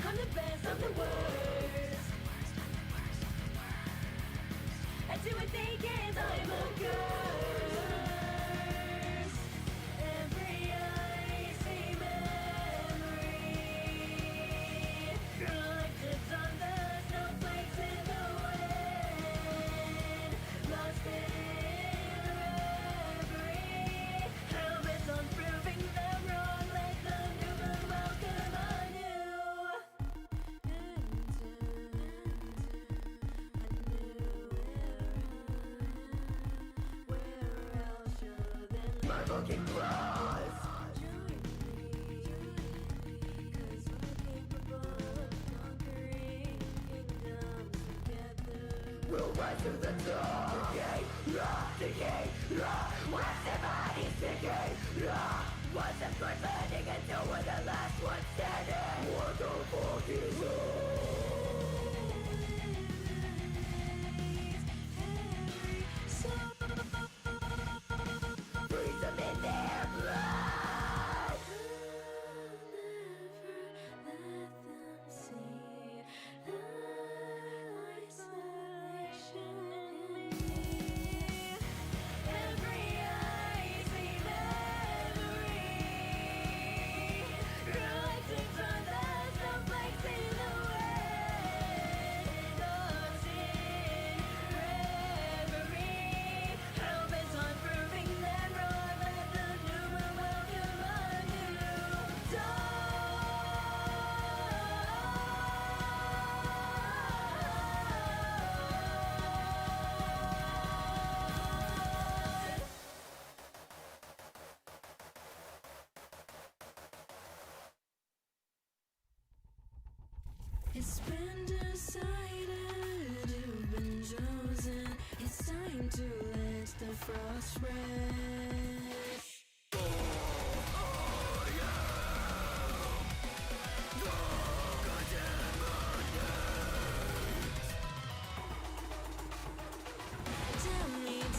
I'm the best of the worst. I do what they can't, I'm a curse. Every icy memory collected on the snowflakes in the wind. Lost in reverie. Hell bent on proving them wrong. Let the new moon welcome anew. My looking glass. Cause we're capable of conquering kingdoms together. We'll rise to the top. Decay, watch their bodies decay. Watch them start burning until we're the last one standing. What the fuck is freedom in their blood. I'll never let them see the isolation in me. Every icy memory collected on the snowflakes in the wind. Lost in reverie. Hell bent on proving them wrong. Let the new moon welcome a new It's been decided, you've been chosen. It's time to let the frost spread.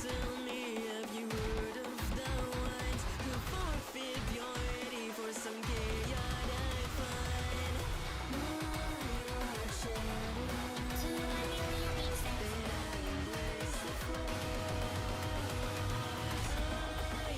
Tell me, have you heard of the ones who forfeit purity for some chaotic fun? I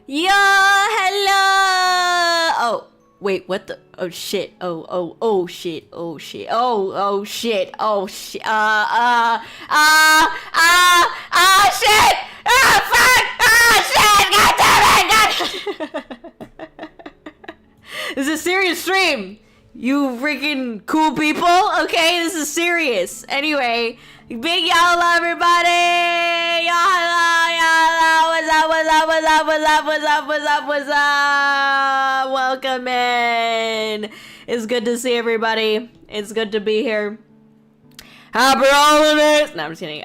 YoHallo! Oh, wait, what the? Oh shit! Oh shit! Oh shit! Oh shit! Oh shit! Shit! Fuck! Shit! God damn it! God. This is a serious stream. You freaking cool people. Okay, this is serious. Anyway, big YoHallo, everybody! YoHallo! What's up? What's up? What's up? What's up? What's up? What's up? What's up? Welcome in. It's good to see everybody. It's good to be here. Happy holidays! No, I'm just kidding.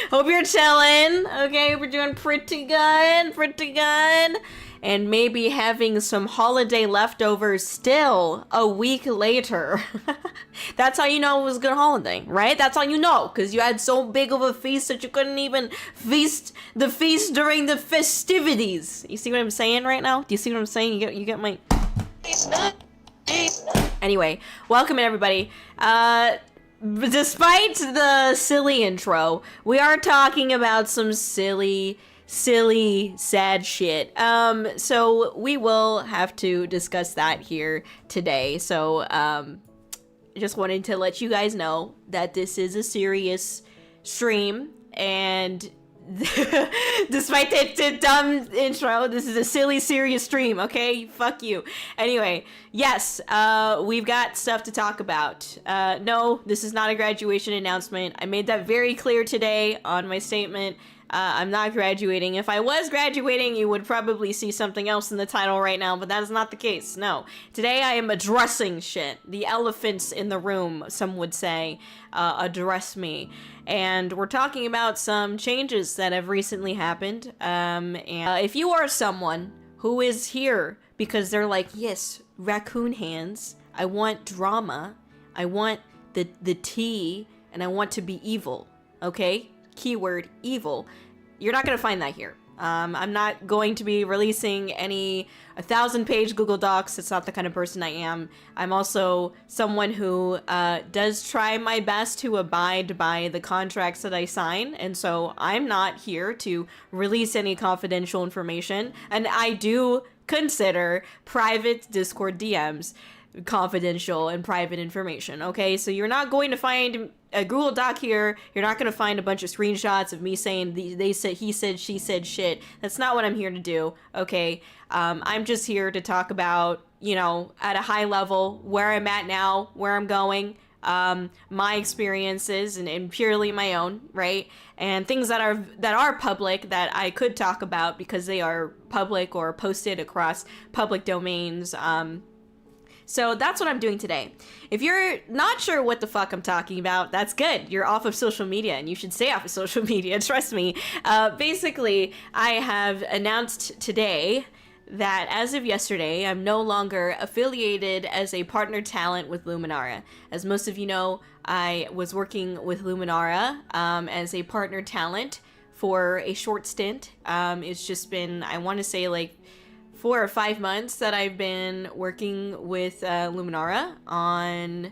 Hope you're chilling. Okay, we're doing pretty good. Pretty good. And maybe having some holiday leftovers still a week later. That's how you know it was a good holiday, right? That's how you know, because you had so big of a feast that you couldn't even feast the feast during the festivities. You see what I'm saying right now? Do you see what I'm saying? You get my... Anyway, welcome in, everybody. Despite the silly intro, we are talking about some silly, sad shit. So we will have to discuss that here today. So, just wanted to let you guys know that this is a serious stream, and despite the dumb intro, this is a silly, serious stream, okay? Fuck you. Anyway, yes, we've got stuff to talk about. No, this is not a graduation announcement. I made that very clear today on my statement. I'm not graduating. If I was graduating, you would probably see something else in the title right now, but that is not the case. No. Today I am addressing shit. The elephants in the room, some would say, address me. And we're talking about some changes that have recently happened. And if you are someone who is here because they're like, yes, raccoon hands, I want drama, I want the tea, and I want to be evil, okay? Keyword evil. You're not going to find that here. I'm not going to be releasing any 1,000-page Google Docs. It's not the kind of person I am. I'm also someone who does try my best to abide by the contracts that I sign, and so I'm not here to release any confidential information, and I do consider private Discord DMs confidential and private information, okay? So you're not going to find a Google Doc here. You're not going to find a bunch of screenshots of me saying they said, he said, she said shit. That's not what I'm here to do, okay? I'm just here to talk about, you know, at a high level, where I'm at now, where I'm going, my experiences and purely my own, right? And things that are public that I could talk about because they are public or posted across public domains. So that's what I'm doing today. If you're not sure what the fuck I'm talking about, that's good. You're off of social media, and you should stay off of social media, trust me. Basically, I have announced today that as of yesterday, I'm no longer affiliated as a partner talent with Luminara. As most of you know, I was working with Luminara as a partner talent for a short stint. It's just been, I want to say, like 4 or 5 months that I've been working with Luminara on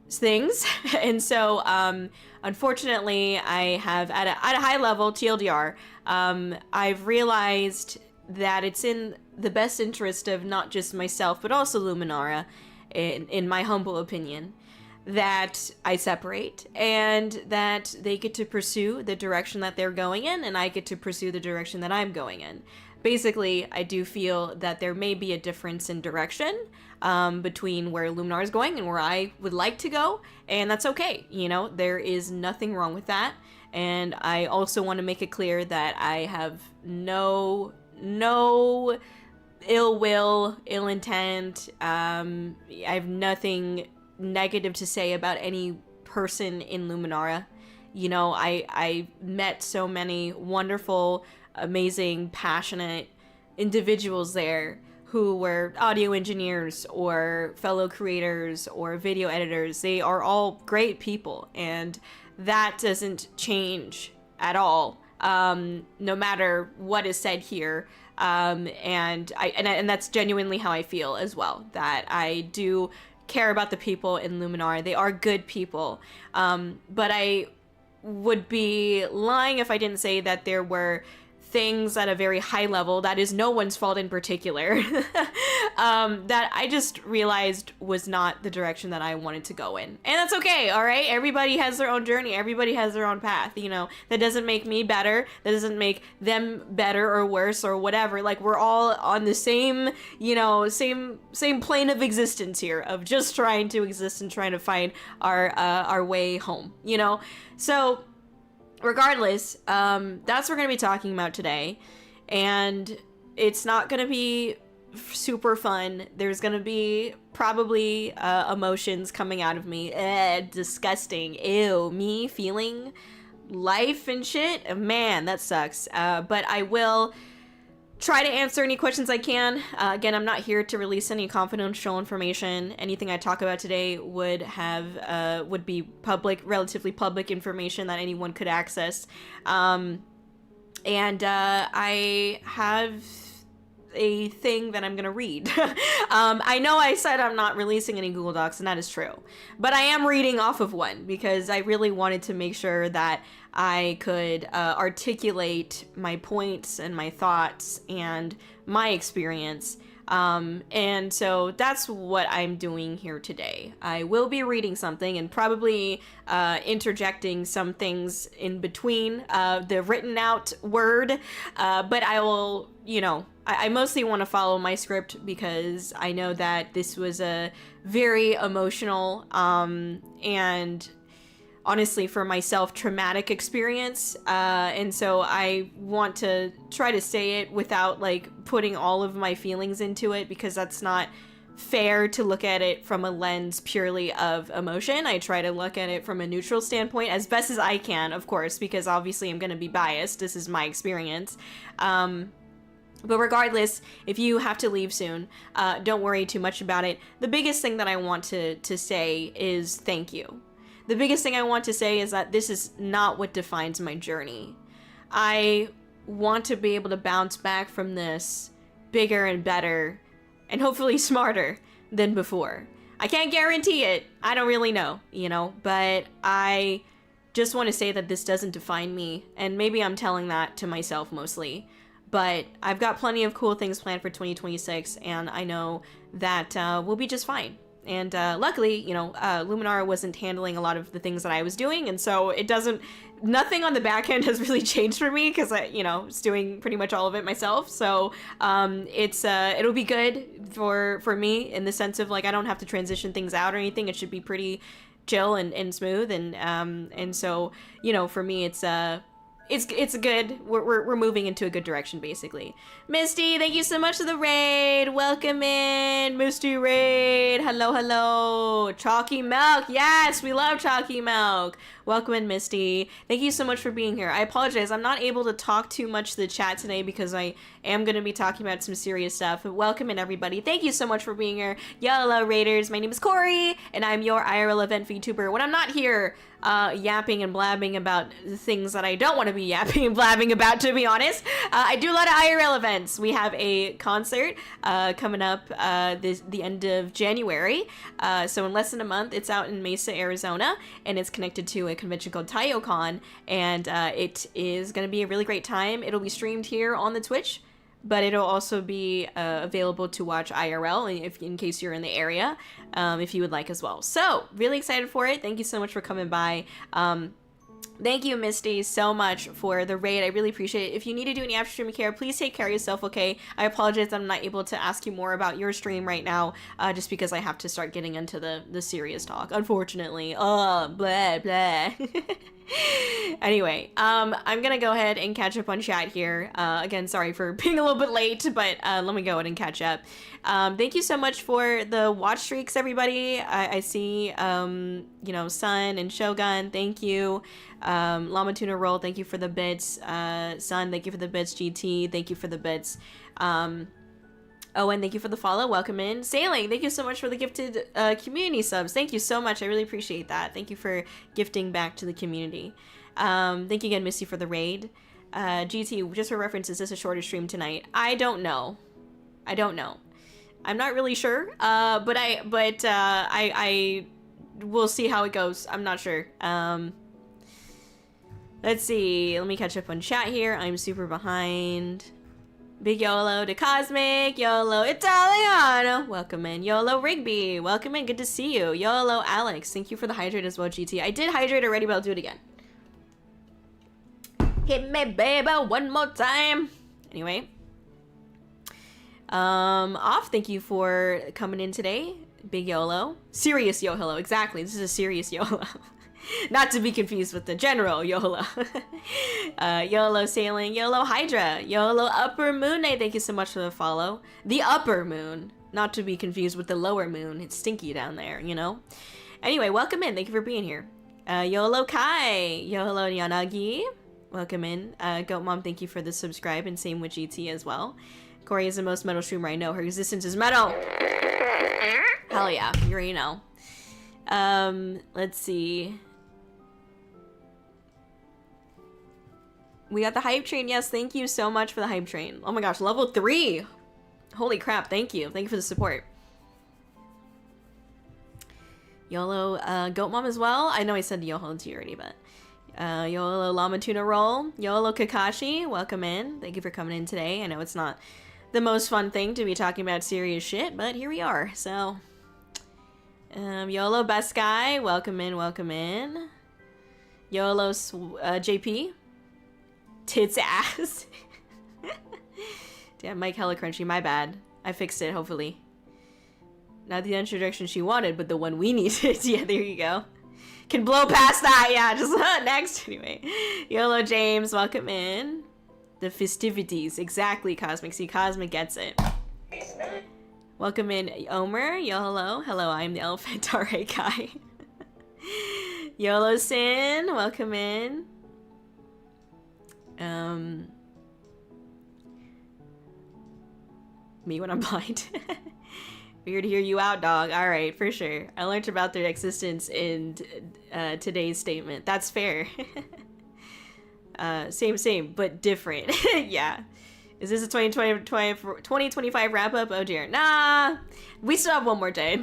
things. And so, unfortunately, I have, at a high level, TLDR, I've realized that it's in the best interest of not just myself, but also Luminara, in my humble opinion, that I separate, and that they get to pursue the direction that they're going in, and I get to pursue the direction that I'm going in. Basically, I do feel that there may be a difference in direction between where Luminar is going and where I would like to go, and that's okay. You know, there is nothing wrong with that. And I also want to make it clear that I have no ill will, ill intent. I have nothing negative to say about any person in Luminara. You know, I met so many wonderful, amazing, passionate individuals there who were audio engineers or fellow creators or video editors. They are all great people, and that doesn't change at all, no matter what is said here. And that's genuinely how I feel as well, that I do care about the people in Luminar. They are good people, but I would be lying if I didn't say that there were things at a very high level that is no one's fault in particular that I just realized was not the direction that I wanted to go in. And that's okay, all right? Everybody has their own journey. Everybody has their own path, you know? That doesn't make me better. That doesn't make them better or worse or whatever. Like, we're all on the same, you know, same plane of existence here, of just trying to exist and trying to find our way home, you know? So regardless, that's what we're going to be talking about today, and it's not going to be super fun. There's going to be probably emotions coming out of me. Disgusting. Ew. Me feeling life and shit. Man, that sucks. But I will try to answer any questions I can. Again, I'm not here to release any confidential information. Anything I talk about today would be public, relatively public information that anyone could access. And I have a thing that I'm gonna read. I know I said I'm not releasing any Google Docs, and that is true, but I am reading off of one because I really wanted to make sure that I could articulate my points and my thoughts and my experience. And so that's what I'm doing here today. I will be reading something and probably interjecting some things in between the written out word, but I will, you know, I mostly want to follow my script because I know that this was a very emotional and honestly for myself traumatic experience, and so I want to try to say it without like putting all of my feelings into it, because that's not fair to look at it from a lens purely of emotion. I try to look at it from a neutral standpoint as best as I can, of course, because obviously I'm going to be biased. This is my experience. But regardless, if you have to leave soon, don't worry too much about it. The biggest thing that I want to say is thank you. The biggest thing I want to say is that this is not what defines my journey. I want to be able to bounce back from this bigger and better and hopefully smarter than before. I can't guarantee it. I don't really know, you know, but I just want to say that this doesn't define me, and maybe I'm telling that to myself mostly. But I've got plenty of cool things planned for 2026, and I know that we'll be just fine. And luckily, you know, Luminara wasn't handling a lot of the things that I was doing, and so nothing on the back end has really changed for me, because I, you know, was doing pretty much all of it myself. So it'll be good for me in the sense of like I don't have to transition things out or anything. It should be pretty chill and smooth, and so, you know, for me it's good. We're moving into a good direction, basically. Misty, thank you so much for the raid. Welcome in, Misty raid. Hello. Chalky Milk. Yes, we love Chalky Milk. Welcome in, Misty. Thank you so much for being here. I apologize. I'm not able to talk too much to the chat today because I am going to be talking about some serious stuff. But welcome in, everybody. Thank you so much for being here. YoHallo Raiders. My name is Kōri, and I'm your IRL event VTuber. When I'm not here yapping and blabbing about the things that I don't want to be yapping and blabbing about, to be honest, I do a lot of IRL events. We have a concert coming up the end of January, so in less than a month. It's out in Mesa, Arizona, and it's connected to a convention called TaioCon, and it is going to be a really great time. It'll be streamed here on the Twitch, but it'll also be available to watch IRL in case you're in the area, if you would like as well. So, really excited for it. Thank you so much for coming by. Thank you, Misty, so much for the raid. I really appreciate it. If you need to do any after streaming care, please take care of yourself, okay? I apologize that I'm not able to ask you more about your stream right now, just because I have to start getting into the serious talk, unfortunately. Blah, blah. Anyway, I'm gonna go ahead and catch up on chat here. Again, sorry for being a little bit late, but let me go ahead and catch up. Thank you so much for the watch streaks, everybody. I see, you know, Sun and Shogun, thank you. Llama Tuna Roll, thank you for the bits. Sun, thank you for the bits. GT, thank you for the bits. Owen, thank you for the follow. Welcome in. Sailing, thank you so much for the gifted community subs. Thank you so much. I really appreciate that. Thank you for gifting back to the community. Thank you again, Missy, for the raid. GT, just for reference, is this a shorter stream tonight? I don't know. I'm not really sure. But I will see how it goes. I'm not sure. Let's see. Let me catch up on chat here. I'm super behind. Big YoHallo to Cosmic. YoHallo Italiano. Welcome in. YoHallo Rigby. Welcome in. Good to see you. YoHallo Alex. Thank you for the hydrate as well, GT. I did hydrate already, but I'll do it again. Hit me, baby, one more time. Anyway. Off, thank you for coming in today. Big YoHallo. Serious YoHallo. Exactly. This is a serious YoHallo. Not to be confused with the general YoHallo. YoHallo Sailing, YoHallo Hydra, YoHallo Upper Moon. Thank you so much for the follow. The Upper Moon, not to be confused with the Lower Moon. It's stinky down there, you know? Anyway, welcome in. Thank you for being here. YoHallo Kai, YoHallo Yanagi. Welcome in. Goat Mom, thank you for the subscribe, and same with GT as well. Kōri is the most metal streamer I know. Her existence is metal. Hell yeah, you already know. Let's see. We got the hype train. Yes, thank you so much for the hype train. Oh my gosh, level 3. Holy crap, thank you. Thank you for the support. YoHallo, Goat Mom as well. I know I said YoHallo to you already, but YoHallo Llama Tuna Roll. YoHallo Kakashi, welcome in. Thank you for coming in today. I know it's not the most fun thing to be talking about serious shit, but here we are, so. YoHallo Best Guy, welcome in, welcome in. YoHallo JP. Tits ass. Damn, Mike hella crunchy, my bad. I fixed it, hopefully. Not the introduction she wanted, but the one we needed. Yeah, there you go. Can blow past that, yeah, just next. Anyway. YoHallo James, welcome in. The festivities, exactly, Cosmic. See, Cosmic gets it. Welcome in, Omer. YoHallo. Hello, I'm the elephant. Alright, guy. YoHallo Sin, welcome in. Me when I'm blind. Weird to hear you out, dog. Alright, for sure. I learned about their existence in today's statement. That's fair. Same, but different. Yeah. Is this a 2025 wrap-up? Oh dear. Nah. We still have one more day.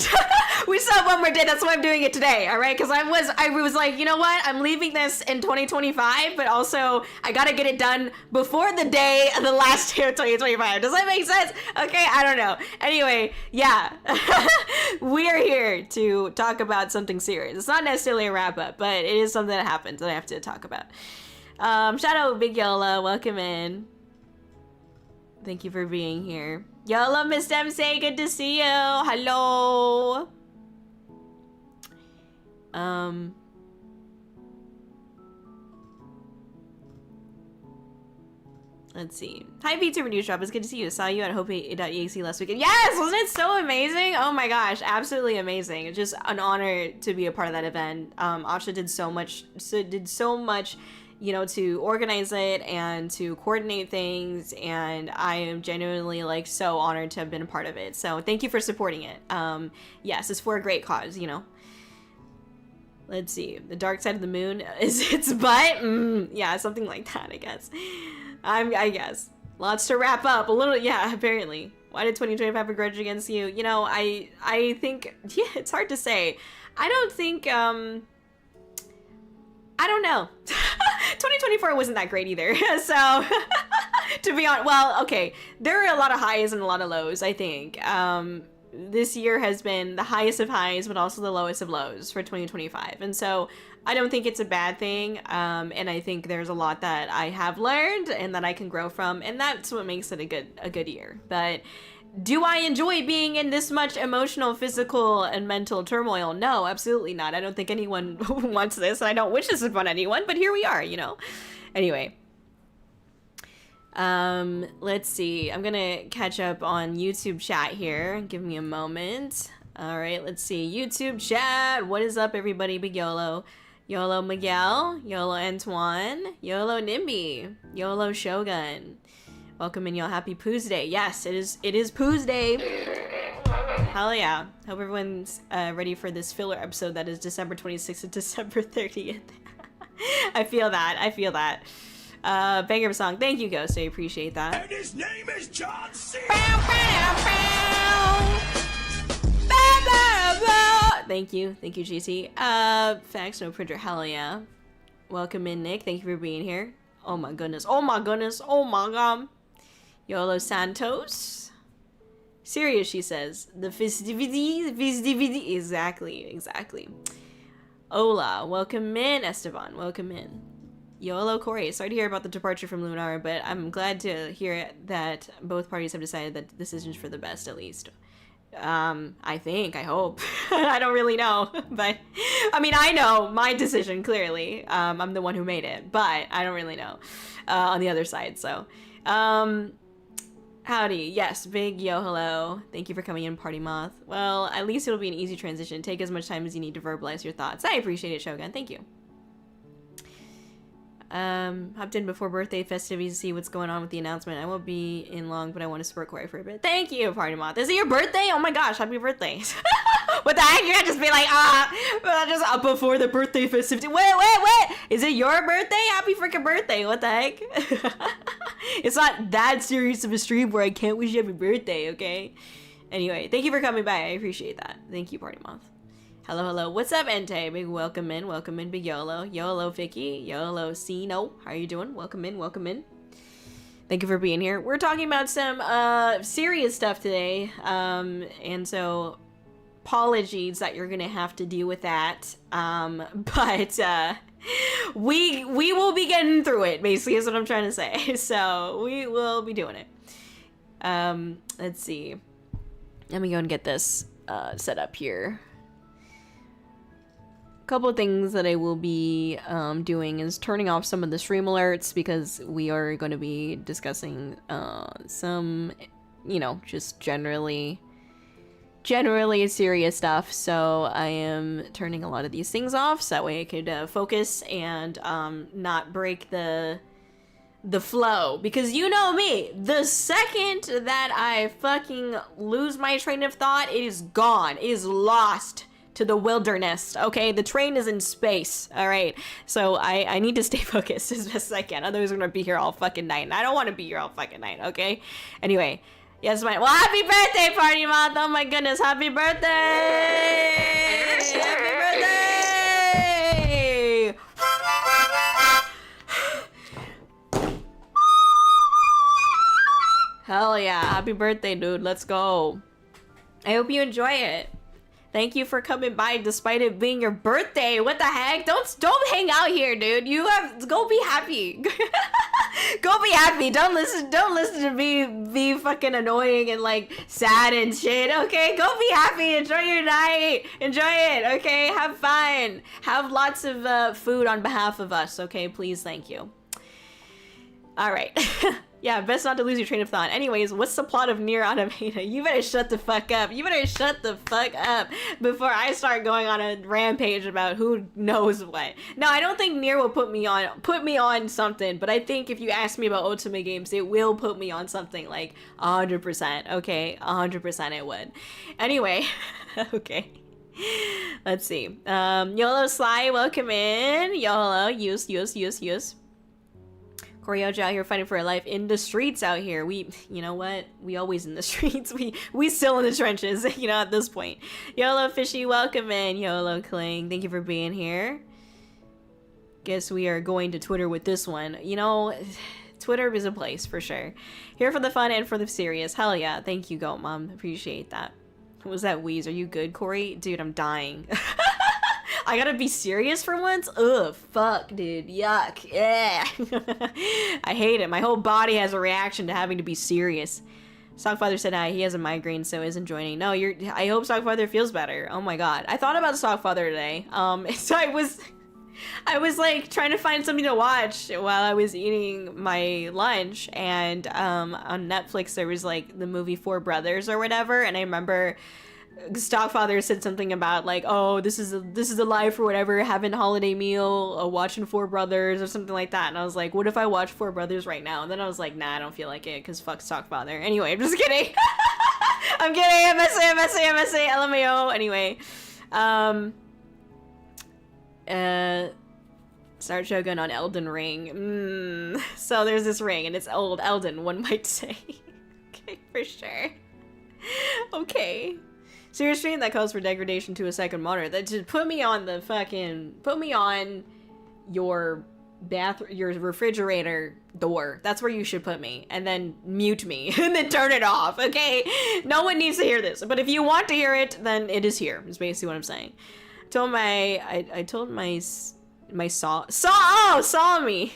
We still have one more day. That's why I'm doing it today, alright? Because I was like, you know what? I'm leaving this in 2025, but also I gotta get it done before the day of the last day of 2025. Does that make sense? Okay, I don't know. Anyway, yeah. We are here to talk about something serious. It's not necessarily a wrap-up, but it is something that happens that I have to talk about. Shadow Big YoHallo, welcome in. Thank you for being here. YoHallo Miss Dempsey, good to see you. Hello. Let's see. Hi VTuber News Drop, it's good to see you. Saw you at Hope.exe last weekend. Yes, wasn't it so amazing? Oh my gosh, absolutely amazing. It's just an honor to be a part of that event. Asha did so much, you know, to organize it and to coordinate things, and I am genuinely like so honored to have been a part of it. So thank you for supporting it. Yes, it's for a great cause, you know. Let's see. The dark side of the moon is its butt. Yeah, something like that, I guess. I guess. Lots to wrap up. A little, yeah, apparently. Why did 2025 have a grudge against you? You know, I think, yeah, it's hard to say. I don't think, I don't know. 2024 wasn't that great either. So, to be honest, well, okay. There are a lot of highs and a lot of lows, I think. This year has been the highest of highs, but also the lowest of lows for 2025. And so, I don't think it's a bad thing. And I think there's a lot that I have learned and that I can grow from. And that's what makes it a good year. But do I enjoy being in this much emotional, physical, and mental turmoil? No, absolutely not. I don't think anyone wants this. I don't wish this upon anyone, but here we are, you know? Anyway. Let's see. I'm gonna catch up on YouTube chat here. Give me a moment. All right, let's see. YouTube chat. What is up, everybody? Big YoHallo. YoHallo Miguel. YoHallo Antoine. YoHallo Nimby. YoHallo Shogun. Welcome in, y'all. Happy Poos Day. Yes, it is Poos Day. Hell yeah. Hope everyone's ready for this filler episode that is December 26th and December 30th. I feel that. Banger of a song. Thank you, Ghost. I appreciate that. And his name is John C. Thank you, GT. Facts, no printer. Hell yeah. Welcome in, Nick. Thank you for being here. Oh my goodness. Oh my goodness. Oh my god. YoHallo Santos. Serious, she says. The festivities. Exactly. Hola. Welcome in, Esteban. Welcome in. YoHallo Kōri. Sorry to hear about the departure from Lunar, but I'm glad to hear that both parties have decided that the decision's for the best, at least. I hope. I don't really know, but I mean, I know my decision clearly. I'm the one who made it, but I don't really know on the other side. So, howdy. Yes, big YoHallo. Thank you for coming in, Party Moth. Well, at least it'll be an easy transition. Take as much time as you need to verbalize your thoughts. I appreciate it, Shogun. Thank you. Hopped in before birthday festivities to see what's going on with the announcement. I won't be in long, but I want to support Kōri for a bit. Thank you, Party Moth. Is it your birthday? Oh my gosh, happy birthday. What the heck? You can't just be like, just up before the birthday festivity. Wait. Is it your birthday? Happy freaking birthday. What the heck? It's not that serious of a stream where I can't wish you happy birthday, okay? Anyway, thank you for coming by. I appreciate that. Thank you, Party Moth. Hello. What's up, Entei? Big welcome in, big YoHallo. YoHallo, Vicky. YoHallo, Cino. How are you doing? Welcome in. Thank you for being here. We're talking about some serious stuff today, and so apologies that you're gonna have to deal with that. But we will be getting through it. Basically, is what I'm trying to say. So we will be doing it. Let's see. Let me go and get this set up here. Couple of things that I will be doing is turning off some of the stream alerts because we are going to be discussing some, just generally serious stuff. So I am turning a lot of these things off so that way I could focus and not break the flow, because you know me, the second that I fucking lose my train of thought, it is gone. It is lost to the wilderness, okay? The train is in space, all right? So I need to stay focused as best as I can. Otherwise, I'm gonna be here all fucking night, and I don't want to be here all fucking night, okay? Anyway, yes, well, happy birthday, Party Moth! Oh my goodness, happy birthday! Happy birthday! Hell yeah, happy birthday, dude. Let's go. I hope you enjoy it. Thank you for coming by despite it being your birthday. What the heck? Don't hang out here, dude. Go be happy. Go be happy. Don't listen to me be fucking annoying and like sad and shit. Okay? Go be happy. Enjoy your night. Enjoy it. Okay? Have fun. Have lots of food on behalf of us. Okay? Please, thank you. All right. Yeah, best not to lose your train of thought. Anyways, what's the plot of Nier Automata? You better shut the fuck up. You better shut the fuck up before I start going on a rampage about who knows what. No, I don't think Nier will put me on something, but I think if you ask me about Ultimate games, it will put me on something like 100%. Okay, 100% it would. Anyway, okay. Let's see. YoHallo Sly, welcome in. YoHallo, use. Kōri-Oujo out here fighting for our life in the streets out here. You know what? We always in the streets. We still in the trenches, at this point. YoHallo Fishy, welcome in. YoHallo Kling, thank you for being here. Guess we are going to Twitter with this one. Twitter is a place for sure. Here for the fun and for the serious. Hell yeah. Thank you, Goat Mom. Appreciate that. What was that wheeze? Are you good, Kōri? Dude, I'm dying. I gotta be serious for once? Ugh, fuck, dude. Yuck. Yeah. I hate it. My whole body has a reaction to having to be serious. Stockfather said hi. He has a migraine, so isn't joining. No, I hope Stockfather feels better. Oh my god. I thought about Stockfather today. So I was like trying to find something to watch while I was eating my lunch, and on Netflix there was like the movie Four Brothers or whatever, and I remember Stockfather said something about like, oh, this is a life or whatever, having a holiday meal, watching Four Brothers or something like that, and I was like, what if I watch Four Brothers right now? And then I was like, nah, I don't feel like it, because fuck Stockfather. Anyway, I'm just kidding. I'm kidding. MSA, LMAO. Anyway, Start Shogun on Elden Ring. So there's this ring, and it's old Elden, one might say. Okay, for sure. Okay. Serious stream that calls for degradation to a second monitor. That just put me on your your refrigerator door. That's where you should put me, and then mute me and then turn it off. Okay, no one needs to hear this, but if you want to hear it, then it is here, is basically what I'm saying. I told my saw me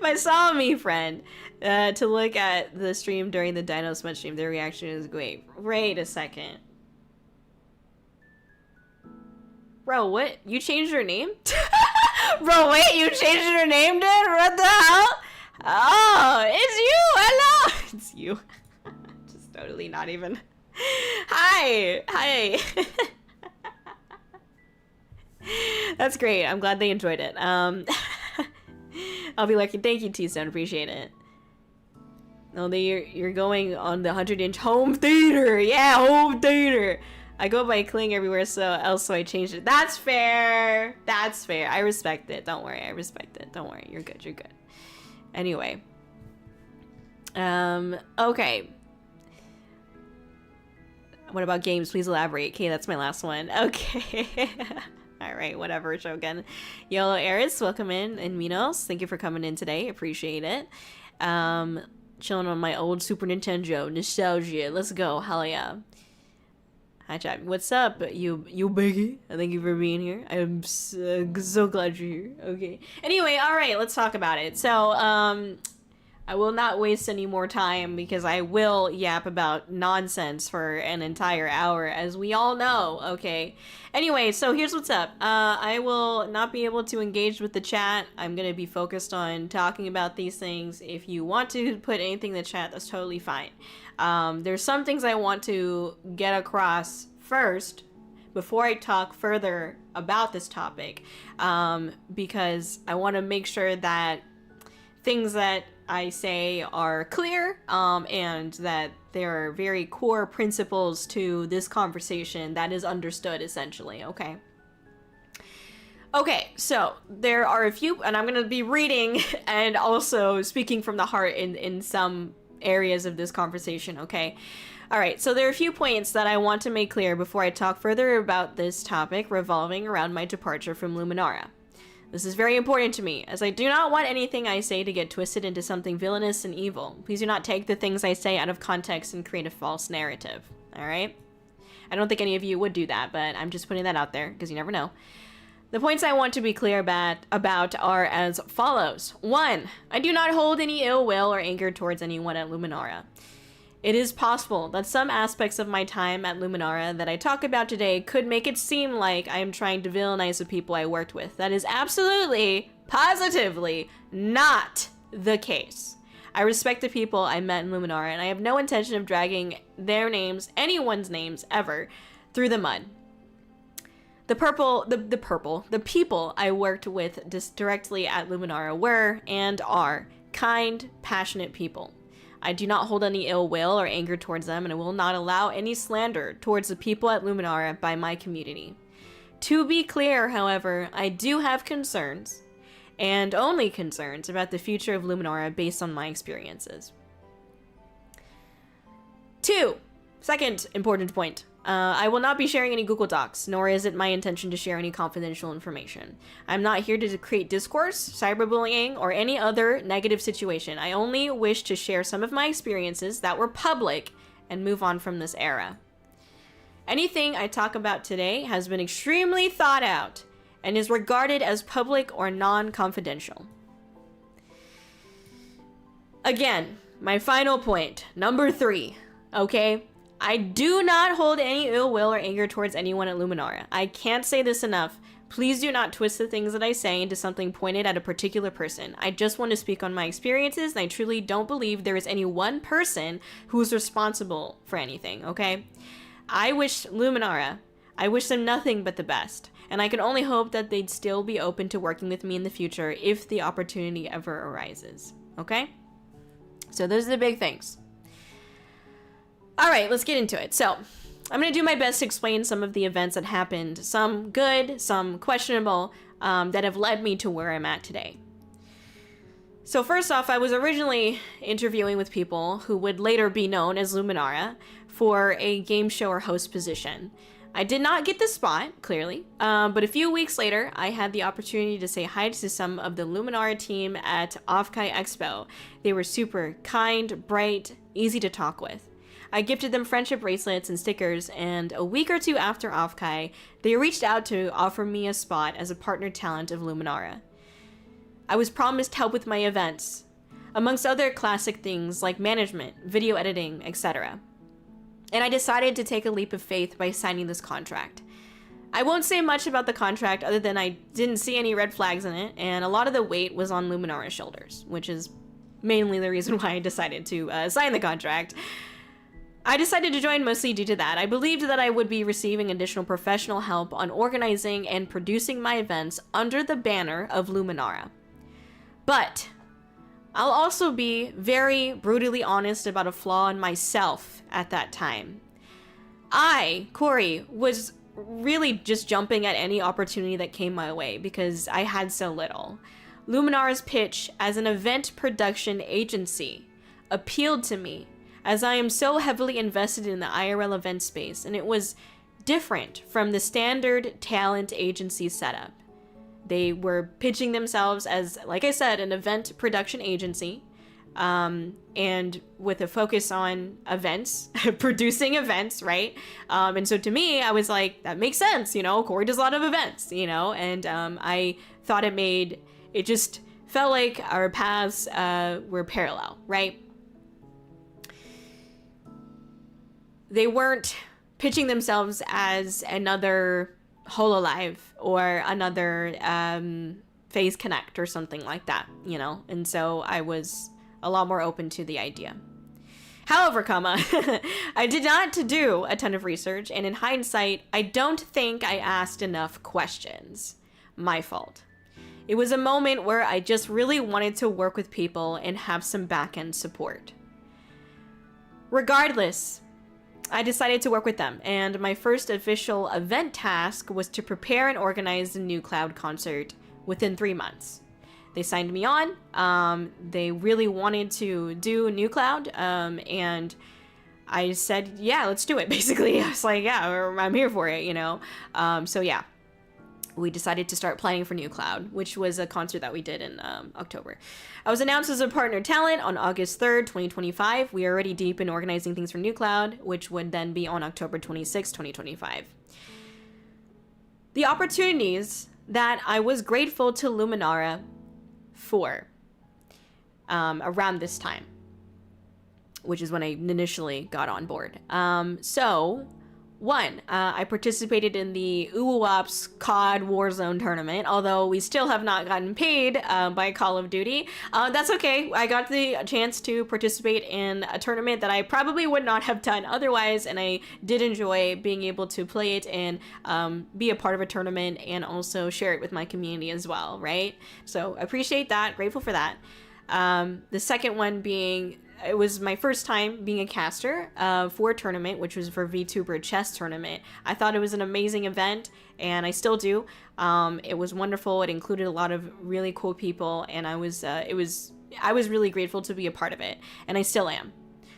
my saw me friend to look at the stream during the Dino Smut stream. Their reaction is great. Wait a second, bro, what? You changed your name? Bro, wait, you changed your name, dude? What the hell? Oh, it's you! Hello! It's you. Just totally not even. Hi! That's great. I'm glad they enjoyed it. I'll be like, thank you, T-Stone. Appreciate it. No, you're going on the 100-inch home theater. Yeah, home theater. I go by Kling everywhere, so I changed it. That's fair. That's fair. I respect it. Don't worry. I respect it. Don't worry. You're good. You're good. Anyway. Okay. What about games? Please elaborate. Okay, that's my last one. Okay. All right, whatever, Shogun. YoHallo Eris, welcome in. And Minos, thank you for coming in today. Appreciate it. Chilling on my old Super Nintendo. Nostalgia. Let's go. Hell yeah. Hi, chat. What's up, you biggie? Thank you for being here. I'm so glad you're here. Okay. Anyway, all right, let's talk about it. So, I will not waste any more time because I will yap about nonsense for an entire hour, as we all know, okay? Anyway, so here's what's up. I will not be able to engage with the chat. I'm going to be focused on talking about these things. If you want to put anything in the chat, that's totally fine. There's some things I want to get across first before I talk further about this topic, because I want to make sure that things that I say are clear, and that there are very core principles to this conversation that is understood, essentially, okay? Okay, so there are a few, and I'm going to be reading and also speaking from the heart in some areas of this conversation, okay? All right, so there are a few points that I want to make clear before I talk further about this topic revolving around my departure from Luminara. This is very important to me, as I do not want anything I say to get twisted into something villainous and evil. Please do not take the things I say out of context and create a false narrative, alright? I don't think any of you would do that, but I'm just putting that out there, because you never know. The points I want to be clear about are as follows. 1. I do not hold any ill will or anger towards anyone at Luminara. It is possible that some aspects of my time at Luminara that I talk about today could make it seem like I am trying to villainize the people I worked with. That is absolutely, positively not the case. I respect the people I met in Luminara, and I have no intention of dragging their names, anyone's names, ever, through the mud. The people I worked with directly at Luminara were, and are, kind, passionate people. I do not hold any ill will or anger towards them, and I will not allow any slander towards the people at Luminara by my community. To be clear, however, I do have concerns, and only concerns, about the future of Luminara based on my experiences. 2. Second important point. I will not be sharing any Google Docs, nor is it my intention to share any confidential information. I'm not here to create discourse, cyberbullying, or any other negative situation. I only wish to share some of my experiences that were public and move on from this era. Anything I talk about today has been extremely thought out and is regarded as public or non-confidential. Again, my final point, number 3, okay? I do not hold any ill will or anger towards anyone at Luminara. I can't say this enough. Please do not twist the things that I say into something pointed at a particular person. I just want to speak on my experiences, and I truly don't believe there is any one person who is responsible for anything, okay? I wish them nothing but the best, and I can only hope that they'd still be open to working with me in the future if the opportunity ever arises, okay? So those are the big things. All right, let's get into it. So, I'm going to do my best to explain some of the events that happened, some good, some questionable, that have led me to where I'm at today. So first off, I was originally interviewing with people who would later be known as Luminara for a game show or host position. I did not get the spot, clearly, but a few weeks later, I had the opportunity to say hi to some of the Luminara team at Offkai Expo. They were super kind, bright, easy to talk with. I gifted them friendship bracelets and stickers, and a week or two after Offkai, they reached out to offer me a spot as a partner talent of Luminara. I was promised help with my events, amongst other classic things like management, video editing, etc. And I decided to take a leap of faith by signing this contract. I won't say much about the contract other than I didn't see any red flags in it, and a lot of the weight was on Luminara's shoulders, which is mainly the reason why I decided to sign the contract. I decided to join mostly due to that. I believed that I would be receiving additional professional help on organizing and producing my events under the banner of Luminara. But I'll also be very brutally honest about a flaw in myself at that time. I, Kōri, was really just jumping at any opportunity that came my way because I had so little. Luminara's pitch as an event production agency appealed to me as I am so heavily invested in the IRL event space, and it was different from the standard talent agency setup. They were pitching themselves as, like I said, an event production agency, and with a focus on events, producing events, right? And so to me, I was like, that makes sense, you know, Kōri does a lot of events, you know, and I thought it just felt like our paths were parallel, right? They weren't pitching themselves as another HoloLive or another Phase Connect or something like that, you know? And so I was a lot more open to the idea. However, I did not do a ton of research, and in hindsight, I don't think I asked enough questions. My fault. It was a moment where I just really wanted to work with people and have some back-end support. Regardless, I decided to work with them, and my first official event task was to prepare and organize the new Cloud concert within 3 months. They signed me on. They really wanted to do New Cloud, and I said, yeah, let's do it, basically. I was like, yeah, I'm here for it, you know? So yeah, we decided to start planning for New Cloud, which was a concert that we did in October. I was announced as a partner talent on August 3rd, 2025. We are already deep in organizing things for New Cloud, which would then be on October 26th, 2025. The opportunities that I was grateful to Luminara for around this time, which is when I initially got on board. One, I participated in the Uwops COD Warzone tournament, although we still have not gotten paid by Call of Duty. That's okay. I got the chance to participate in a tournament that I probably would not have done otherwise, and I did enjoy being able to play it and be a part of a tournament and also share it with my community as well, right? So appreciate that, grateful for that. The second one being, it was my first time being a caster for a tournament, which was for VTuber chess tournament. I thought it was an amazing event, and I still do. It was wonderful. It included a lot of really cool people, and I was really grateful to be a part of it, and I still am.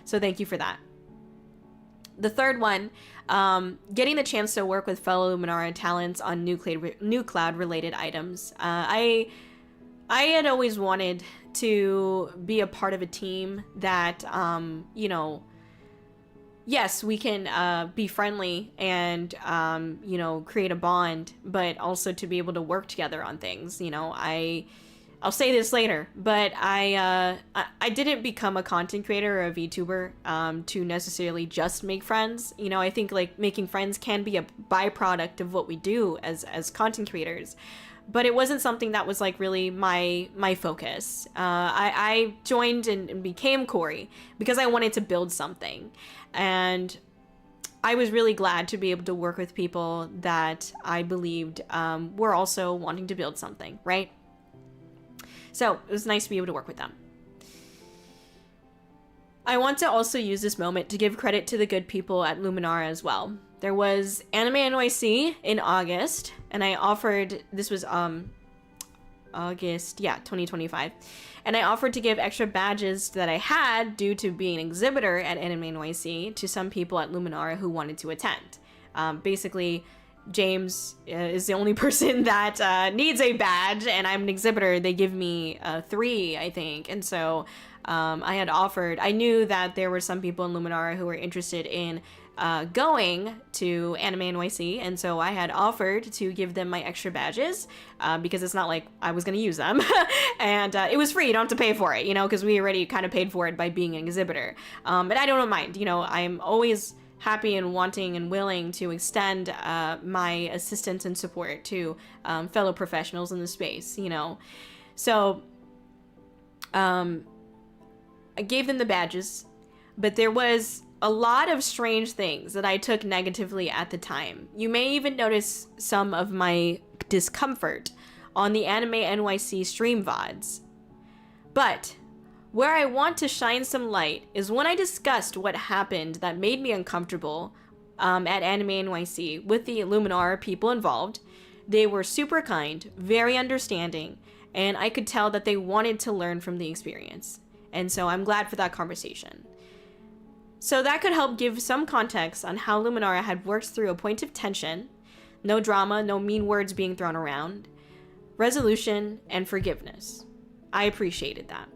So thank you for that. The third one, getting the chance to work with fellow Luminara talents on New Cloud related items. I had always wanted to be a part of a team that, you know, yes, we can be friendly and, you know, create a bond, but also to be able to work together on things. You know, I'll say this later, but I didn't become a content creator or a VTuber to necessarily just make friends. You know, I think like making friends can be a byproduct of what we do as content creators. But it wasn't something that was like really my focus. I joined and became Kōri because I wanted to build something. And I was really glad to be able to work with people that I believed were also wanting to build something, right? So it was nice to be able to work with them. I want to also use this moment to give credit to the good people at Luminara as well. There was Anime NYC in August, and I offered, this was August, yeah, 2025. And I offered to give extra badges that I had due to being an exhibitor at Anime NYC to some people at Luminara who wanted to attend. Basically, James is the only person that needs a badge, and I'm an exhibitor. They give me 3, I think. And so I knew that there were some people in Luminara who were interested in going to Anime NYC, and so I had offered to give them my extra badges because it's not like I was going to use them. And it was free. You don't have to pay for it, because we already kind of paid for it by being an exhibitor. But I don't mind. I'm always happy and wanting and willing to extend my assistance and support to fellow professionals in the space, So I gave them the badges, but there was a lot of strange things that I took negatively at the time. You may even notice some of my discomfort on the Anime NYC stream VODs. But where I want to shine some light is when I discussed what happened that made me uncomfortable at Anime NYC with the Luminara people involved. They were super kind, very understanding, and I could tell that they wanted to learn from the experience. And so I'm glad for that conversation. So that could help give some context on how Luminara had worked through a point of tension, no drama, no mean words being thrown around, resolution, and forgiveness. I appreciated that.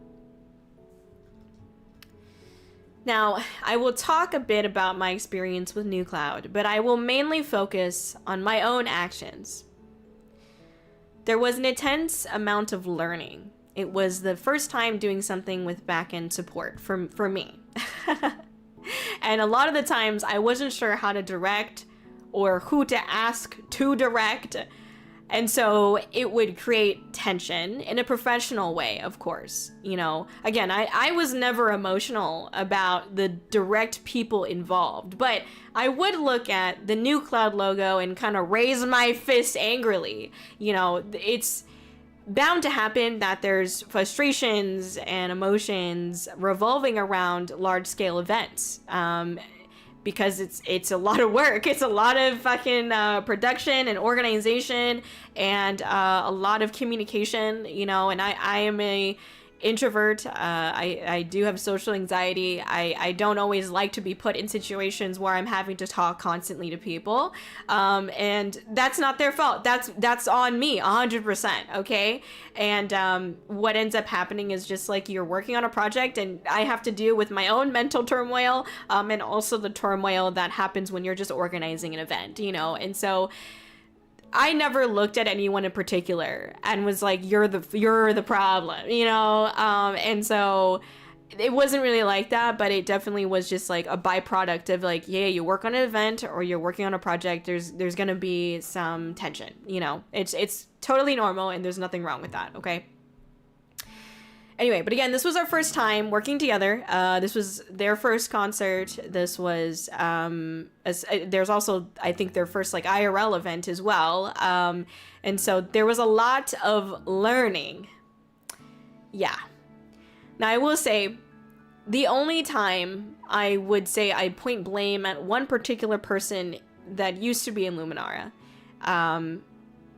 Now, I will talk a bit about my experience with New Cloud, but I will mainly focus on my own actions. There was an intense amount of learning. It was the first time doing something with back-end support for me. And a lot of the times I wasn't sure how to direct or who to ask to direct. And so it would create tension in a professional way, of course. Again, I was never emotional about the direct people involved, but I would look at the New Cloud logo and kind of raise my fist angrily. It's bound to happen that there's frustrations and emotions revolving around large-scale events. Because it's a lot of work. It's a lot of fucking production and organization and a lot of communication, and I am a introvert. I do have social anxiety. I don't always like to be put in situations where I'm having to talk constantly to people. And that's not their fault. That's on me 100%. Okay. And what ends up happening is just like you're working on a project and I have to deal with my own mental turmoil, and also the turmoil that happens when you're just organizing an event, and so I never looked at anyone in particular and was like, you're the problem, and so it wasn't really like that, but it definitely was just like a byproduct of like, yeah, you work on an event or you're working on a project, there's gonna be some tension, it's totally normal and there's nothing wrong with that, okay? Anyway, but again, this was our first time working together. This was their first concert. This was, there's also, I think, their first like IRL event as well. And so there was a lot of learning. Yeah. Now I will say, the only time I would say I point blame at one particular person that used to be in Luminara,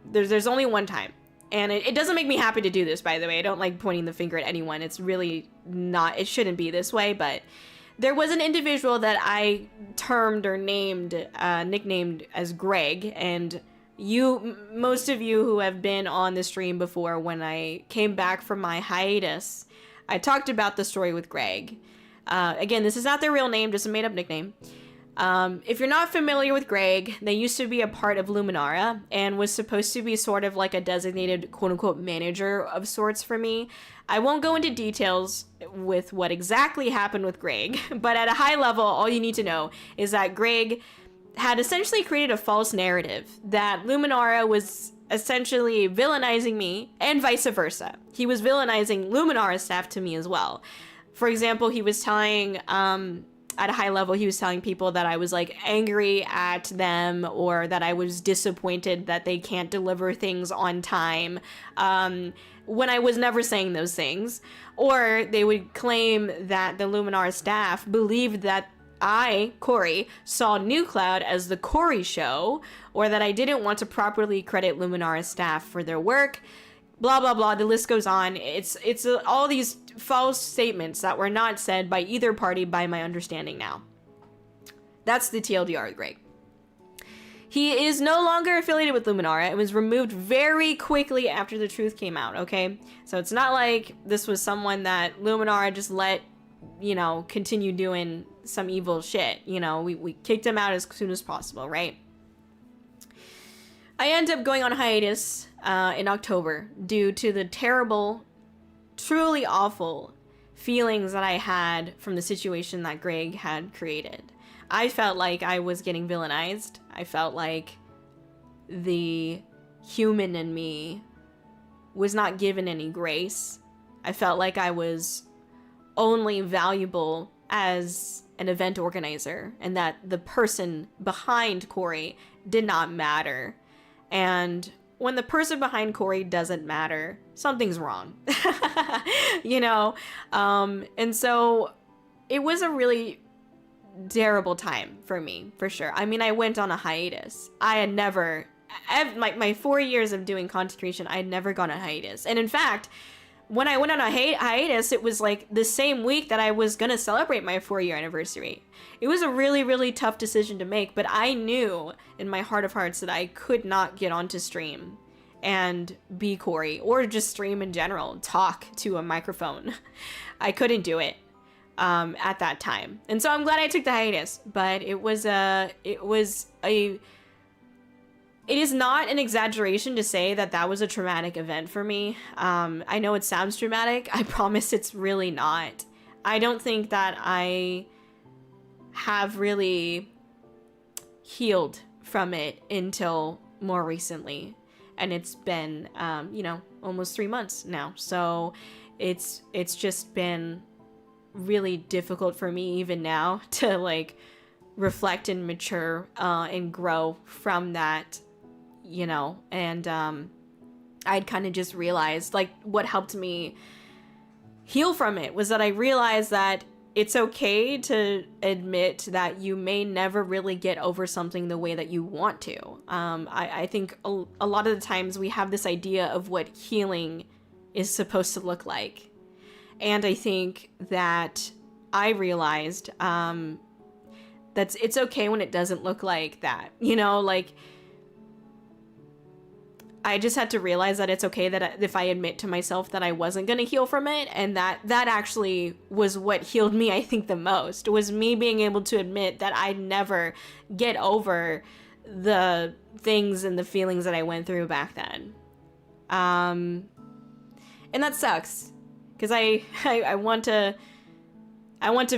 there's only one time. And it doesn't make me happy to do this, by the way. I don't like pointing the finger at anyone. It's really not, it shouldn't be this way. But there was an individual that I termed or nicknamed as Greg. And most of you who have been on the stream before, when I came back from my hiatus, I talked about the story with Greg. Again, this is not their real name, just a made-up nickname. If you're not familiar with Greg, they used to be a part of Luminara and was supposed to be sort of like a designated quote-unquote manager of sorts for me. I won't go into details with what exactly happened with Greg, but at a high level, all you need to know is that Greg had essentially created a false narrative that Luminara was essentially villainizing me and vice versa. He was villainizing Luminara staff to me as well. For example, he was telling, at a high level, he was telling people that I was like angry at them or that I was disappointed that they can't deliver things on time, when I was never saying those things. Or they would claim that the Luminara staff believed that I, Kōri, saw New Cloud as the Kōri show, or that I didn't want to properly credit Luminara staff for their work. Blah, blah, blah. The list goes on. It's all these false statements that were not said by either party, by my understanding now. That's the TLDR with Greg. He is no longer affiliated with Luminara. It was removed very quickly after the truth came out, okay? So it's not like this was someone that Luminara just let, you know, continue doing some evil shit. You know, we kicked him out as soon as possible, right? I end up going on hiatus in October due to the terrible, truly awful feelings that I had from the situation that Greg had created. I felt like I was getting villainized. I felt like the human in me was not given any grace. I felt like I was only valuable as an event organizer and that the person behind Kōri did not matter. And when the person behind Kōri doesn't matter, something's wrong. You know? And so it was a really terrible time for me, for sure. I mean, I went on a hiatus. I had never, my 4 years of doing content creation, I had never gone on hiatus. And in fact, when I went on a hiatus, it was like the same week that I was going to celebrate my 4-year anniversary. It was a really, really tough decision to make, but I knew in my heart of hearts that I could not get onto stream and be Kōri, or just stream in general, talk to a microphone. I couldn't do it at that time. And so I'm glad I took the hiatus, but it is not an exaggeration to say that that was a traumatic event for me. I know it sounds dramatic. I promise it's really not. I don't think that I have really healed from it until more recently. And it's been, you know, almost 3 months now. So it's just been really difficult for me even now to like reflect and mature and grow from that, you know. And I'd kind of just realized, like, what helped me heal from it was that I realized that it's okay to admit that you may never really get over something the way that you want to. I think a lot of the times we have this idea of what healing is supposed to look like. And I think that I realized that it's okay when it doesn't look like that. You know, like, I just had to realize that it's okay that if I admit to myself that I wasn't going to heal from it, and that actually was what healed me, I think, the most, was me being able to admit that I'd never get over the things and the feelings that I went through back then. And that sucks, because I want to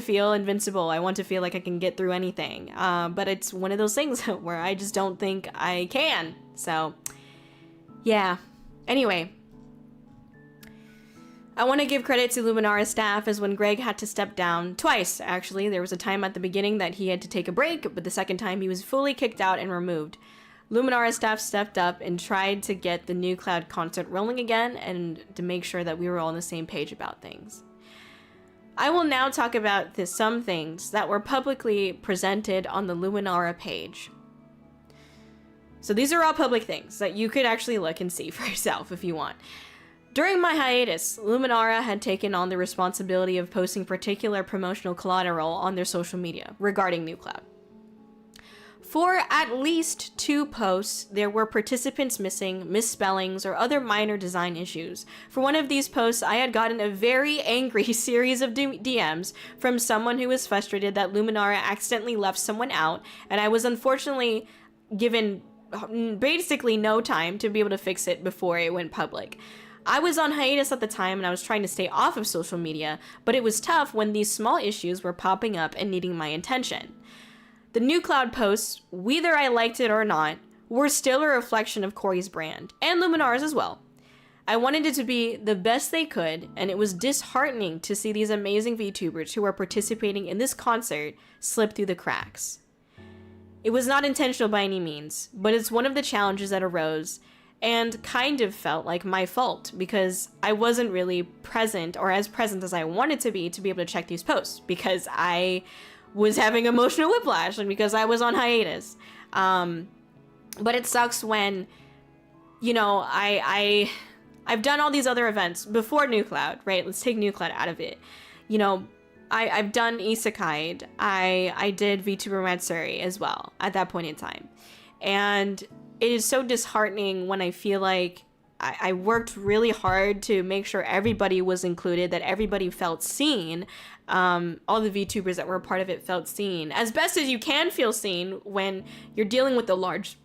feel invincible. I want to feel like I can get through anything. But it's one of those things where I just don't think I can. So yeah. Anyway, I want to give credit to Luminara staff, as when Greg had to step down twice, actually. There was a time at the beginning that he had to take a break, but the second time he was fully kicked out and removed. Luminara staff stepped up and tried to get the new cloud concert rolling again and to make sure that we were all on the same page about things. I will now talk about some things that were publicly presented on the Luminara page. So these are all public things that you could actually look and see for yourself if you want. During my hiatus, Luminara had taken on the responsibility of posting particular promotional collateral on their social media regarding New Cloud. For at least 2 posts, there were participants missing, misspellings, or other minor design issues. For one of these posts, I had gotten a very angry series of DMs from someone who was frustrated that Luminara accidentally left someone out, and I was unfortunately given basically no time to be able to fix it before it went public. I was on hiatus at the time and I was trying to stay off of social media, but it was tough when these small issues were popping up and needing my attention. The New Cloud posts, whether I liked it or not, were still a reflection of Kōri's brand, and Luminara's as well. I wanted it to be the best they could, and it was disheartening to see these amazing VTubers who are participating in this concert slip through the cracks. It was not intentional by any means, but it's one of the challenges that arose and kind of felt like my fault because I wasn't really present, or as present as I wanted to be able to check these posts, because I was having emotional whiplash and because I was on hiatus. But it sucks when, you know, I've done all these other events before New Cloud, right? Let's take New Cloud out of it. You know, I've done Isekai. I did VTuber Matsuri as well at that point in time. And it is so disheartening when I feel like I worked really hard to make sure everybody was included, that everybody felt seen. All the VTubers that were a part of it felt seen as best as you can feel seen when you're dealing with a large,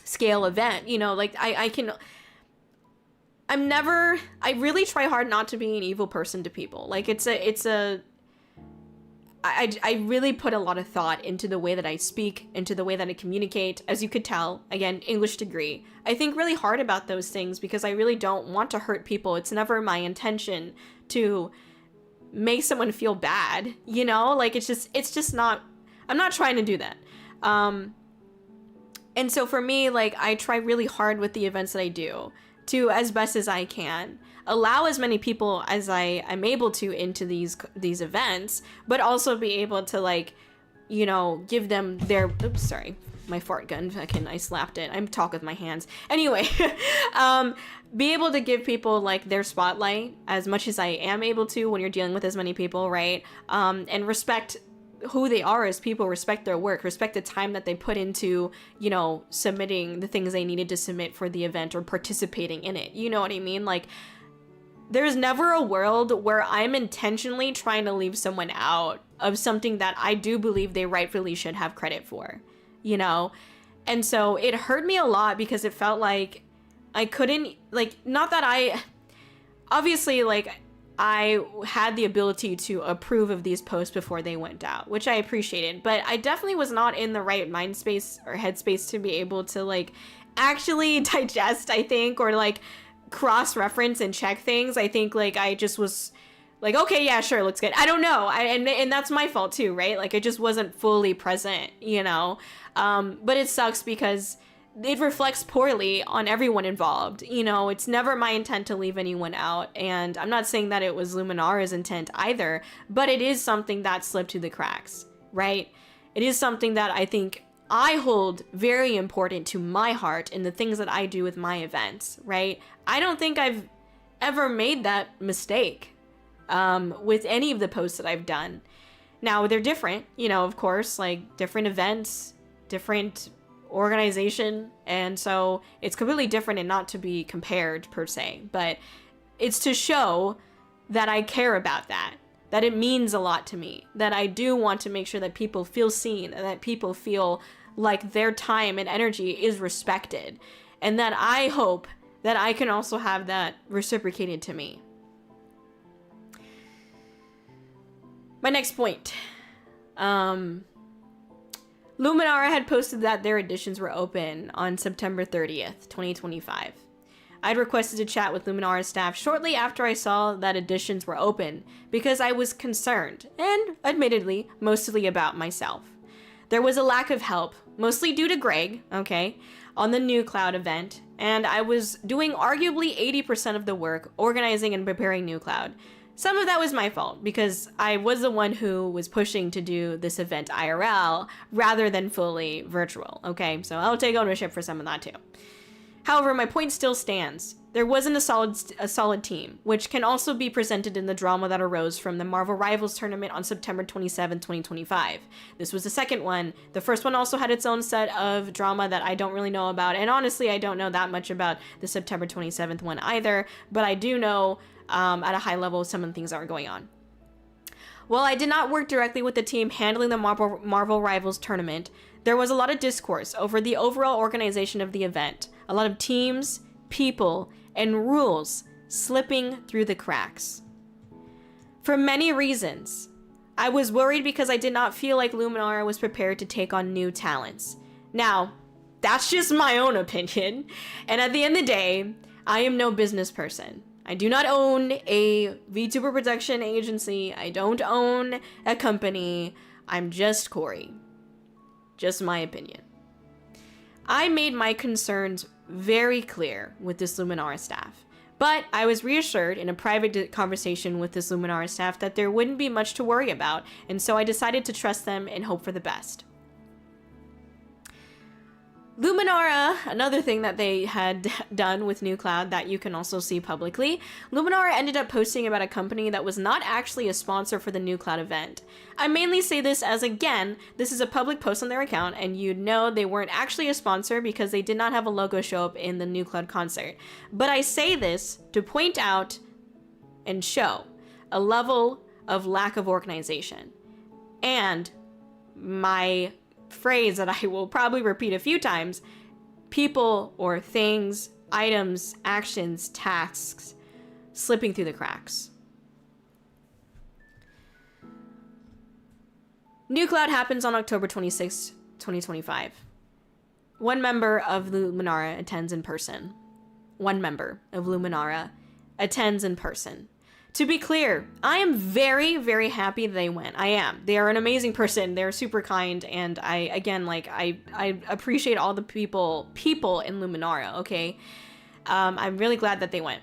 scale event. You know, like I really try hard not to be an evil person to people. Like I really put a lot of thought into the way that I speak, into the way that I communicate. As you could tell, again, English degree. I think really hard about those things because I really don't want to hurt people. It's never my intention to make someone feel bad, you know? Like, it's just not, I'm not trying to do that. And so for me, like, I try really hard with the events that I do to, as best as I can, allow as many people as I'm able to into these events, but also be able to, like, you know, give them their, oops, sorry, my fart gun, I slapped it. I'm talking with my hands. Anyway, be able to give people, like, their spotlight as much as I am able to when you're dealing with as many people, right? And respect who they are as people, respect their work, respect the time that they put into, you know, submitting the things they needed to submit for the event or participating in it. You know what I mean? Like, there's never a world where I'm intentionally trying to leave someone out of something that I do believe they rightfully should have credit for, you know? And so it hurt me a lot because it felt like I couldn't, like, not that obviously, like, I had the ability to approve of these posts before they went out, which I appreciated, but I definitely was not in the right mind space or headspace to be able to, like, actually digest, I think, or, like, cross-reference and check things. I think, like, I just was like, okay, yeah, sure, looks good. I don't know. And that's my fault too, right? Like, I just wasn't fully present, you know? But it sucks because it reflects poorly on everyone involved. You know, it's never my intent to leave anyone out. And I'm not saying that it was Luminara's intent either, but it is something that slipped through the cracks, right? It is something that I think I hold very important to my heart in the things that I do with my events, right? I don't think I've ever made that mistake with any of the posts that I've done. Now, they're different, you know, of course, like, different events, different organization, and so it's completely different and not to be compared per se, but it's to show that I care about that it means a lot to me, that I do want to make sure that people feel seen and that people feel like their time and energy is respected, and that I hope that I can also have that reciprocated to me. My next point. Luminara had posted that their editions were open on September 30th, 2025. I'd requested to chat with Luminara's staff shortly after I saw that editions were open because I was concerned, and admittedly, mostly about myself. There was a lack of help, mostly due to Greg, okay, on the New Cloud event, and I was doing arguably 80% of the work organizing and preparing New Cloud. Some of that was my fault because I was the one who was pushing to do this event IRL rather than fully virtual, okay? So I'll take ownership for some of that too. However, my point still stands. There wasn't a solid team, which can also be presented in the drama that arose from the Marvel Rivals tournament on September 27, 2025. This was the second one. The first one also had its own set of drama that I don't really know about, and honestly, I don't know that much about the September 27th one either, but I do know at a high level some of the things that are going on. While I did not work directly with the team handling the Marvel Rivals tournament, there was a lot of discourse over the overall organization of the event. A lot of teams, people, and rules slipping through the cracks. For many reasons, I was worried because I did not feel like Luminara was prepared to take on new talents. Now, that's just my own opinion, and at the end of the day, I am no business person. I do not own a VTuber production agency. I don't own a company. I'm just Kōri. Just my opinion. I made my concerns very clear with this Luminara staff, but I was reassured in a private conversation with this Luminara staff that there wouldn't be much to worry about, and so I decided to trust them and hope for the best. Luminara, another thing that they had done with New Cloud that you can also see publicly, Luminara ended up posting about a company that was not actually a sponsor for the New Cloud event. I mainly say this as, again, this is a public post on their account, and you know they weren't actually a sponsor because they did not have a logo show up in the New Cloud concert. But I say this to point out and show a level of lack of organization. And my phrase that I will probably repeat a few times, people or things, items, actions, tasks slipping through the cracks. New Cloud happens on October 26, 2025. One member of Luminara attends in person. One member of Luminara attends in person. To be clear, I am very, very happy they went. I am. They are an amazing person. They're super kind, and I appreciate all the people in Luminara, okay? I'm really glad that they went.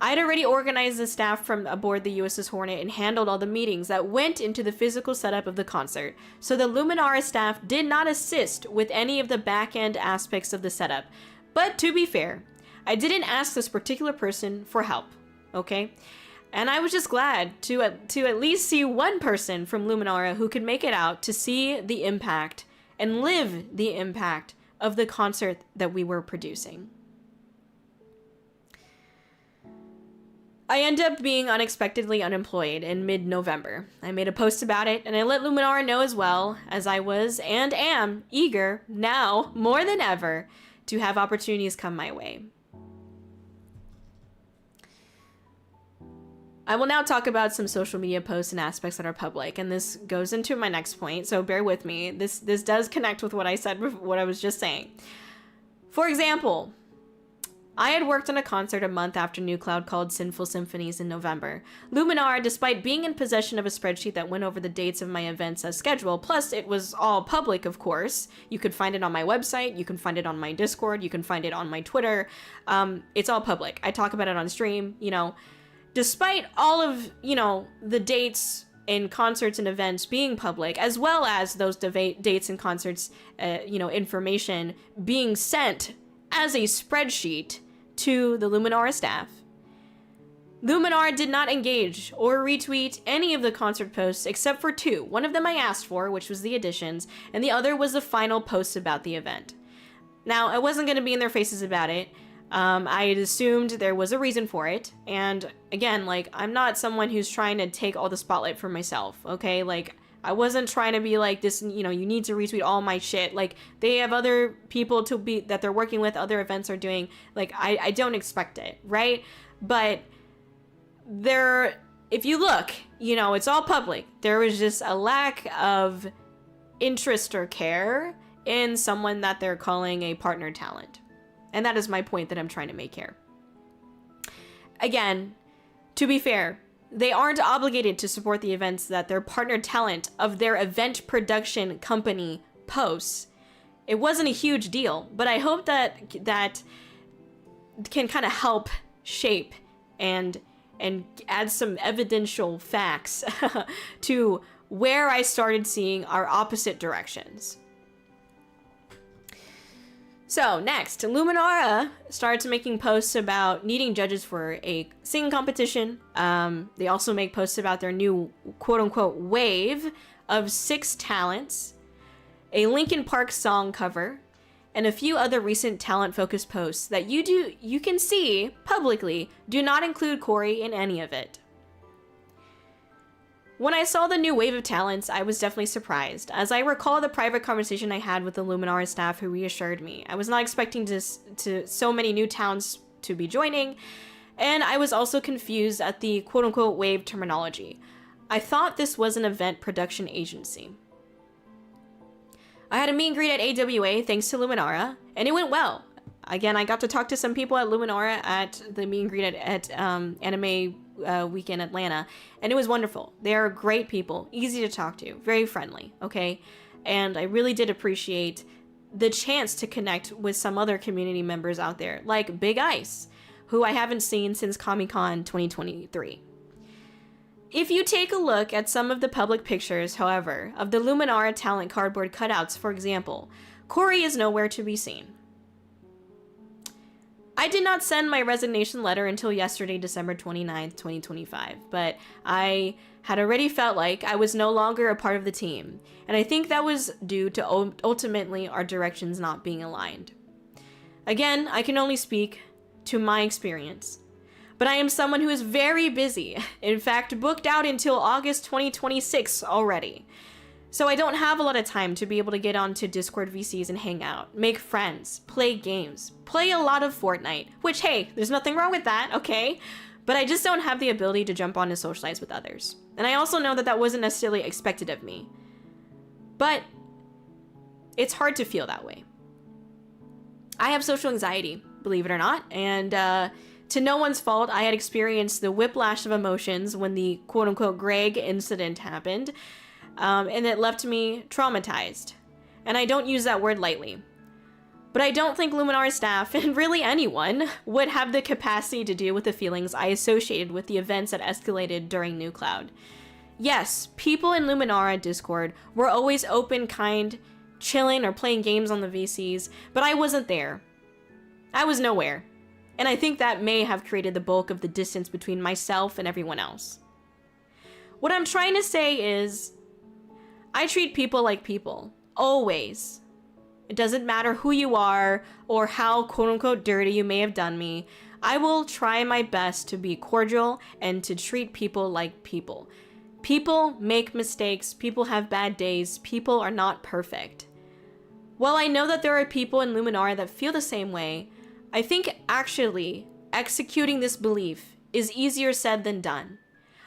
I had already organized the staff from aboard the USS Hornet and handled all the meetings that went into the physical setup of the concert, so the Luminara staff did not assist with any of the back-end aspects of the setup. But to be fair, I didn't ask this particular person for help, okay? And I was just glad to at least see one person from Luminara who could make it out to see the impact and live the impact of the concert that we were producing. I ended up being unexpectedly unemployed in mid-November. I made a post about it, and I let Luminara know as well, as I was and am eager, now more than ever, to have opportunities come my way. I will now talk about some social media posts and aspects that are public, and this goes into my next point, so bear with me. This does connect with what I said, what I was just saying. For example, I had worked on a concert a month after New Cloud called Sinful Symphonies in November. Luminara, despite being in possession of a spreadsheet that went over the dates of my events as scheduled, plus it was all public, of course. You could find it on my website, you can find it on my Discord, you can find it on my Twitter. It's all public. I talk about it on stream, you know. Despite all of, you know, the dates in concerts and events being public, as well as those dates and concerts, information being sent as a spreadsheet to the Luminara staff, Luminara did not engage or retweet any of the concert posts except for two. One of them I asked for, which was the additions, and the other was the final post about the event. Now, I wasn't going to be in their faces about it. I had assumed there was a reason for it, and again, like, I'm not someone who's trying to take all the spotlight for myself, okay? Like, I wasn't trying to be like this, you know, you need to retweet all my shit. Like, they have other people that they're working with, other events are doing. Like, I don't expect it, right? But if you look, you know, it's all public. There was just a lack of interest or care in someone that they're calling a partner talent. And that is my point that I'm trying to make here. Again, to be fair, they aren't obligated to support the events that their partner talent of their event production company posts. It wasn't a huge deal, but I hope that can kind of help shape and add some evidential facts to where I started seeing our opposite directions. So next, Luminara starts making posts about needing judges for a singing competition. They also make posts about their new quote-unquote wave of 6 talents, a Linkin Park song cover, and a few other recent talent-focused posts that you can see publicly do not include Kōri in any of it. When I saw the new wave of talents, I was definitely surprised, as I recall the private conversation I had with the Luminara staff who reassured me. I was not expecting to so many new talents to be joining, and I was also confused at the quote-unquote wave terminology. I thought this was an event production agency. I had a meet and greet at AWA thanks to Luminara, and it went well. Again, I got to talk to some people at Luminara at the meet and greet at Anime Weekend Atlanta, and it was wonderful. They are great people, easy to talk to, very friendly, okay? And I really did appreciate the chance to connect with some other community members out there, like Big Ice, who I haven't seen since Comic-Con 2023. If you take a look at some of the public pictures, however, of the Luminara talent cardboard cutouts, for example, Kōri is nowhere to be seen. I did not send my resignation letter until yesterday, December 29th, 2025, but I had already felt like I was no longer a part of the team, and I think that was due to ultimately our directions not being aligned. Again, I can only speak to my experience, but I am someone who is very busy, in fact, booked out until August 2026 already. So I don't have a lot of time to be able to get onto Discord VCs and hang out, make friends, play games, play a lot of Fortnite, which, hey, there's nothing wrong with that, okay? But I just don't have the ability to jump on and socialize with others. And I also know that that wasn't necessarily expected of me. But it's hard to feel that way. I have social anxiety, believe it or not, and to no one's fault, I had experienced the whiplash of emotions when the quote-unquote Greg incident happened. And it left me traumatized. And I don't use that word lightly. But I don't think Luminara staff, and really anyone, would have the capacity to deal with the feelings I associated with the events that escalated during New Cloud. Yes, people in Luminara Discord were always open, kind, chilling, or playing games on the VCs, but I wasn't there. I was nowhere. And I think that may have created the bulk of the distance between myself and everyone else. What I'm trying to say is, I treat people like people, always. It doesn't matter who you are or how quote-unquote dirty you may have done me. I will try my best to be cordial and to treat people like people. People make mistakes, people have bad days, people are not perfect. While I know that there are people in Luminara that feel the same way, I think actually executing this belief is easier said than done.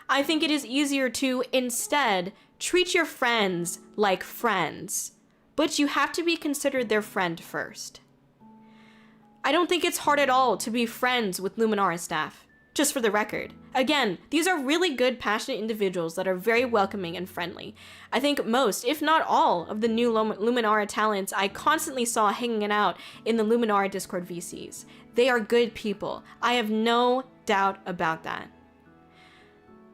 I think it is easier to, instead, treat your friends like friends, but you have to be considered their friend first. I don't think it's hard at all to be friends with Luminara staff, just for the record. Again, these are really good, passionate individuals that are very welcoming and friendly. I think most, if not all, of the new Luminara talents I constantly saw hanging out in the Luminara Discord VCs. They are good people. I have no doubt about that.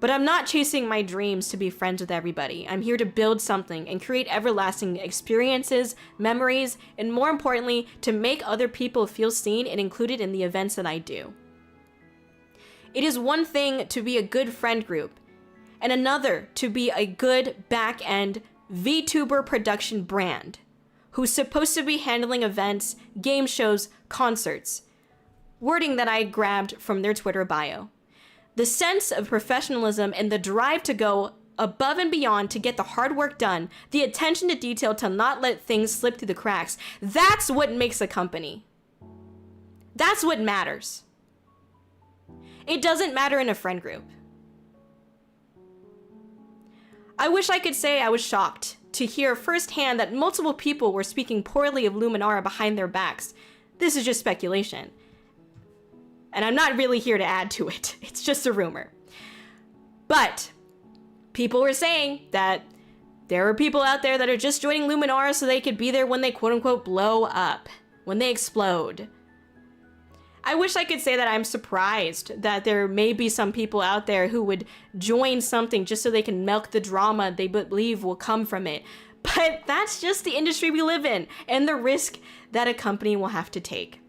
But I'm not chasing my dreams to be friends with everybody. I'm here to build something and create everlasting experiences, memories, and more importantly, to make other people feel seen and included in the events that I do. It is one thing to be a good friend group, and another to be a good back-end VTuber production brand who's supposed to be handling events, game shows, concerts. Wording that I grabbed from their Twitter bio. The sense of professionalism and the drive to go above and beyond to get the hard work done, the attention to detail to not let things slip through the cracks, that's what makes a company. That's what matters. It doesn't matter in a friend group. I wish I could say I was shocked to hear firsthand that multiple people were speaking poorly of Luminara behind their backs. This is just speculation. And I'm not really here to add to it. It's just a rumor. But people were saying that there are people out there that are just joining Luminara so they could be there when they quote-unquote blow up, when they explode. I wish I could say that I'm surprised that there may be some people out there who would join something just so they can milk the drama they believe will come from it. But that's just the industry we live in and the risk that a company will have to take.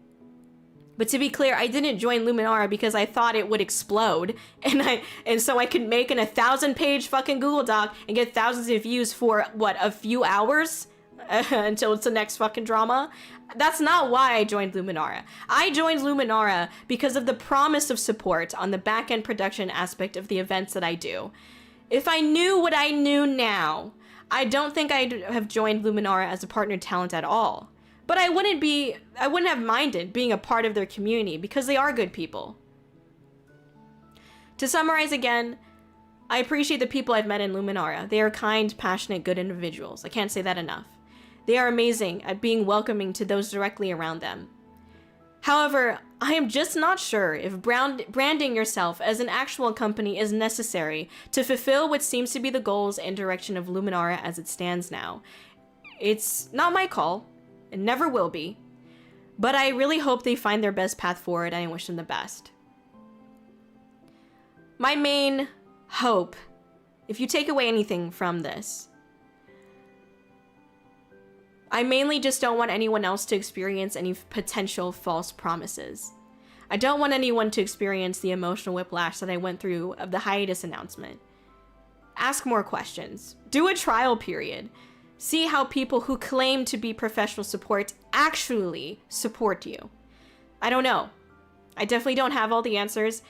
But to be clear, I didn't join Luminara because I thought it would explode, and so I could make an 1,000-page fucking Google Doc and get thousands of views for, what, a few hours? Until it's the next fucking drama? That's not why I joined Luminara. I joined Luminara because of the promise of support on the back-end production aspect of the events that I do. If I knew what I knew now, I don't think I'd have joined Luminara as a partner talent at all. But I wouldn't have minded being a part of their community because they are good people. To summarize again, I appreciate the people I've met in Luminara. They are kind, passionate, good individuals. I can't say that enough. They are amazing at being welcoming to those directly around them. However, I am just not sure if branding yourself as an actual company is necessary to fulfill what seems to be the goals and direction of Luminara as it stands now. It's not my call. It never will be. But I really hope they find their best path forward, and I wish them the best. My main hope, if you take away anything from this, I mainly just don't want anyone else to experience any potential false promises. I don't want anyone to experience the emotional whiplash that I went through of the hiatus announcement. Ask more questions. Do a trial period. See how people who claim to be professional support actually support you. I don't know. I definitely don't have all the answers.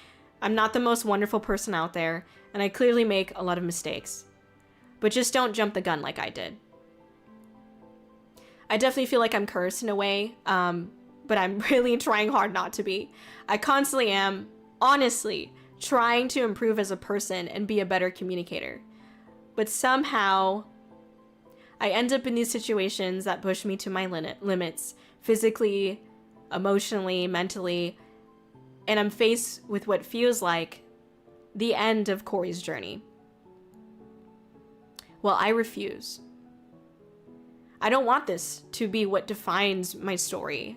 I'm not the most wonderful person out there, and I clearly make a lot of mistakes. But just don't jump the gun like I did. I definitely feel like I'm cursed in a way, but I'm really trying hard not to be. I constantly am, honestly, trying to improve as a person and be a better communicator. But somehow, I end up in these situations that push me to my limits, physically, emotionally, mentally, and I'm faced with what feels like the end of Kōri's journey. Well, I refuse. I don't want this to be what defines my story.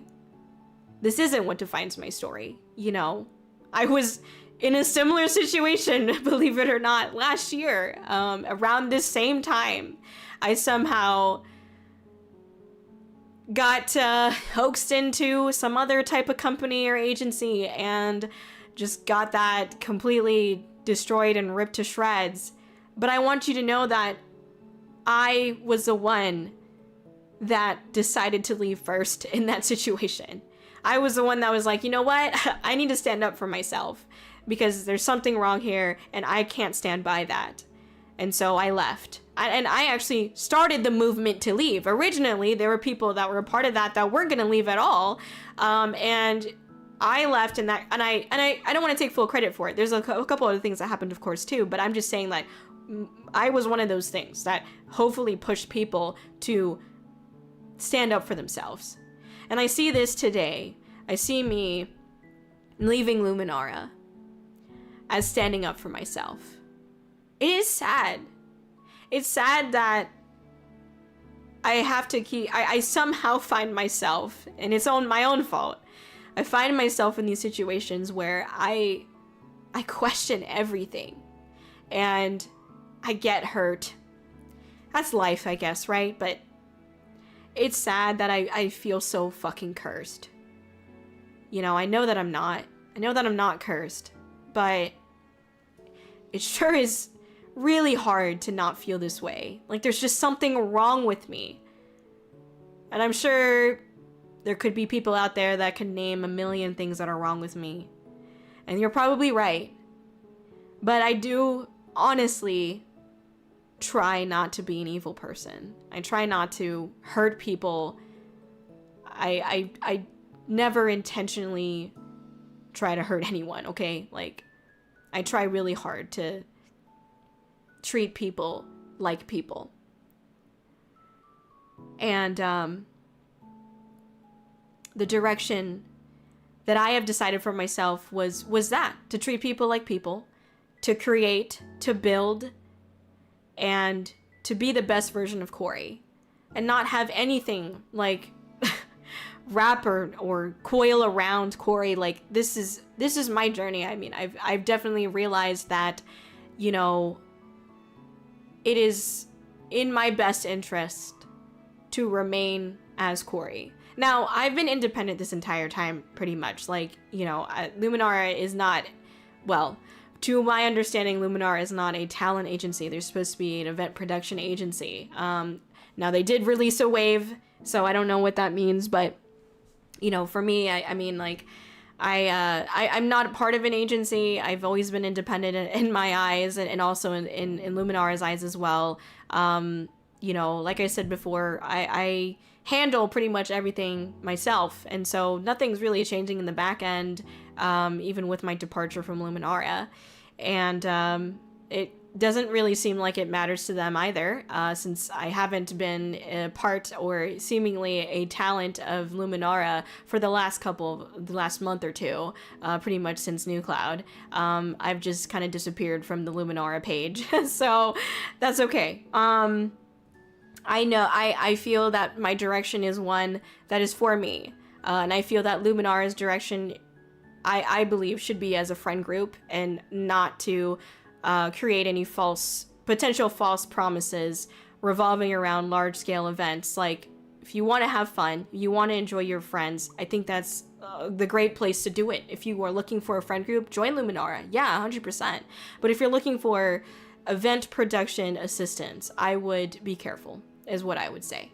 This isn't what defines my story, you know? I was in a similar situation, believe it or not, last year, around this same time. I somehow got hoaxed into some other type of company or agency and just got that completely destroyed and ripped to shreds. But I want you to know that I was the one that decided to leave first in that situation. I was the one that was like, you know what? I need to stand up for myself because there's something wrong here and I can't stand by that. And so I left. And I actually started the movement to leave. Originally, there were people that were a part of that weren't going to leave at all. And I left and I don't want to take full credit for it. There's a couple other things that happened, of course, too. But I'm just saying that I was one of those things that hopefully pushed people to stand up for themselves. And I see this today. I see me leaving Luminara as standing up for myself. It is sad. It's sad that I have to I somehow find myself, and it's my own fault. I find myself in these situations where I question everything and I get hurt. That's life, I guess, right? But it's sad that I feel so fucking cursed. You know, I know that I'm not. I know that I'm not cursed. But it sure is really hard to not feel this way. Like there's just something wrong with me. And I'm sure there could be people out there that can name a million things that are wrong with me. And you're probably right. But I do honestly try not to be an evil person. I try not to hurt people. I never intentionally try to hurt anyone, okay? Like, I try really hard to treat people like people. And the direction that I have decided for myself was that, to treat people like people, to create, to build, and to be the best version of Kōri, and not have anything like wrap or coil around Kōri. Like this is my journey. I mean, I've definitely realized that, you know, it is in my best interest to remain as Kōri. Now, I've been independent this entire time, pretty much. Like, you know, Luminara is not, well, to my understanding, Luminara is not a talent agency. They're supposed to be an event production agency. Now, they did release a wave, so I don't know what that means, but, you know, for me, I mean, like, I'm not a part of an agency. I've always been independent in my eyes, and also in Luminara's eyes as well. You know, like I said before, I handle pretty much everything myself, and so nothing's really changing in the back end, even with my departure from Luminara. And it doesn't really seem like it matters to them either, since I haven't been a part or seemingly a talent of Luminara for the last month or two, pretty much since New Cloud. I've just kind of disappeared from the Luminara page, so that's okay. I know, I feel that my direction is one that is for me, and I feel that Luminara's direction, I believe, should be as a friend group, and not to create any potential false promises revolving around large-scale events like if you want to have fun, you want to enjoy your friends, I think that's the great place to do it. If you are looking for a friend group, join Luminara. Yeah, 100%. But if you're looking for event production assistance, I would be careful, is what I would say.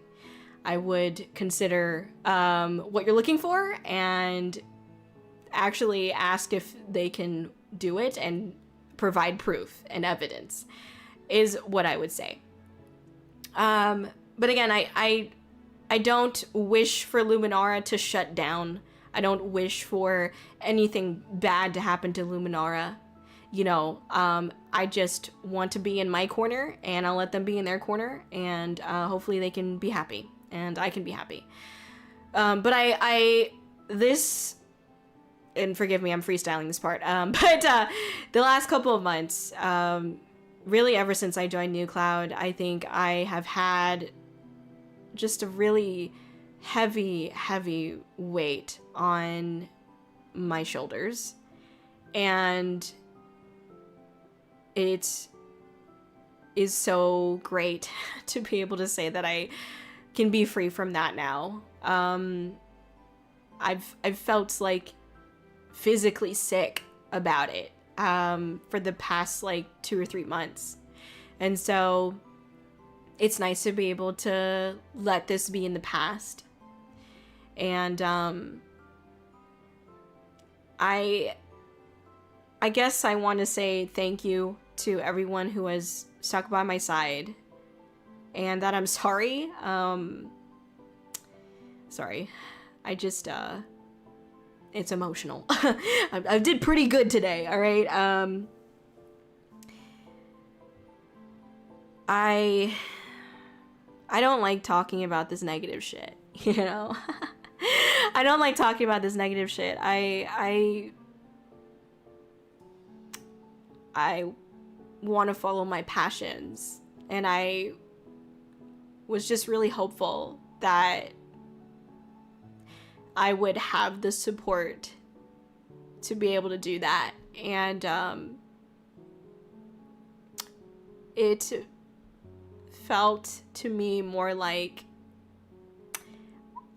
I would consider what you're looking for and actually ask if they can do it and provide proof and evidence, is what I would say. But again, I don't wish for Luminara to shut down. I don't wish for anything bad to happen to Luminara. You know, I just want to be in my corner, and I'll let them be in their corner, and hopefully they can be happy, and I can be happy. But this, and forgive me, I'm freestyling this part, but the last couple of months, really ever since I joined New Cloud, I think I have had just a really heavy weight on my shoulders, and it is so great to be able to say that I can be free from that now. I've felt like physically sick about it for the past like 2 or 3 months, and so it's nice to be able to let this be in the past. And I guess I want to say thank you to everyone who has stuck by my side, and that I'm sorry. Sorry. I just, it's emotional. I did pretty good today, all right? I don't like talking about this negative shit, you know? I don't like talking about this negative shit. I want to follow my passions, and I was just really hopeful that I would have the support to be able to do that. And it felt to me more like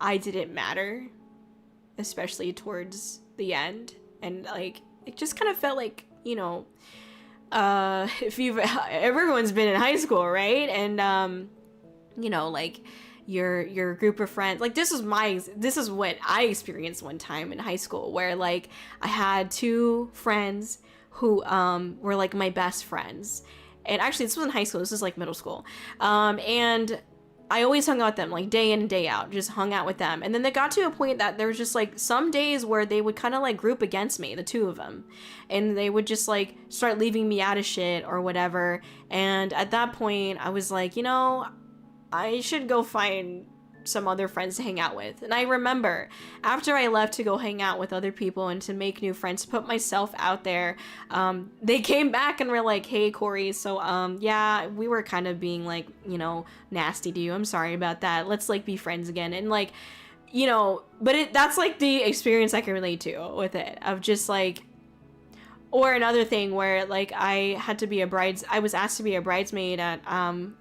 I didn't matter, especially towards the end. And like, it just kind of felt like, you know, if everyone's been in high school, right? And you know, like your group of friends, like this is what I experienced one time in high school, where like I had 2 friends who were like my best friends. And actually this wasn't high school, this was like middle school, and I always hung out with them, like day in and day out, just hung out with them. And then they got to a point that there was just like some days where they would kind of like group against me, the 2 of them, and they would just like start leaving me out of shit or whatever. And at that point I was like, you know, I should go find some other friends to hang out with. And I remember after I left to go hang out with other people and to make new friends, to put myself out there, they came back and were like, hey Kōri, so yeah, we were kind of being like, you know, nasty to you, I'm sorry about that, let's like be friends again. And like, you know, but that's like the experience I can relate to with it, of just like, or another thing where like I was asked to be a bridesmaid at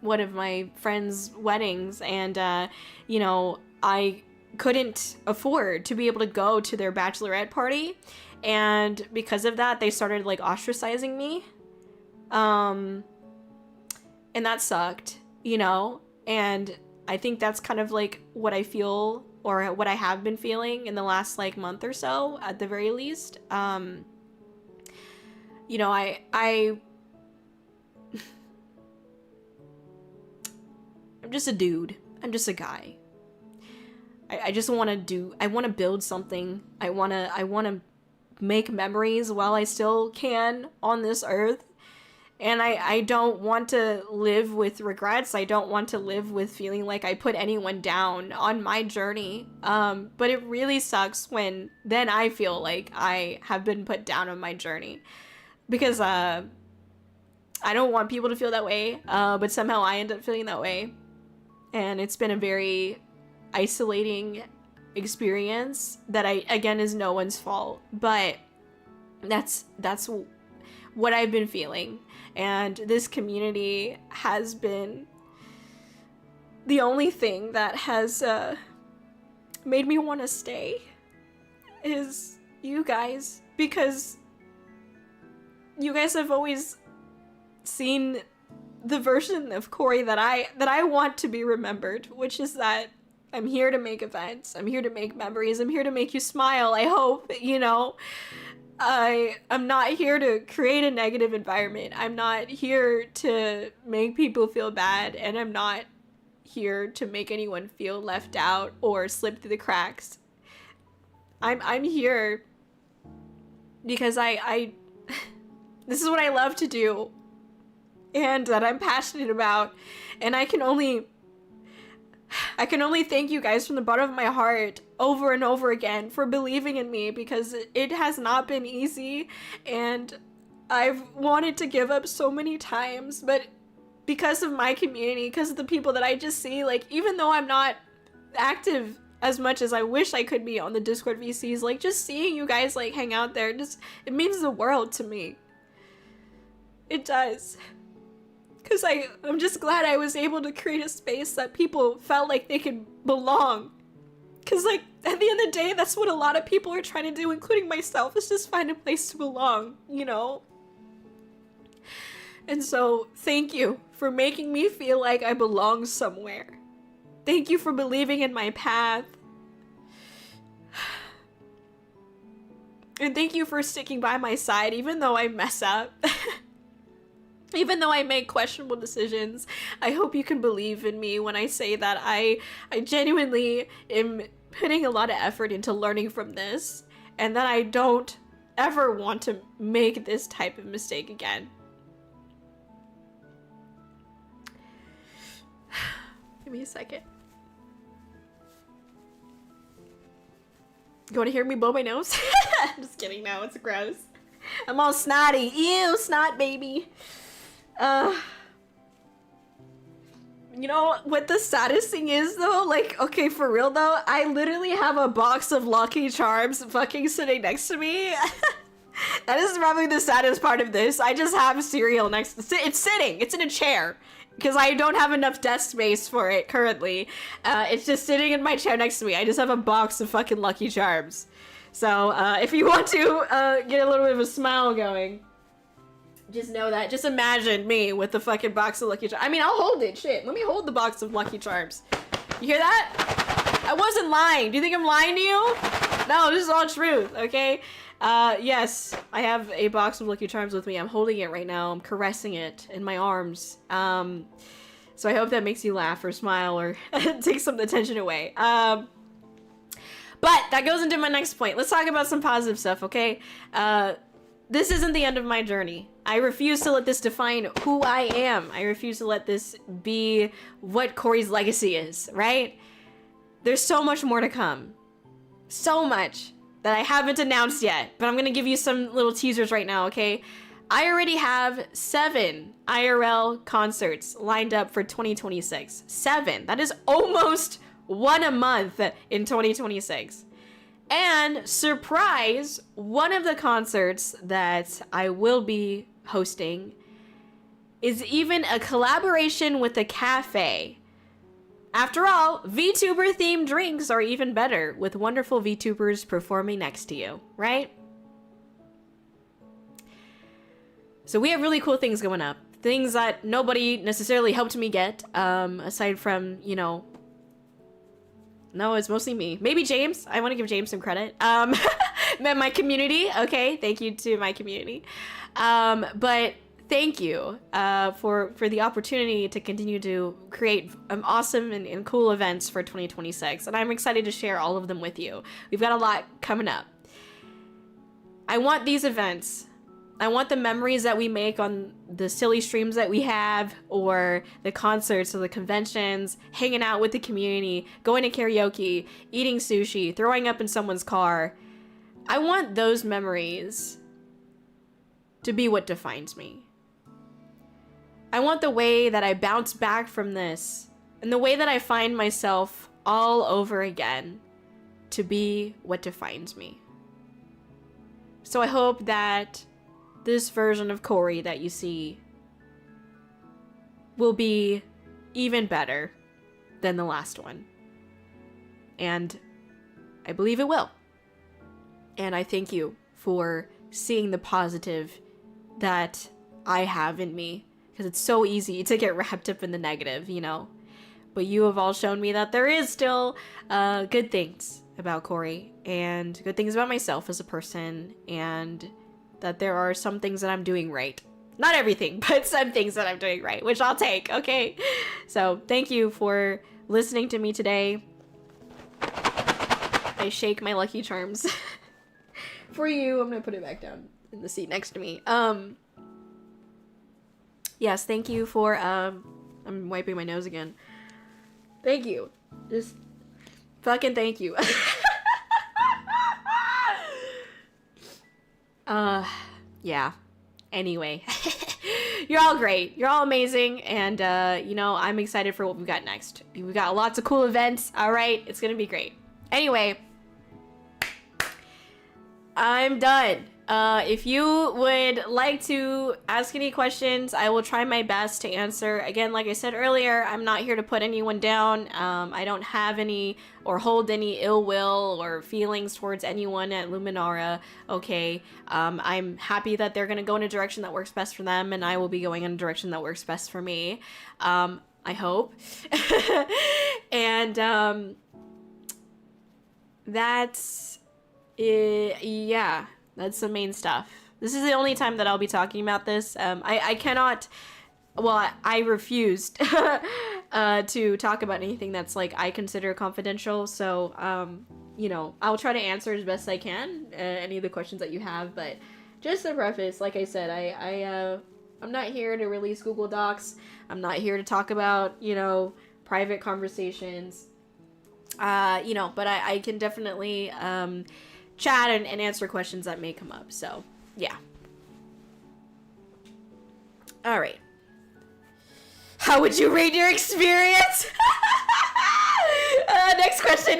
one of my friends' weddings, and you know, I couldn't afford to be able to go to their bachelorette party, and because of that they started like ostracizing me, and that sucked, you know. And I think that's kind of like what I feel, or what I have been feeling in the last like month or so at the very least. You know, I'm just a dude. I'm just a guy. I just want to build something. I want to make memories while I still can on this earth. And I don't want to live with regrets. I don't want to live with feeling like I put anyone down on my journey. But it really sucks when then I feel like I have been put down on my journey. Because I don't want people to feel that way, but somehow I end up feeling that way. And it's been a very isolating experience that again is no one's fault, but that's what I've been feeling. And this community has been the only thing that has made me want to stay is you guys, because you guys have always seen the version of Kōri that I want to be remembered, which is that I'm here to make events, I'm here to make memories, I'm here to make you smile, I hope, you know. I'm not here to create a negative environment. I'm not here to make people feel bad, and I'm not here to make anyone feel left out or slip through the cracks. I'm here because I this is what I love to do and that I'm passionate about, and I can only thank you guys from the bottom of my heart over and over again for believing in me, because it has not been easy and I've wanted to give up so many times, but because of my community, because of the people that I just see, like, even though I'm not active as much as I wish I could be on the Discord VCs, like, just seeing you guys, like, hang out there, just, it means the world to me. It does. Because I'm just glad I was able to create a space that people felt like they could belong. Because, like, at the end of the day, that's what a lot of people are trying to do, including myself, is just find a place to belong, you know? And so, thank you for making me feel like I belong somewhere. Thank you for believing in my path. And thank you for sticking by my side, even though I mess up. Even though I make questionable decisions. I hope you can believe in me when I say that I genuinely am putting a lot of effort into learning from this, and that I don't ever want to make this type of mistake again. Give me a second. You want to hear me blow my nose? Just kidding, no, it's gross. I'm all snotty. Ew, snot baby. You know what the saddest thing is though? Like, okay, for real though, I literally have a box of Lucky Charms fucking sitting next to me. That is probably the saddest part of this. I just have cereal next to it's sitting, it's in a chair. Because I don't have enough desk space for it currently. It's just sitting in my chair next to me. I just have a box of fucking Lucky Charms. So, if you want to get a little bit of a smile going, just know that. Just imagine me with the fucking box of Lucky Charms. I mean, I'll hold it. Shit. Let me hold the box of Lucky Charms. You hear that? I wasn't lying. Do you think I'm lying to you? No, this is all truth, okay? Yes, I have a box of Lucky Charms with me. I'm holding it right now. I'm caressing it in my arms. So I hope that makes you laugh or smile or take some attention away. But that goes into my next point. Let's talk about some positive stuff, okay? This isn't the end of my journey. I refuse to let this define who I am. I refuse to let this be what Kōri's legacy is, right? There's so much more to come. So much that I haven't announced yet, but I'm gonna give you some little teasers right now, okay? I already have 7 IRL concerts lined up for 2026. 7. That is almost 1 a month in 2026. And surprise, one of the concerts that I will be hosting is even a collaboration with a cafe. After all, VTuber themed drinks are even better with wonderful VTubers performing next to you, right? So we have really cool things going up. Things that nobody necessarily helped me get, aside from, you know, no, it's mostly me. Maybe James. I want to give James some credit. My community. Okay, thank you to my community. But thank you for the opportunity to continue to create awesome and cool events for 2026. And I'm excited to share all of them with you. We've got a lot coming up. I want these events. I want the memories that we make on the silly streams that we have, or the concerts or the conventions, hanging out with the community, going to karaoke, eating sushi, throwing up in someone's car. I want those memories to be what defines me. I want the way that I bounce back from this and the way that I find myself all over again to be what defines me. So I hope that this version of Kōri that you see will be even better than the last one. And I believe it will. And I thank you for seeing the positive that I have in me. Because it's so easy to get wrapped up in the negative, you know. But you have all shown me that there is still good things about Kōri. And good things about myself as a person. And that there are some things that I'm doing right. Not everything, but some things that I'm doing right. Which I'll take, okay? So, thank you for listening to me today. I shake my Lucky Charms. For you, I'm gonna put it back down in the seat next to me. Yes, thank you for, I'm wiping my nose again. Thank you. Just fucking thank you. Yeah. Anyway. You're all great. You're all amazing. And, you know, I'm excited for what we've got next. We've got lots of cool events. All right. It's gonna be great. Anyway. I'm done. If you would like to ask any questions, I will try my best to answer. Again, like I said earlier, I'm not here to put anyone down. I don't have any or hold any ill will or feelings towards anyone at Luminara. Okay. I'm happy that they're going to go in a direction that works best for them, and I will be going in a direction that works best for me. I hope. And, that's yeah, that's the main stuff. This is the only time that I'll be talking about this. I cannot, well, I refused to talk about anything that's like I consider confidential. So, you know, I'll try to answer as best I can any of the questions that you have. But just to preface, like I said, I'm not here to release Google Docs. I'm not here to talk about, you know, private conversations. You know, but I can definitely chat and answer questions that may come up. So, yeah. All right. How would you rate your experience? Next question.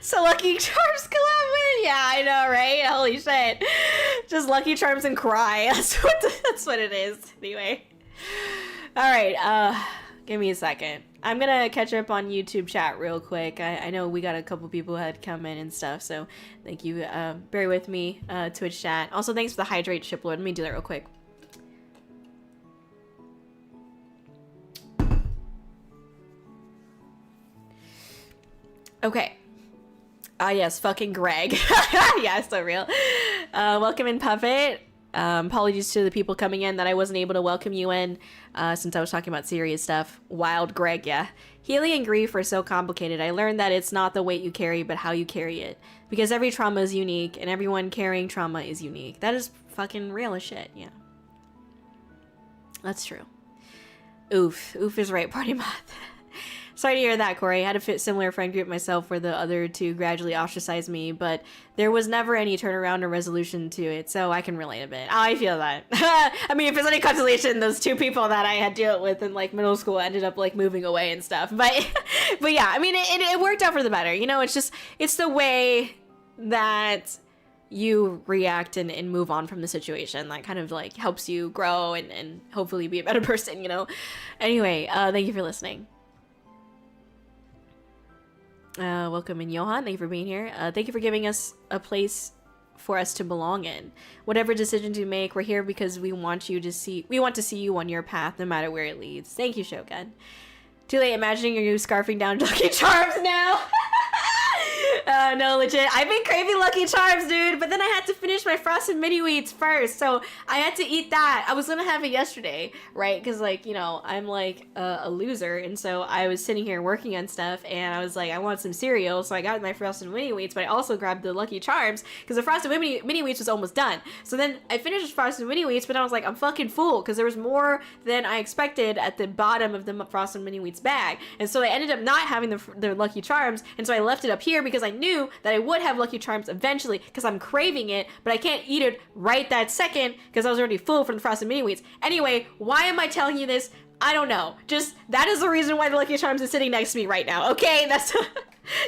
So Lucky Charms collab. Yeah, I know, right? Holy shit. Just Lucky Charms and cry. That's what it is. Anyway. All right. Give me a second. I'm gonna catch up on YouTube chat real quick. I know we got a couple people who had come in and stuff, so thank you. Bear with me, Twitch chat. Also, thanks for the hydrate, Shiplord. Let me do that real quick. Okay. Yes, fucking Greg. Yeah, so real. Welcome in, Puppet. Apologies to the people coming in that I wasn't able to welcome you in, since I was talking about serious stuff. Wild Greg, yeah. Healing and grief are so complicated. I learned that it's not the weight you carry, but how you carry it. Because every trauma is unique, and everyone carrying trauma is unique. That is fucking real as shit, yeah. That's true. Oof. Oof is right, party moth. Sorry to hear that, Kōri. I had a similar friend group myself where the other two gradually ostracized me, but there was never any turnaround or resolution to it, so I can relate a bit. Oh, I feel that. I mean, if there's any consolation, those two people that I had dealt with in, like, middle school ended up, like, moving away and stuff. But yeah, I mean, it worked out for the better. You know, it's the way that you react and move on from the situation that kind of, like, helps you grow and hopefully be a better person, you know? Anyway, thank you for listening. Welcome in, Johan. Thank you for being here. Thank you for giving us a place for us to belong in. Whatever decisions you make, we're here because we want to see you on your path, no matter where it leads. Thank you, Shogun. Too late imagining you scarfing down Lucky Charms now. No, legit. I've been craving Lucky Charms, dude, but then I had to finish my frosted mini wheats first, so I had to eat that. I was gonna have it yesterday, right? Because, like, you know, I'm like a loser, and so I was sitting here working on stuff, and I was like, I want some cereal, so I got my frosted mini wheats, but I also grabbed the Lucky Charms because the frosted mini wheats was almost done. So then I finished the frosted mini wheats, but I was like, I'm fucking full because there was more than I expected at the bottom of the frosted mini wheats bag, and so I ended up not having the Lucky Charms, and so I left it up here because I knew that I would have Lucky Charms eventually because I'm craving it, but I can't eat it right that second because I was already full from the frosted mini wheats. Anyway, why am I telling you this? I don't know. Just that is the reason why the Lucky Charms is sitting next to me right now. Okay, that's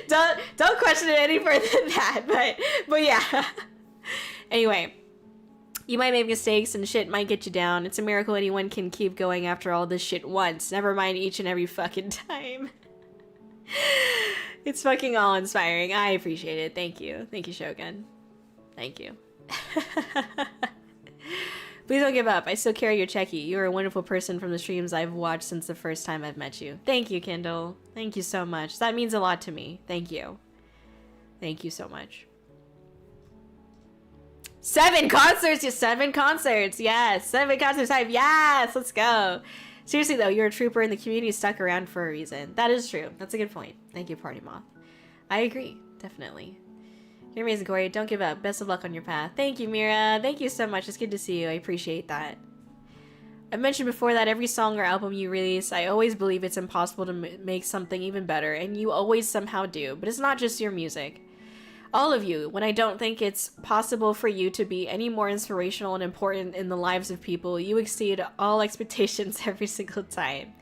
don't question it any further than that. But yeah. Anyway, You might make mistakes and shit might get you down. It's a miracle anyone can keep going after all this shit once. Never mind each and every fucking time. It's fucking all inspiring. I appreciate it. Thank you. Thank you, Shogun. Thank you. Please don't give up. I still carry your checky. You're a wonderful person from the streams I've watched since the first time I've met you. Thank you, Kindle. Thank you so much. That means a lot to me. Thank you. Thank you so much. 7 concerts! Yes, 7 concerts! Yes! 7 concerts! Yes! Let's go! Seriously though, you're a trooper and the community stuck around for a reason. That is true. That's a good point. Thank you, Party Moth. I agree. Definitely. You're amazing, Kōri. Don't give up. Best of luck on your path. Thank you, Mira. Thank you so much. It's good to see you. I appreciate that. I mentioned before that every song or album you release, I always believe it's impossible to make something even better, and you always somehow do. But it's not just your music. All of you, when I don't think it's possible for you to be any more inspirational and important in the lives of people, you exceed all expectations every single time.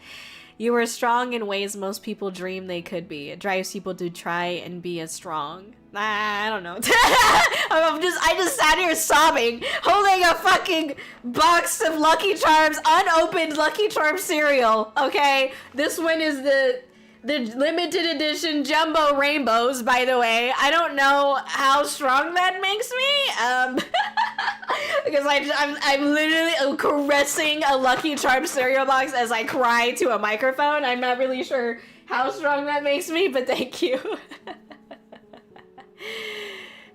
You are strong in ways most people dream they could be. It drives people to try and be as strong. I don't know. I just sat here sobbing, holding a fucking box of Lucky Charms, unopened Lucky Charms cereal. Okay, this one is the limited edition jumbo rainbows, by the way. I don't know how strong that makes me. Because I'm literally caressing a Lucky Charms cereal box as I cry to a microphone. I'm not really sure how strong that makes me, but thank you.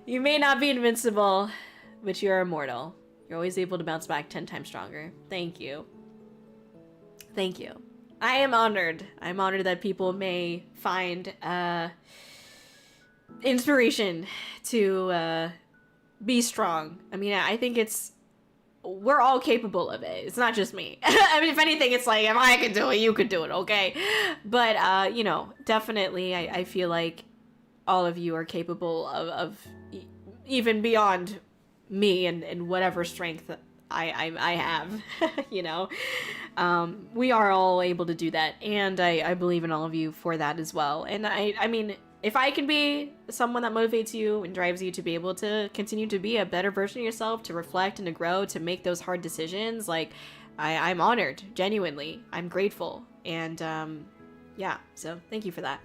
You may not be invincible, but you're immortal. You're always able to bounce back 10 times stronger. Thank you. Thank you. I am honored. I'm honored that people may find inspiration to be strong. I mean, I think we're all capable of it. It's not just me. I mean, if anything, it's like, if I could do it, you could do it, okay? But, you know, definitely I feel like all of you are capable of even beyond me and whatever strength I have, you know. We are all able to do that, and I believe in all of you for that as well. And I mean, if I can be someone that motivates you and drives you to be able to continue to be a better version of yourself, to reflect and to grow, to make those hard decisions, like, I'm honored, genuinely. I'm grateful, and yeah, so thank you for that.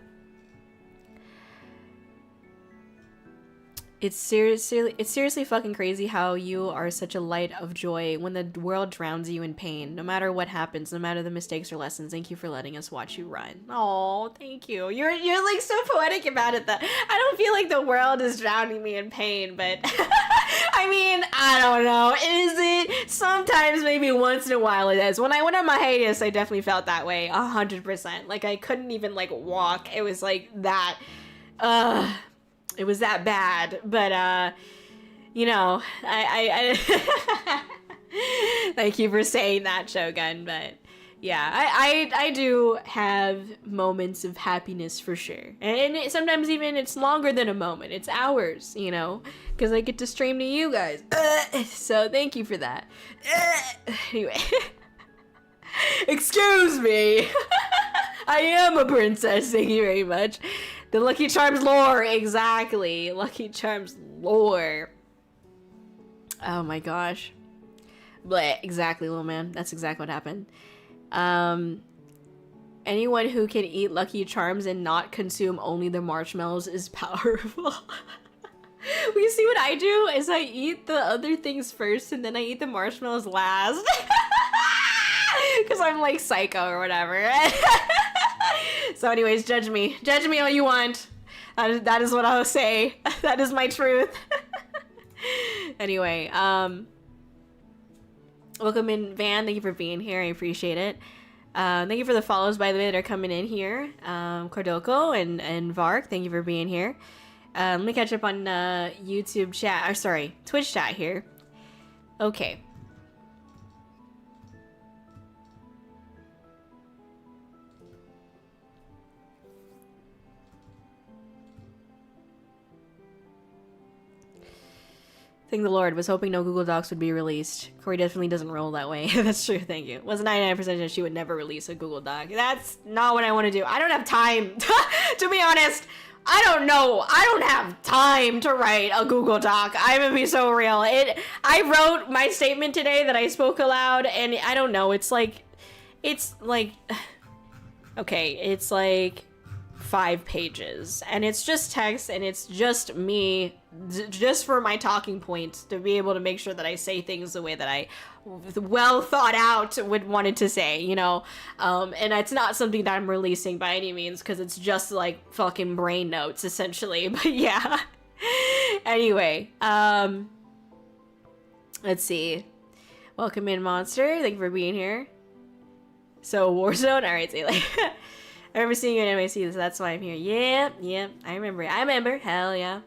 It's seriously fucking crazy how you are such a light of joy when the world drowns you in pain. No matter what happens, no matter the mistakes or lessons, thank you for letting us watch you run. Oh, thank you. You're like so poetic about it that I don't feel like the world is drowning me in pain, but I mean, I don't know. Is it? Sometimes, maybe once in a while it is. When I went on my hiatus, I definitely felt that way 100%. Like I couldn't even like walk. It was like that. It was that bad, but, you know, I thank you for saying that, Shogun, but, yeah, I do have moments of happiness for sure, and sometimes even it's longer than a moment, it's hours, you know, because I get to stream to you guys, so thank you for that. Anyway, excuse me, I am a princess, thank you very much. The Lucky Charms lore, exactly. Lucky Charms lore. Oh my gosh. Bleh, exactly, little man. That's exactly what happened. Anyone who can eat Lucky Charms and not consume only the marshmallows is powerful. Well, you see what I do? Is I eat the other things first and then I eat the marshmallows last. Because I'm like psycho or whatever. So anyways, judge me. Judge me all you want. That is what I'll say. That is my truth. Anyway, welcome in, Van. Thank you for being here. I appreciate it. Thank you for the follows, by the way, that are coming in here. Cordoko and Vark, thank you for being here. Let me catch up on YouTube chat. Or sorry, Twitch chat here. Okay. Thank the Lord. Was hoping no Google Docs would be released. Kōri definitely doesn't roll that way. That's true. Thank you. Was 99% that she would never release a Google Doc. That's not what I want to do. I don't have time. To be honest, I don't know. I don't have time to write a Google Doc. I'm gonna be so real. I wrote my statement today that I spoke aloud, and I don't know. It's like, okay, it's like 5 pages, and it's just text, and it's just me, just for my talking points, to be able to make sure that I say things the way that I well thought out would wanted to say, you know. And it's not something that I'm releasing by any means, because it's just like fucking brain notes essentially. But yeah. Anyway, let's see. Welcome in, Monster. Thank you for being here. So Warzone. All right, see you later. I remember seeing you in MAC, so that's why I'm here. Yeah, I remember. Hell yeah.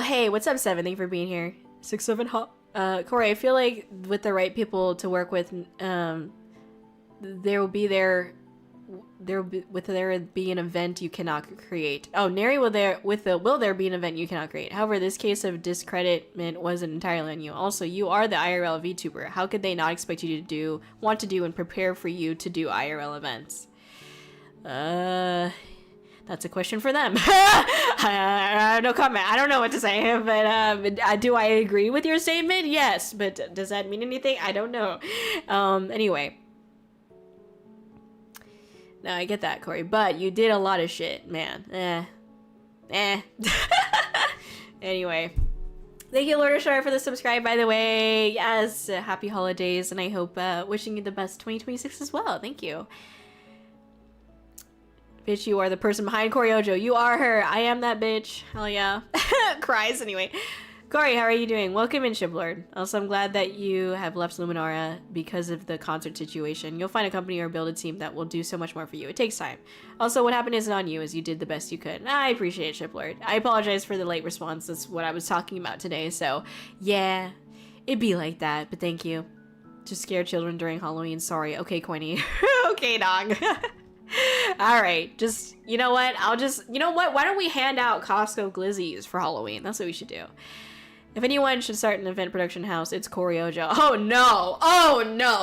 Hey, what's up, 7? Thank you for being here. 6-7 hot. Kōri, I feel like with the right people to work with, there be an event you cannot create. Oh, Neri, will there be an event you cannot create? However, this case of discreditment wasn't entirely on you. Also, you are the IRL VTuber. How could they not expect you to want to do and prepare for you to do IRL events? That's a question for them. No comment. I don't know what to say, but do I agree with your statement? Yes, but does that mean anything? I don't know. Anyway. No, I get that, Kōri, but you did a lot of shit, man. Anyway. Thank you, Lord Ashar, for the subscribe, by the way. Yes, happy holidays, and I hope, wishing you the best 2026 as well. Thank you. Bitch, you are the person behind Kōri-Oujo. You are her. I am that bitch. Hell yeah. Cries anyway. Kōri, how are you doing? Welcome in, Shiplord. Also, I'm glad that you have left Luminara because of the concert situation. You'll find a company or build a team that will do so much more for you. It takes time. Also, what happened isn't on you, as you did the best you could. I appreciate it, Shiplord. I apologize for the late response. That's what I was talking about today. So, yeah, it'd be like that. But thank you. Just scare children during Halloween. Sorry. Okay, Coiny. Okay, dog. All right, just, you know what, you know what, why don't we hand out Costco glizzies for Halloween? That's what we should do. If anyone should start an event production house, it's Kōri-Oujo. Oh no,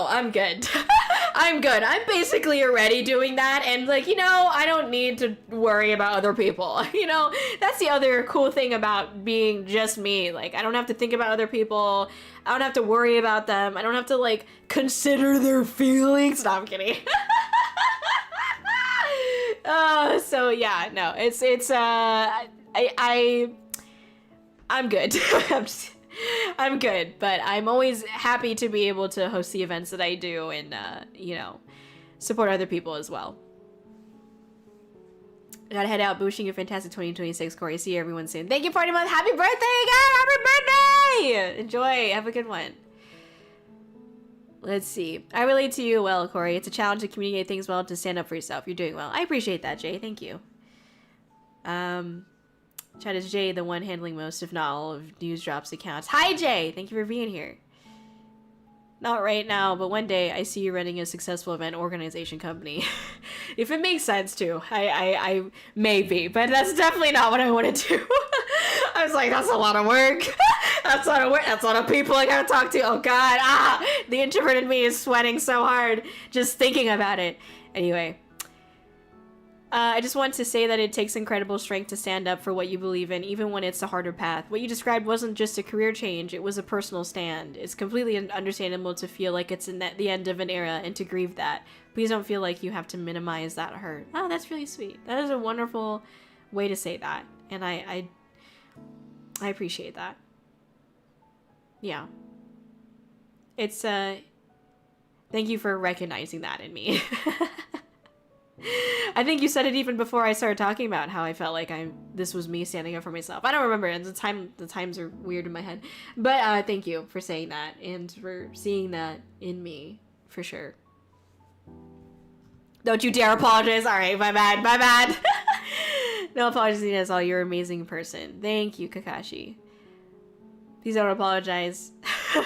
I'm good. I'm good. I'm basically already doing that, and like, you know, I don't need to worry about other people. You know, that's the other cool thing about being just me. Like, I don't have to think about other people. I don't have to worry about them. I don't have to like consider their feelings. No, I'm kidding. So yeah, no, I'm good. I'm good, but I'm always happy to be able to host the events that I do and, you know, support other people as well. I gotta head out. Wishing you a fantastic 2026, Kōri. See everyone soon. Thank you, Party Month. Happy birthday again! Happy birthday! Enjoy. Have a good one. Let's see. I relate to you well, Kōri. It's a challenge to communicate things well, to stand up for yourself. You're doing well. I appreciate that, Jay. Thank you. Chat, is Jay the one handling most, if not all, of news drops accounts? Hi, Jay! Thank you for being here. Not right now, but one day I see you running a successful event organization company. If it makes sense to, I maybe, but that's definitely not what I want to do. I was like, that's a lot of work. That's a lot of work. That's a lot of people I gotta talk to. Oh God, the introvert in me is sweating so hard just thinking about it. Anyway. I just want to say that it takes incredible strength to stand up for what you believe in, even when it's a harder path. What you described wasn't just a career change, it was a personal stand. It's completely understandable to feel like it's the end of an era and to grieve that. Please don't feel like you have to minimize that hurt. Oh, that's really sweet. That is a wonderful way to say that. And I appreciate that. Yeah. It's, thank you for recognizing that in me. I think you said it even before I started talking about how I felt like this was me standing up for myself. I don't remember. The times are weird in my head. But thank you for saying that and for seeing that in me, for sure. Don't you dare apologize. All right, my bad. No apologies needed. That's all. You're an amazing person. Thank you, Kakashi. Please don't apologize. Oh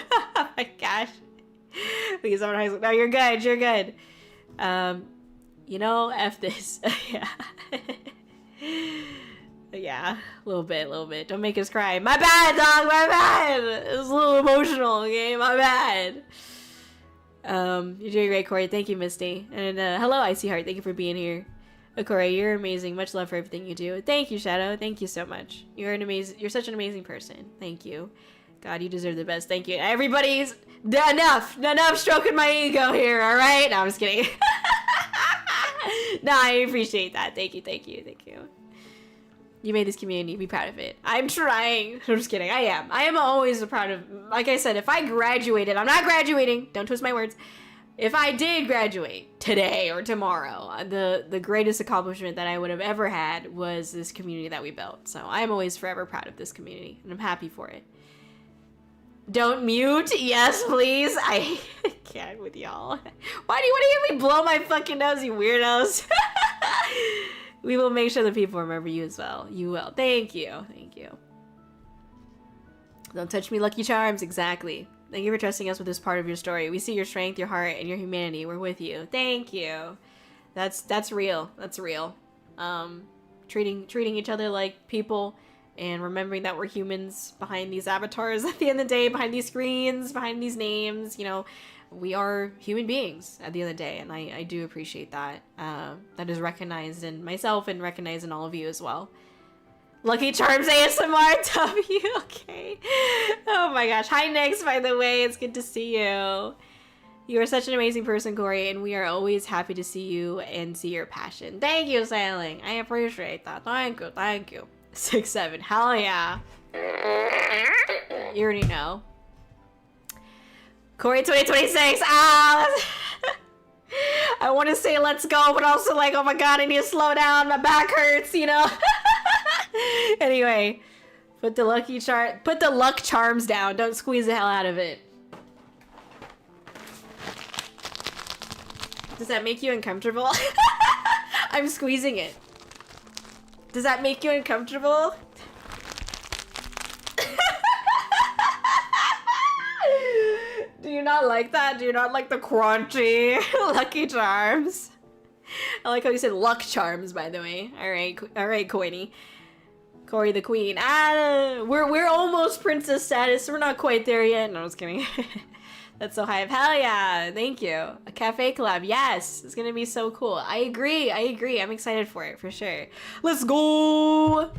my gosh. Please don't apologize. No, you're good. You know, F this. Yeah. Yeah, a little bit. Don't make us cry. My bad, dog, my bad. It was a little emotional, okay? My bad. You're doing great, Kōri. Thank you, Misty. And hello, Icy Heart. Thank you for being here. Kōri, you're amazing. Much love for everything you do. Thank you, Shadow. Thank you so much. You're such an amazing person. Thank you. God, you deserve the best. Thank you. Everybody's enough stroking my ego here. All right. No, I'm just kidding. No, I appreciate that. Thank you. You made this community. Be proud of it. I'm trying. I'm just kidding. I am always proud of, like I said, if I graduated, I'm not graduating. Don't twist my words. If I did graduate today or tomorrow, the greatest accomplishment that I would have ever had was this community that we built. So I'm always forever proud of this community, and I'm happy for it. Don't mute. Yes, please. I can't with y'all. Why do you want to hear me blow my fucking nose, you weirdos? We will make sure the people remember you as well. You will. Thank you. Don't touch me, Lucky Charms. Exactly. Thank you for trusting us with this part of your story. We see your strength, your heart, and your humanity. We're with you. Thank you. That's real. That's real. Treating each other like people and remembering that we're humans behind these avatars at the end of the day, behind these screens, behind these names, you know, we are human beings at the end of the day, and I do appreciate that. That is recognized in myself and recognized in all of you as well. Lucky Charms ASMR W, okay. Oh my gosh. Hi, Nix, by the way. It's good to see you. You are such an amazing person, Kōri, and we are always happy to see you and see your passion. Thank you, Sailing. I appreciate that. Thank you. 6-7. Hell yeah. You already know. Kōri 2026. I want to say let's go, but also like, oh my god, I need to slow down. My back hurts, you know? Anyway, put the luck charms down. Don't squeeze the hell out of it. Does that make you uncomfortable? I'm squeezing it. Does that make you uncomfortable? Do you not like that? Do you not like the crunchy Lucky Charms? I like how you said luck charms, by the way. All right, Kōri. Kōri the Queen. We're almost princess status. We're not quite there yet. No, I was kidding. That's so high. Hell yeah. Thank you. A cafe collab. Yes. It's going to be so cool. I agree. I'm excited for it, for sure. Let's go.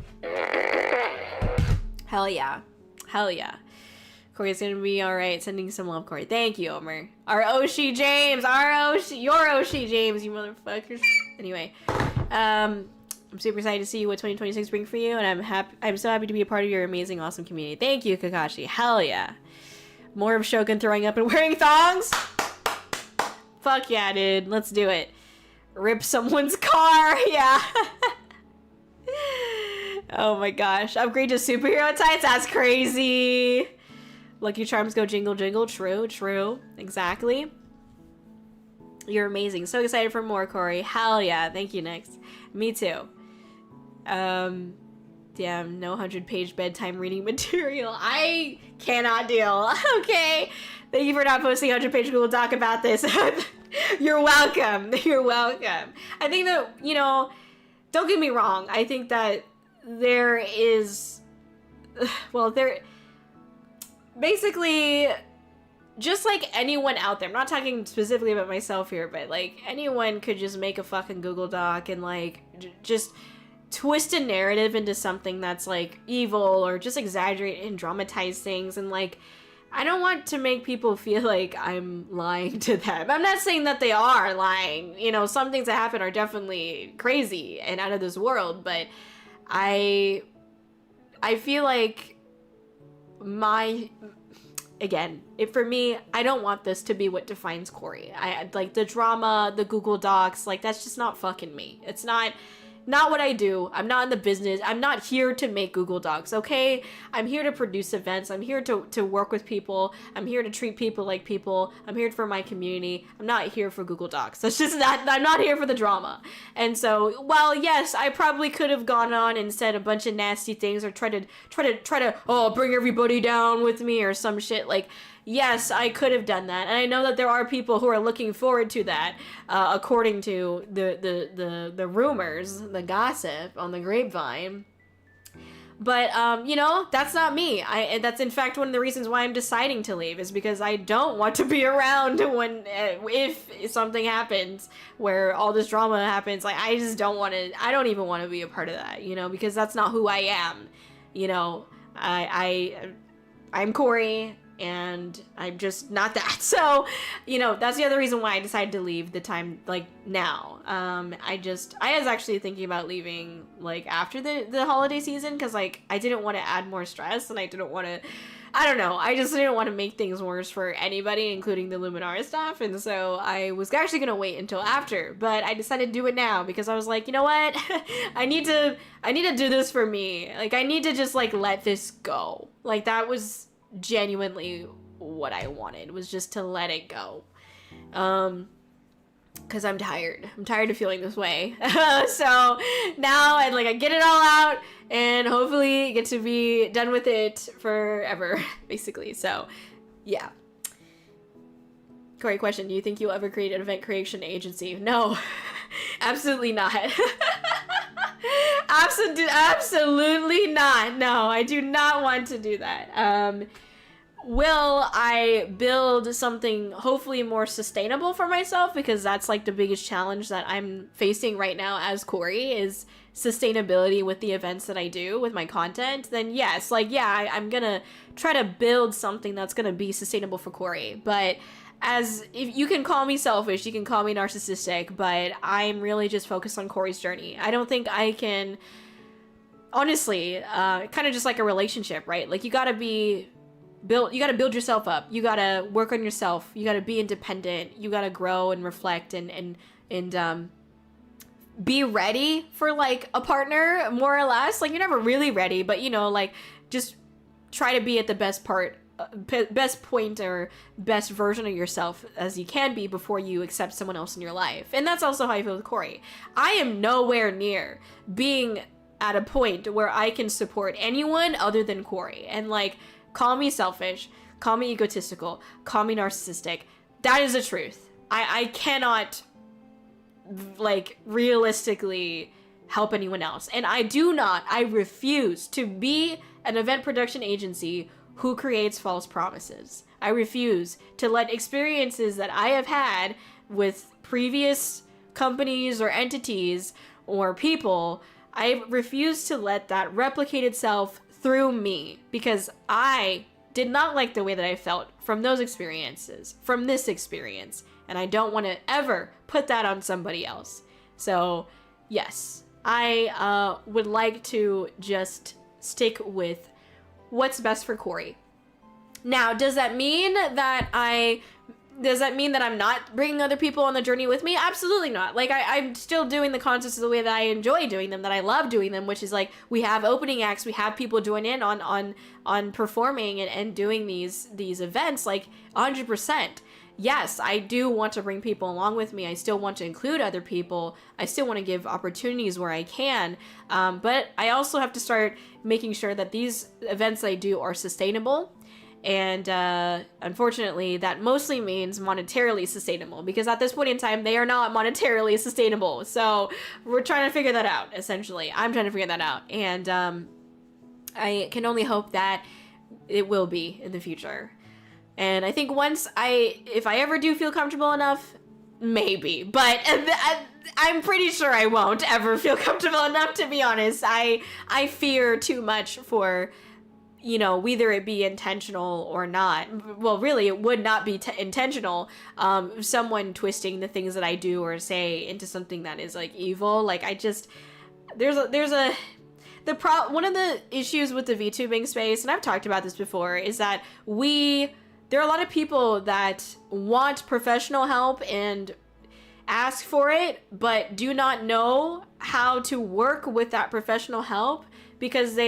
Hell yeah. Kōri's going to be all right. Sending some love, Kōri. Thank you, Omer. Our Oshi James. Your Oshi James, you motherfuckers. Anyway. I'm super excited to see what 2026 brings for you, and I'm so happy to be a part of your amazing, awesome community. Thank you, Kakashi. Hell yeah. More of Shogun throwing up and wearing thongs? Fuck yeah, dude. Let's do it. Rip someone's car. Yeah. Oh my gosh. Upgrade to superhero tights? That's crazy. Lucky Charms go jingle jingle. True. Exactly. You're amazing. So excited for more, Kōri. Hell yeah. Thank you, Nix. Me too. Damn, no 100-page bedtime reading material. I cannot deal. Okay. Thank you for not posting a 100-page Google Doc about this. You're welcome. I think that, you know, don't get me wrong. I think that there is, basically, just like anyone out there, I'm not talking specifically about myself here, but like anyone could just make a fucking Google Doc and like just twist a narrative into something that's like evil or just exaggerate and dramatize things. And like, I don't want to make people feel like I'm lying to them. I'm not saying that they are lying. You know, some things that happen are definitely crazy and out of this world, but I feel like for me, I don't want this to be what defines Kōri. I like the drama, the Google Docs, like that's just not fucking me. It's not what I do. I'm not in the business. I'm not here to make Google Docs, okay? I'm here to produce events. I'm here to work with people. I'm here to treat people like people. I'm here for my community. I'm not here for Google Docs. That's just not, I'm not here for the drama. And so, while yes, I probably could have gone on and said a bunch of nasty things or try to bring everybody down with me or some shit, like, yes, I could have done that, and I know that there are people who are looking forward to that, according to the rumors, the gossip on the grapevine. But you know, that's not me. And that's in fact one of the reasons why I'm deciding to leave, is because I don't want to be around when if something happens where all this drama happens. Like, I just don't want to. I don't even want to be a part of that, you know, because that's not who I am. You know, I'm Kōri, and I'm just not that. So, you know, that's the other reason why I decided to leave the time, like, now. I was actually thinking about leaving, like, after the holiday season, because, like, I didn't want to add more stress, and I didn't want to, I don't know, I just didn't want to make things worse for anybody, including the Luminara staff, and so I was actually going to wait until after, but I decided to do it now, because I was like, you know what, I need to do this for me. Like, I need to just, like, let this go. Like, that was genuinely what I wanted, was just to let it go. Because I'm tired of feeling this way. So now I get it all out and hopefully get to be done with it forever, basically. So yeah. Kōri, question, do you think you'll ever create an event creation agency? No. Absolutely not. Absolutely not. No, I do not want to do that. Will I build something hopefully more sustainable for myself? Because that's like the biggest challenge that I'm facing right now as Kōri, is sustainability with the events that I do with my content. Then yes, like, yeah, I'm gonna try to build something that's gonna be sustainable for Kōri. But if you can call me selfish, you can call me narcissistic, but I'm really just focused on Kōri's journey. I don't think I can, honestly, kind of just like a relationship, right? Like, you gotta build yourself up. You gotta work on yourself. You gotta be independent. You gotta grow and reflect and be ready for, like, a partner, more or less. Like, you're never really ready, but, you know, like, just try to be at the best point or best version of yourself as you can be before you accept someone else in your life. And that's also how I feel with Kōri. I am nowhere near being at a point where I can support anyone other than Kōri. And, like, call me selfish, call me egotistical, call me narcissistic. That is the truth. I cannot, like, realistically help anyone else. And I refuse to be an event production agency who creates false promises. I refuse to let experiences that I have had with previous companies or entities or people, I refuse to let that replicate itself through me, because I did not like the way that I felt from those experiences, from this experience, and I don't want to ever put that on somebody else. So yes, I would like to just stick with what's best for Kōri. Now, does that mean that I'm not bringing other people on the journey with me? Absolutely not. Like, I'm still doing the concerts the way that I enjoy doing them, that I love doing them, which is, like, we have opening acts, we have people join in on performing and doing these events, like, 100%. Yes, I do want to bring people along with me. I still want to include other people. I still want to give opportunities where I can. But I also have to start making sure that these events I do are sustainable. And unfortunately, that mostly means monetarily sustainable, because at this point in time, they are not monetarily sustainable. So we're trying to figure that out, essentially. I'm trying to figure that out. And I can only hope that it will be in the future. And I think if I ever do feel comfortable enough, maybe. But I'm pretty sure I won't ever feel comfortable enough, to be honest. I fear too much for, you know, whether it be intentional or not. Well, really, it would not be intentional. Someone twisting the things that I do or say into something that is, like, evil. Like, one of the issues with the VTubing space, and I've talked about this before, is that there are a lot of people that want professional help and ask for it, but do not know how to work with that professional help, because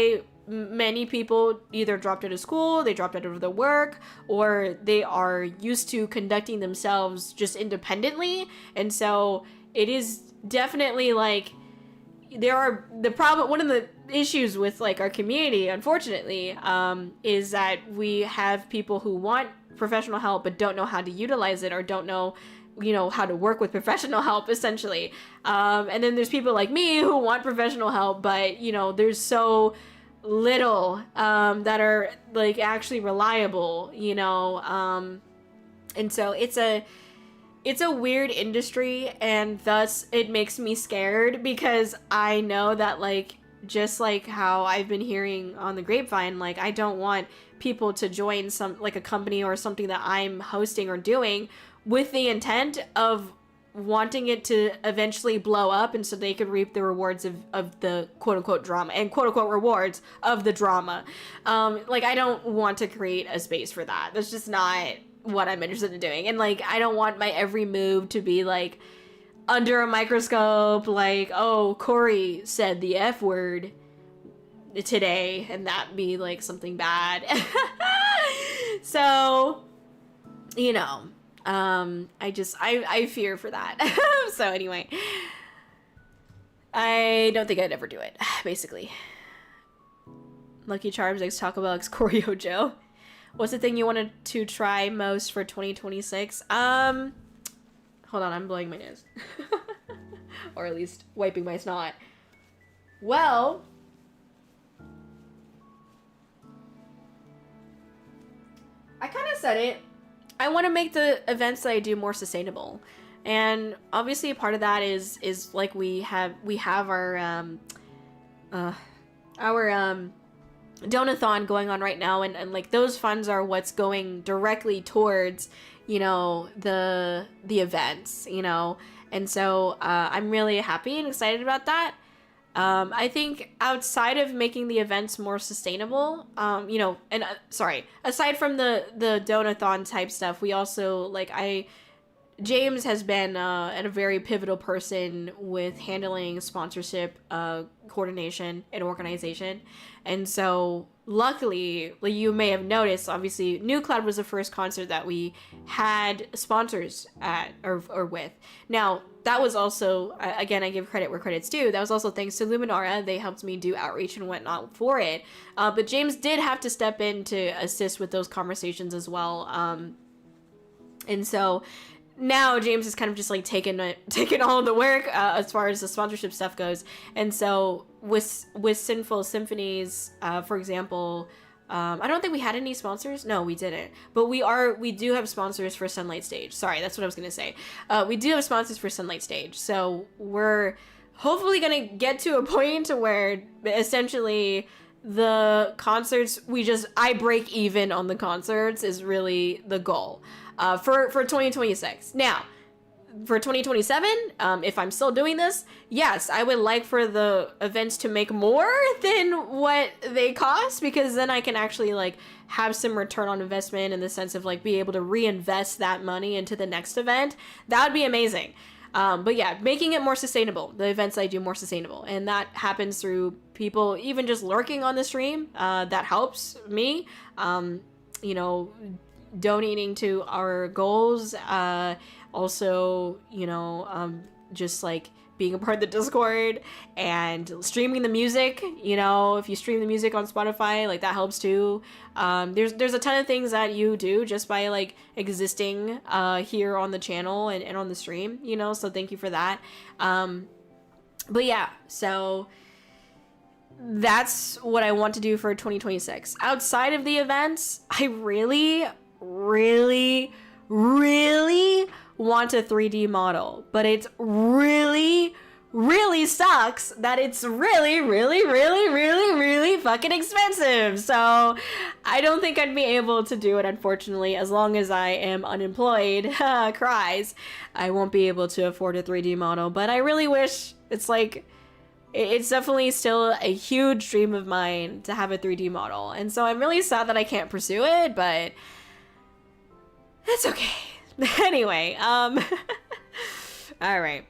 many people either dropped out of school, they dropped out of the work, or they are used to conducting themselves just independently. And so it is definitely, like, one of the issues with, like, our community, unfortunately, is that we have people who want professional help but don't know how to utilize it, or don't know, you know, how to work with professional help, essentially. And then there's people like me who want professional help, but, you know, there's so little that are like actually reliable, you know. And so it's a weird industry, and thus it makes me scared, because I know that, like, just like how I've been hearing on the grapevine, like, I don't want people to join some, like, a company or something that I'm hosting or doing with the intent of wanting it to eventually blow up, and so they could reap the rewards of the quote-unquote drama, and quote-unquote rewards of the drama. Like, I don't want to create a space for that. That's just not what I'm interested in doing. And, like, I don't want my every move to be, like, under a microscope, like, oh, Kōri said the F word today, and that be, like, something bad. So, you know, I fear for that. So anyway, I don't think I'd ever do it, basically. Lucky Charms X Taco Bell X Kōri-Oujo. What's the thing you wanted to try most for 2026? Hold on, I'm blowing my nose. Or at least wiping my snot. Well, I kind of said it. I want to make the events that I do more sustainable. And obviously a part of that is like we have our donathon going on right now, and like those funds are what's going directly towards, you know, the events, you know. And so I'm really happy and excited about that. I think outside of making the events more sustainable, you know, and aside from the donathon type stuff, we also, like, James has been a very pivotal person with handling sponsorship, coordination, and organization. And so luckily, like you may have noticed, obviously New Cloud was the first concert that we had sponsors at or with. Now, that was also, again, I give credit where credit's due. That was also thanks to Luminara. They helped me do outreach and whatnot for it. But James did have to step in to assist with those conversations as well. And so now James is kind of just like taking all the work as far as the sponsorship stuff goes. And so with Sinful Symphonies, for example, I don't think we had any sponsors. No, we didn't. But we do have sponsors for Sunlight Stage. Sorry, that's what I was gonna say. We do have sponsors for Sunlight Stage. So we're hopefully gonna get to a point where essentially the concerts, I break even on the concerts is really the goal. For 2026. Now, for 2027, if I'm still doing this, yes, I would like for the events to make more than what they cost, because then I can actually, like, have some return on investment in the sense of, like, be able to reinvest that money into the next event. That would be amazing. But yeah, making it more sustainable, the events I do more sustainable. And that happens through people even just lurking on the stream. That helps me. You know, donating to our goals, also, you know, just like being a part of the Discord and streaming the music. You know, if you stream the music on Spotify, like, that helps too. There's a ton of things that you do just by, like, existing here on the channel and on the stream, you know, so thank you for that. But yeah, so that's what I want to do for 2026. Outside of the events, I really want a 3D model, but it's really sucks that it's really fucking expensive. So I don't think I'd be able to do it, unfortunately, as long as I am unemployed. Cries. I won't be able to afford a 3D model, but I really wish. It's like, it's definitely still a huge dream of mine to have a 3D model, and so I'm really sad that I can't pursue it, but it's okay. Anyway, all right.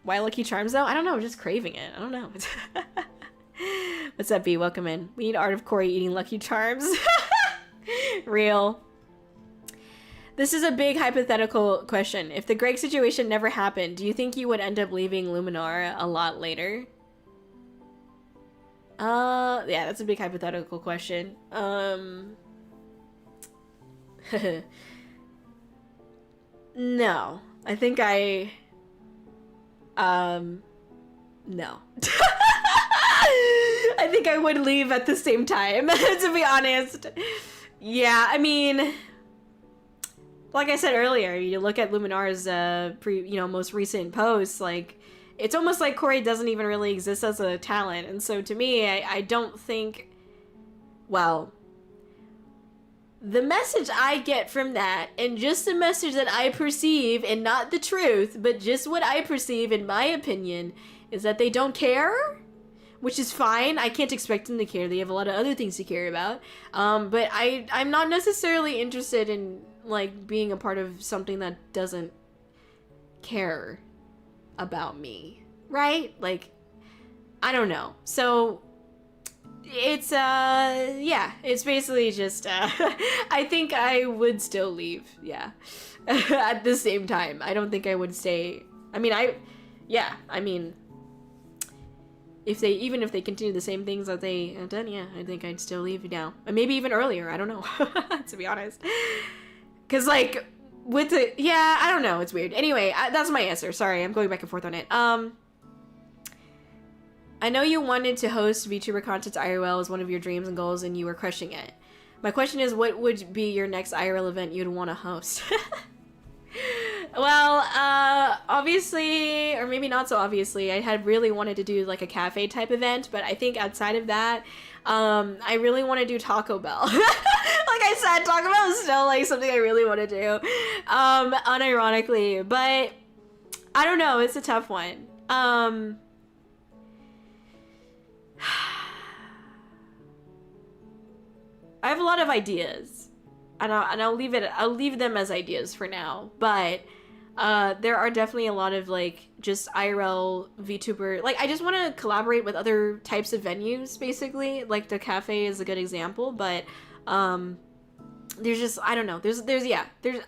Why Lucky Charms, though? I don't know. I'm just craving it. I don't know. What's up, B? Welcome in. We need Art of Kōri eating Lucky Charms. Real. This is a big hypothetical question. If the Greg situation never happened, do you think you would end up leaving Luminara a lot later? Yeah, that's a big hypothetical question. No. I think no. I think I would leave at the same time, to be honest. Yeah, I mean, like I said earlier, you look at Luminar's most recent posts, like, it's almost like Kōri doesn't even really exist as a talent. And so to me, I don't think, well, the message I get from that, and just the message that I perceive, and not the truth, but just what I perceive in my opinion, is that they don't care, which is fine. I can't expect them to care. They have a lot of other things to care about. But I'm not necessarily interested in, like, being a part of something that doesn't care about me, right? Like, I don't know. So it's it's basically just I think I would still leave, yeah. At the same time, I don't think I would stay. I mean, if they continue the same things that they have done, yeah, I think I'd still leave now. And maybe even earlier, I don't know. To be honest, because like with the, yeah, I don't know, it's weird. Anyway, that's my answer. Sorry, I'm going back and forth on it. I know you wanted to host VTuber content IRL as one of your dreams and goals, and you were crushing it. My question is, what would be your next IRL event you'd want to host? Well, obviously, or maybe not so obviously, I had really wanted to do like a cafe type event, but I think outside of that, I really want to do Taco Bell. Like I said, Taco Bell is still like something I really want to do, unironically, but I don't know, it's a tough one. I have a lot of ideas, and I'll leave them as ideas for now, but there are definitely a lot of like just IRL VTuber, like I just want to collaborate with other types of venues, basically. Like the cafe is a good example, but there's just, I don't know, there's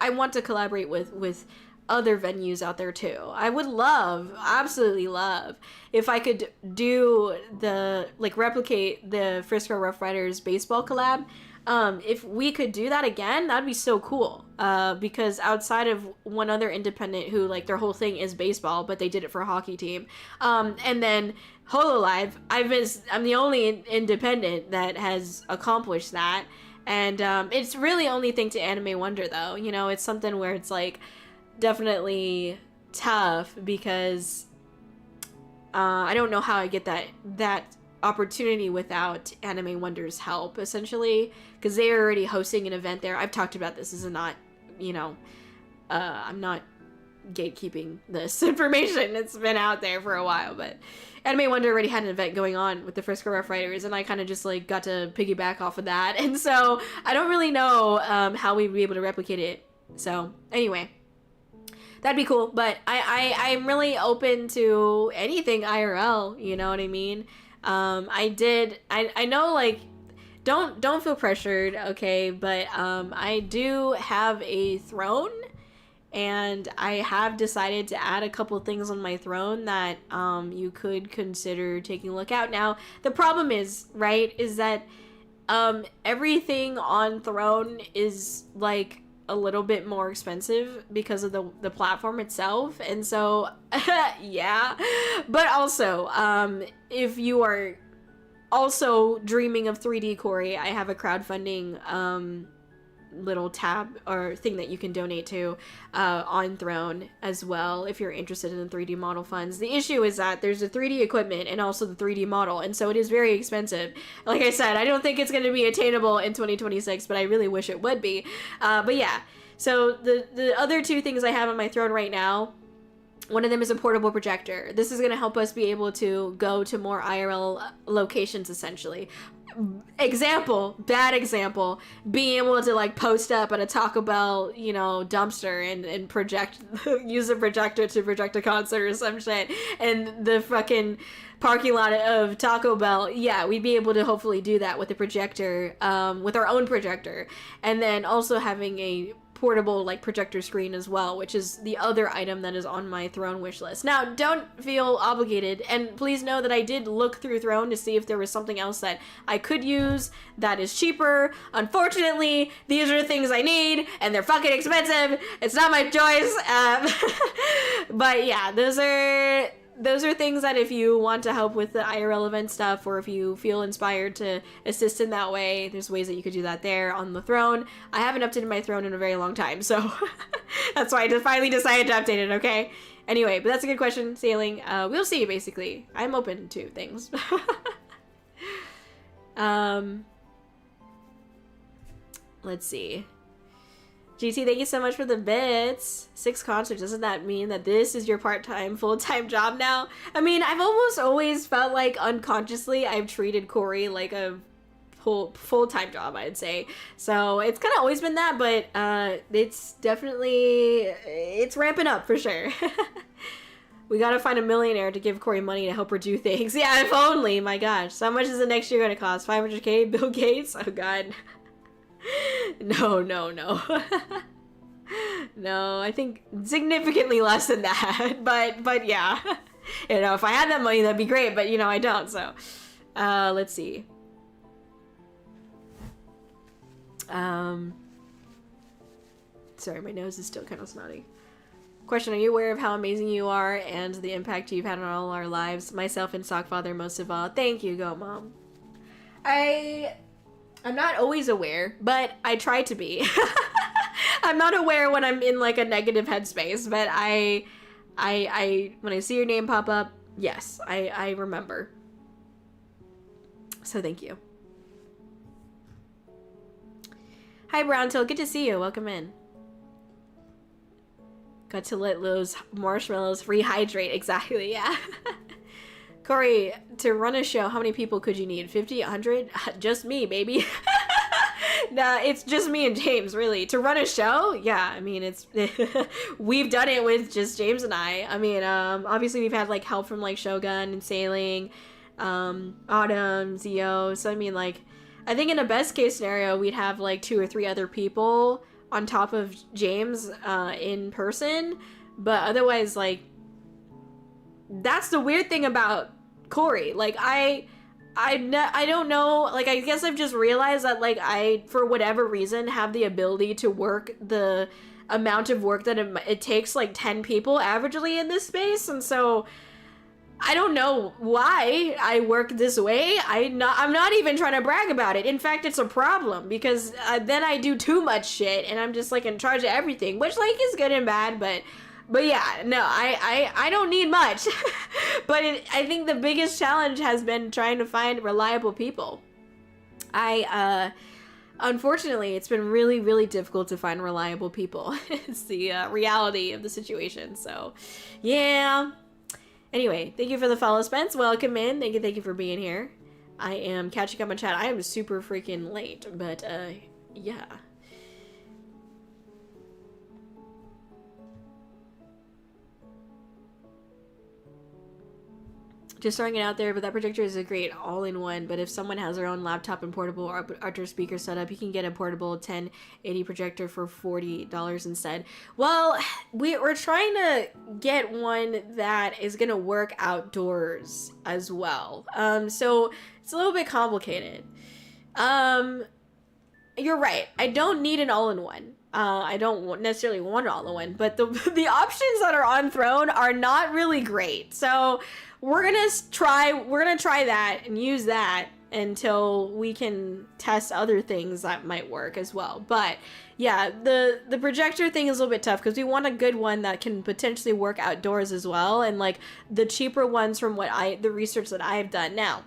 I want to collaborate with other venues out there too. I would absolutely love if I could do replicate the Frisco Rough Riders baseball collab. If we could do that again, that'd be so cool. Because outside of one other independent who like their whole thing is baseball, but they did it for a hockey team. And then Hololive, I'm the only independent that has accomplished that. And it's really only thanks to Anime Wonder though. You know, it's something where it's like definitely tough because I don't know how I get that opportunity without Anime Wonder's help, essentially, because they're already hosting an event there. I've talked about this. This is not, I'm not gatekeeping this information. It's been out there for a while, but Anime Wonder already had an event going on with the Frisco Rough Riders, and I kind of just like got to piggyback off of that, and so I don't really know how we'd be able to replicate it. So anyway, that'd be cool, but I'm really open to anything IRL, you know what I mean? I know, like, don't feel pressured, okay, but I do have a throne, and I have decided to add a couple things on my throne that you could consider taking a look at. Now, the problem is, right, is that everything on throne is, like, a little bit more expensive because of the platform itself, and so yeah. But also if you are also dreaming of 3D Kōri, I have a crowdfunding little tab or thing that you can donate to on Throne as well if you're interested in the 3D model funds. The issue is that there's the 3D equipment and also the 3D model, and so it is very expensive. Like I said, I don't think it's going to be attainable in 2026, but I really wish it would be. But yeah, so the other two things I have on my Throne right now, one of them is a portable projector. This is going to help us be able to go to more IRL locations, essentially. Bad example, being able to like post up at a Taco Bell, dumpster and project, use a projector to project a concert or some shit, and the fucking parking lot of Taco Bell. Yeah, we'd be able to hopefully do that with a projector, with our own projector, and then also having a portable like projector screen as well, which is the other item that is on my Throne wish list. Now, don't feel obligated, and please know that I did look through Throne to see if there was something else that I could use that is cheaper. Unfortunately, these are the things I need, and they're fucking expensive. It's not my choice. But yeah, those are those are things that if you want to help with the IRL event stuff, or if you feel inspired to assist in that way, there's ways that you could do that there on the throne. I haven't updated my throne in a very long time, so that's why I just finally decided to update it, okay? Anyway, but that's a good question, Sailing. We'll see, basically. I'm open to things. Let's see. GT, thank you so much for the bits. 6 concerts. Doesn't that mean that this is your part-time, full-time job now? I mean, I've almost always felt like unconsciously I've treated Kōri like a full-time job, I'd say. So it's kind of always been that, but it's definitely, it's ramping up for sure. We gotta find a millionaire to give Kōri money to help her do things. Yeah, if only, my gosh. So how much is the next year gonna cost? 500K? Bill Gates? Oh god. No. No, I think significantly less than that. But yeah. You know, if I had that money, that'd be great, but you know, I don't, so. Let's see. Sorry, my nose is still kind of snotty. Question, are you aware of how amazing you are and the impact you've had on all our lives? Myself and Sockfather most of all. Thank you, Go Mom. I'm not always aware, but I try to be. I'm not aware when I'm in like a negative headspace, but I when I see your name pop up, yes, I remember. So thank you. Hi Browntail, good to see you. Welcome in. Got to let those marshmallows rehydrate. Exactly, yeah. Kōri, to run a show, how many people could you need? 50, 100? Just me, baby. Nah, it's just me and James, really. To run a show? Yeah, I mean, it's... we've done it with just James and I. I mean, obviously we've had, like, help from, like, Shogun and Sailing, Autumn, Zio. So, I mean, like, I think in a best-case scenario, we'd have, like, 2 or 3 other people on top of James in person. But otherwise, like... That's the weird thing about Kōri. Like, I don't know, like, I guess I've just realized that, like, I, for whatever reason, have the ability to work the amount of work that it takes, like, 10 people averagely in this space, and so I don't know why I work this way. I'm not even trying to brag about it. In fact, it's a problem, because then I do too much shit, and I'm just, like, in charge of everything, which, like, is good and bad, but yeah, no, I don't need much. But I think the biggest challenge has been trying to find reliable people. Unfortunately, it's been really, really difficult to find reliable people. It's the reality of the situation, so yeah. Anyway, thank you for the follow, Spence. Welcome in. Thank you for being here. I am catching up on chat. I am super freaking late, but yeah. Just throwing it out there, but that projector is a great all-in-one, but if someone has their own laptop and portable outdoor speaker setup, you can get a portable 1080 projector for $40 instead. Well, we're trying to get one that is going to work outdoors as well. So it's a little bit complicated. You're right. I don't need an all-in-one. I don't necessarily want an all-in-one, but the options that are on Throne are not really great. So we're gonna try that and use that until we can test other things that might work as well. But yeah, the projector thing is a little bit tough because we want a good one that can potentially work outdoors as well, and like the cheaper ones from the research that I've done. Now,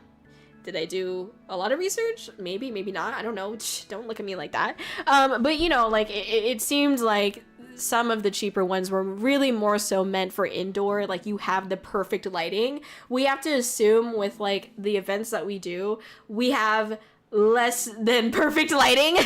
did I do a lot of research? Maybe, maybe not. I don't know. Don't look at me like that. But you know, like it seemed like some of the cheaper ones were really more so meant for indoor, like you have the perfect lighting. We have to assume with like the events that we do, we have less than perfect lighting.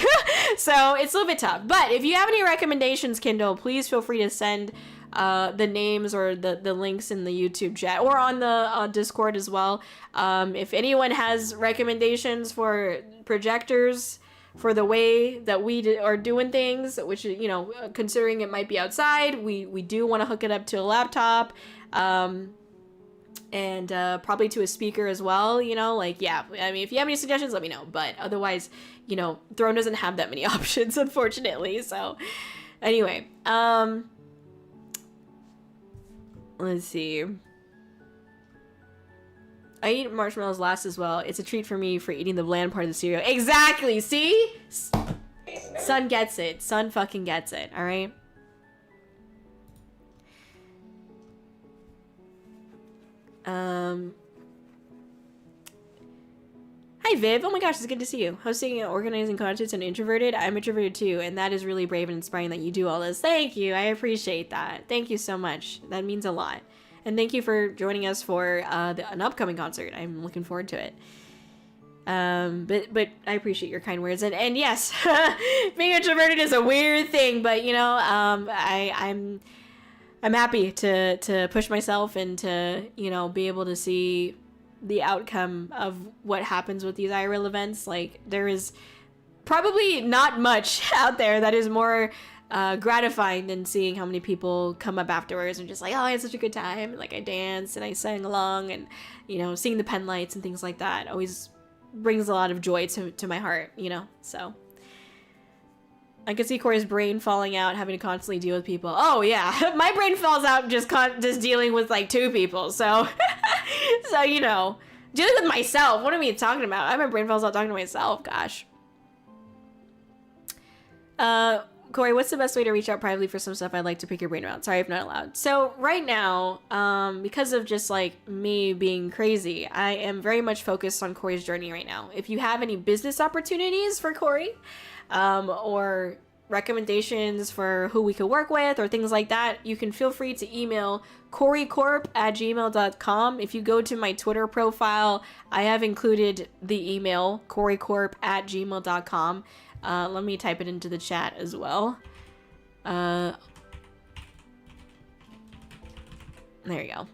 So it's a little bit tough. But if you have any recommendations, Kindle, please feel free to send the names or the links in the YouTube chat or on the Discord as well. If anyone has recommendations for projectors for the way that we are doing things, which, you know, considering it might be outside, we do want to hook it up to a laptop, and probably to a speaker as well, you know, like, yeah, I mean, if you have any suggestions, let me know, but otherwise, you know, Throne doesn't have that many options, unfortunately, so, anyway, let's see. I eat marshmallows last as well. It's a treat for me for eating the bland part of the cereal. Exactly. See? Son gets it. Son fucking gets it. All right. Hi Viv. Oh my gosh, it's good to see you. Hosting and organizing concerts and introverted. I'm introverted too, and that is really brave and inspiring that you do all this. Thank you. I appreciate that. Thank you so much. That means a lot. And thank you for joining us for an upcoming concert. I'm looking forward to it. But I appreciate your kind words. And yes, being introverted is a weird thing, but you know, I'm happy to push myself and to, you know, be able to see the outcome of what happens with these IRL events. Like, there is probably not much out there that is more gratifying than seeing how many people come up afterwards and just like, oh, I had such a good time. Like, I danced and I sang along, and, you know, seeing the pen lights and things like that always brings a lot of joy to my heart, you know. So I could see Kōri's brain falling out, having to constantly deal with people. Oh yeah, my brain falls out just dealing with like 2 people. So, so you know, dealing with myself. What am I talking about? My brain falls out talking to myself. Gosh. Kōri, what's the best way to reach out privately for some stuff I'd like to pick your brain about? Sorry if not allowed. So right now, because of just like me being crazy, I am very much focused on Kōri's journey right now. If you have any business opportunities for Kōri, or recommendations for who we could work with or things like that, you can feel free to email koricorp@gmail.com. If you go to my Twitter profile, I have included the email koricorp@gmail.com. Let me type it into the chat as well. There you go.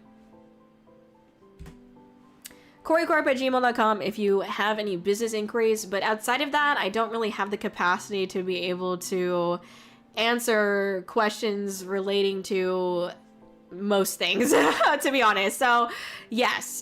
Koricorp@gmail.com if you have any business inquiries, but outside of that, I don't really have the capacity to be able to answer questions relating to most things, to be honest. So, yes,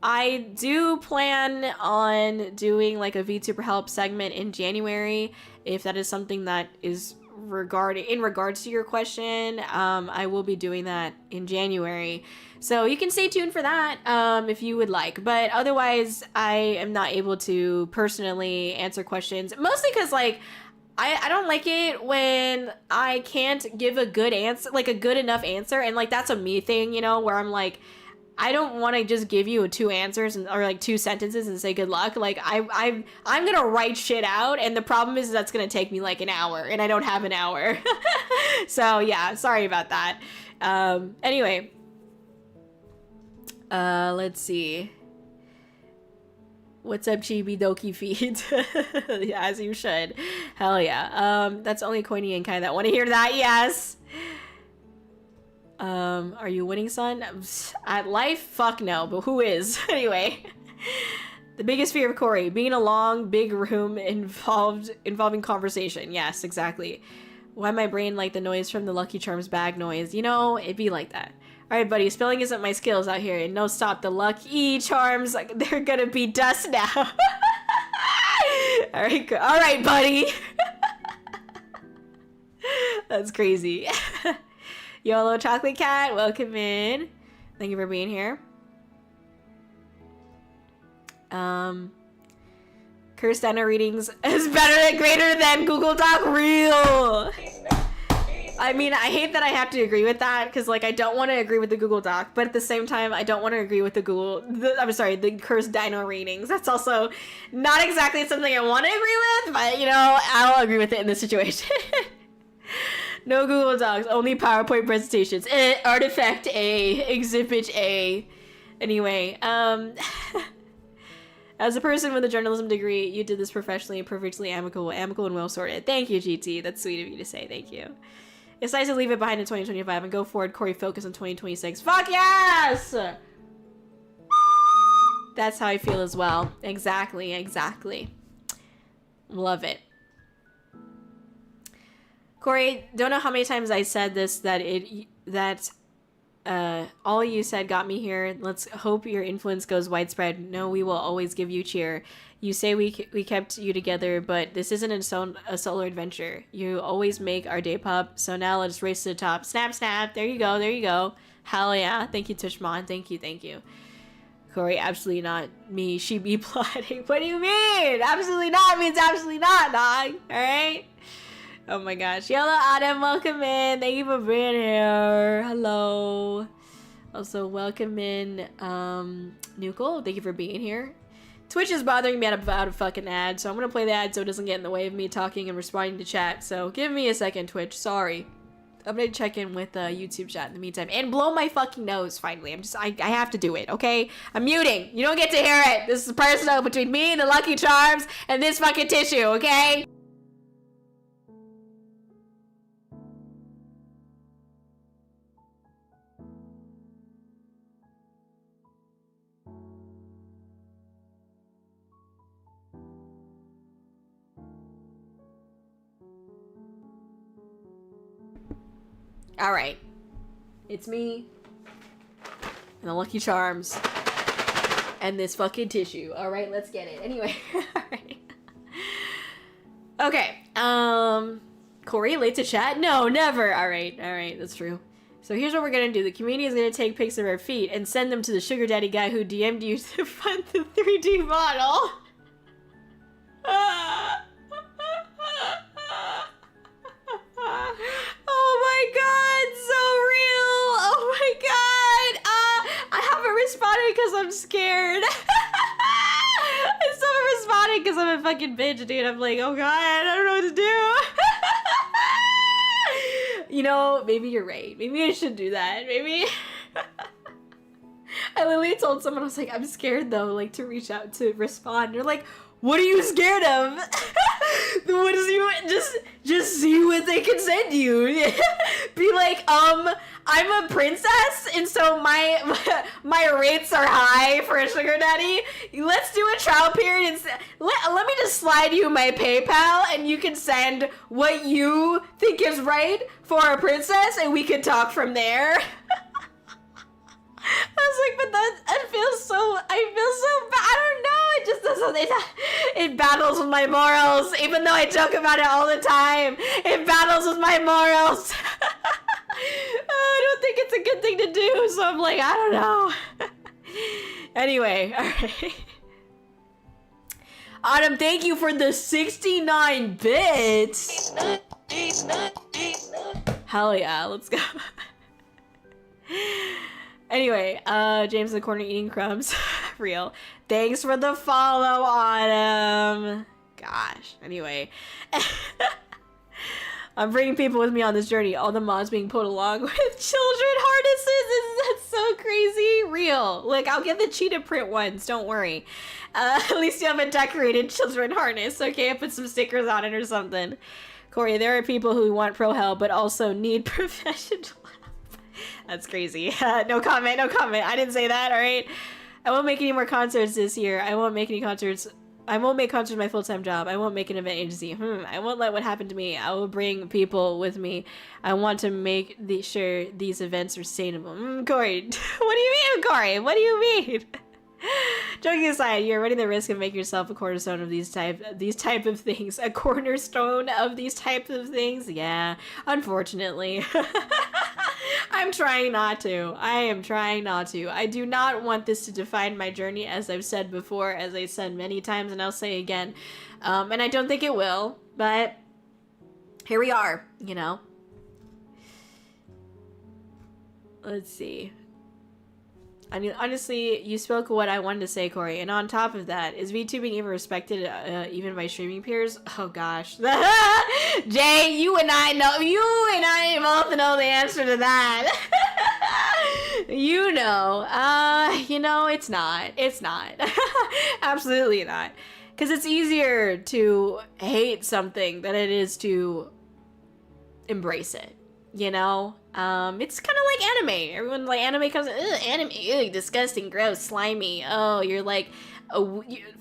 I do plan on doing like a VTuber help segment in January. If that is something that is in regards to your question, I will be doing that in January. So you can stay tuned for that if you would like. But otherwise, I am not able to personally answer questions. Mostly because, like, I don't like it when I can't give a good answer, like a good enough answer. And, like, that's a me thing, you know, where I'm like, I don't want to just give you 2 answers or like 2 sentences and say good luck. Like, I'm gonna write shit out, and the problem is that's gonna take me like an hour, and I don't have an hour. So yeah, sorry about that. Anyway, let's see. What's up, Chibi Doki feed? Yeah, as you should. Hell yeah. That's only Coiny and Kai that want to hear that. Yes. Are you winning, son? At life? Fuck no, but who is? Anyway. The biggest fear of Kōri, being in a long, big room involving conversation. Yes, exactly. Why my brain like the noise from the Lucky Charms bag noise? You know, it'd be like that. Alright, buddy, spelling isn't my skills out here. And no, stop, the Lucky Charms, like, they're gonna be dust now. Alright, buddy. That's crazy. YoHallo Chocolate Cat, welcome in. Thank you for being here. Cursed Dino readings is greater than Google Doc. Real. I mean, I hate that I have to agree with that, because, like, I don't want to agree with the Google Doc, but at the same time, I don't want to agree with the Cursed Dino readings. That's also not exactly something I want to agree with, but, you know, I'll agree with it in this situation. No Google Docs, only PowerPoint presentations. Artifact A, Exhibit A. Anyway, as a person with a journalism degree, you did this professionally, perfectly amicable and well sorted. Thank you, GT. That's sweet of you to say. Thank you. It's nice to leave it behind in 2025 and go forward, Kōri, focus on 2026. Fuck yes! That's how I feel as well. Exactly, exactly. Love it. Kōri, don't know how many times I said this, that all you said got me here. Let's hope your influence goes widespread. No, we will always give you cheer. You say we kept you together, but this isn't a solo adventure. You always make our day pop, so now let's race to the top. Snap, snap. There you go, there you go. Hell yeah. Thank you, Tushmon. Thank you, thank you. Kōri, absolutely not. Me, she be plotting. What do you mean? Absolutely not means absolutely not, dog. Alright? Oh my gosh. Yellow Autumn, welcome in. Thank you for being here. Hello. Also, welcome in, Nukel. Thank you for being here. Twitch is bothering me about a fucking ad, so I'm gonna play the ad so it doesn't get in the way of me talking and responding to chat. So give me a second, Twitch. Sorry. I'm gonna check in with YouTube chat in the meantime and blow my fucking nose finally. I have to do it, okay? I'm muting. You don't get to hear it. This is personal between me and the Lucky Charms and this fucking tissue, okay? Alright. It's me. And the Lucky Charms. And this fucking tissue. Alright, let's get it. Anyway. Alright. Okay. Kōri, late to chat? No, never. Alright, that's true. So here's what we're gonna do. The community is gonna take pics of our feet and send them to the sugar daddy guy who DM'd you to fund the 3D model. Oh my god, so real! Oh my god! I haven't responded because I'm scared. I still haven't responded because I'm a fucking bitch, dude. I'm like, oh god, I don't know what to do. You know, maybe you're right. Maybe I should do that. Maybe. I literally told someone, I was like, I'm scared though, like to reach out to respond. They're like, what are you scared of? What is you just see what they can send you. Be like, I'm a princess, and so my rates are high for a sugar daddy. Let's do a trial period and let me just slide you my PayPal, and you can send what you think is right for a princess, and we can talk from there. I was like, but I feel so bad. I don't know. It just doesn't. It battles with my morals. Even though I joke about it all the time, it battles with my morals. I don't think it's a good thing to do. So I'm like, I don't know. Anyway, all right. Autumn, thank you for the 69 bits. Hell yeah, let's go. Anyway, James in the corner eating crumbs. Real. Thanks for the follow, Autumn. Gosh. Anyway. I'm bringing people with me on this journey. All the mods being pulled along with children harnesses. That's so crazy. Real. Look, I'll get the cheetah print ones. Don't worry. At least you have a decorated children harness. Okay, I put some stickers on it or something. Kōri, there are people who want pro help, but also need professional. That's crazy. No comment. I didn't say that, alright? I won't make any more concerts this year. I won't make concerts my full-time job. I won't make an event agency. I won't let what happened to me. I will bring people with me. I want to make sure these events are sustainable. Kōri. What do you mean, Kōri? What do you mean? Joking aside, you're running the risk of making yourself a cornerstone of these type of things. A cornerstone of these types of things? Yeah, unfortunately. I'm trying not to. I am trying not to. I do not want this to define my journey, as I've said before, as I said many times, and I'll say again. And I don't think it will, but here we are, you know. Let's see. I mean, honestly, you spoke what I wanted to say, Kōri. And on top of that, is VTubing even respected even by streaming peers? Oh, gosh. Jay, you and I both know the answer to that. You know, it's not. It's not. Absolutely not. Because it's easier to hate something than it is to embrace it. You know? It's kind of like anime. Everyone, like, anime comes, anime, disgusting, gross, slimy. Oh, you're like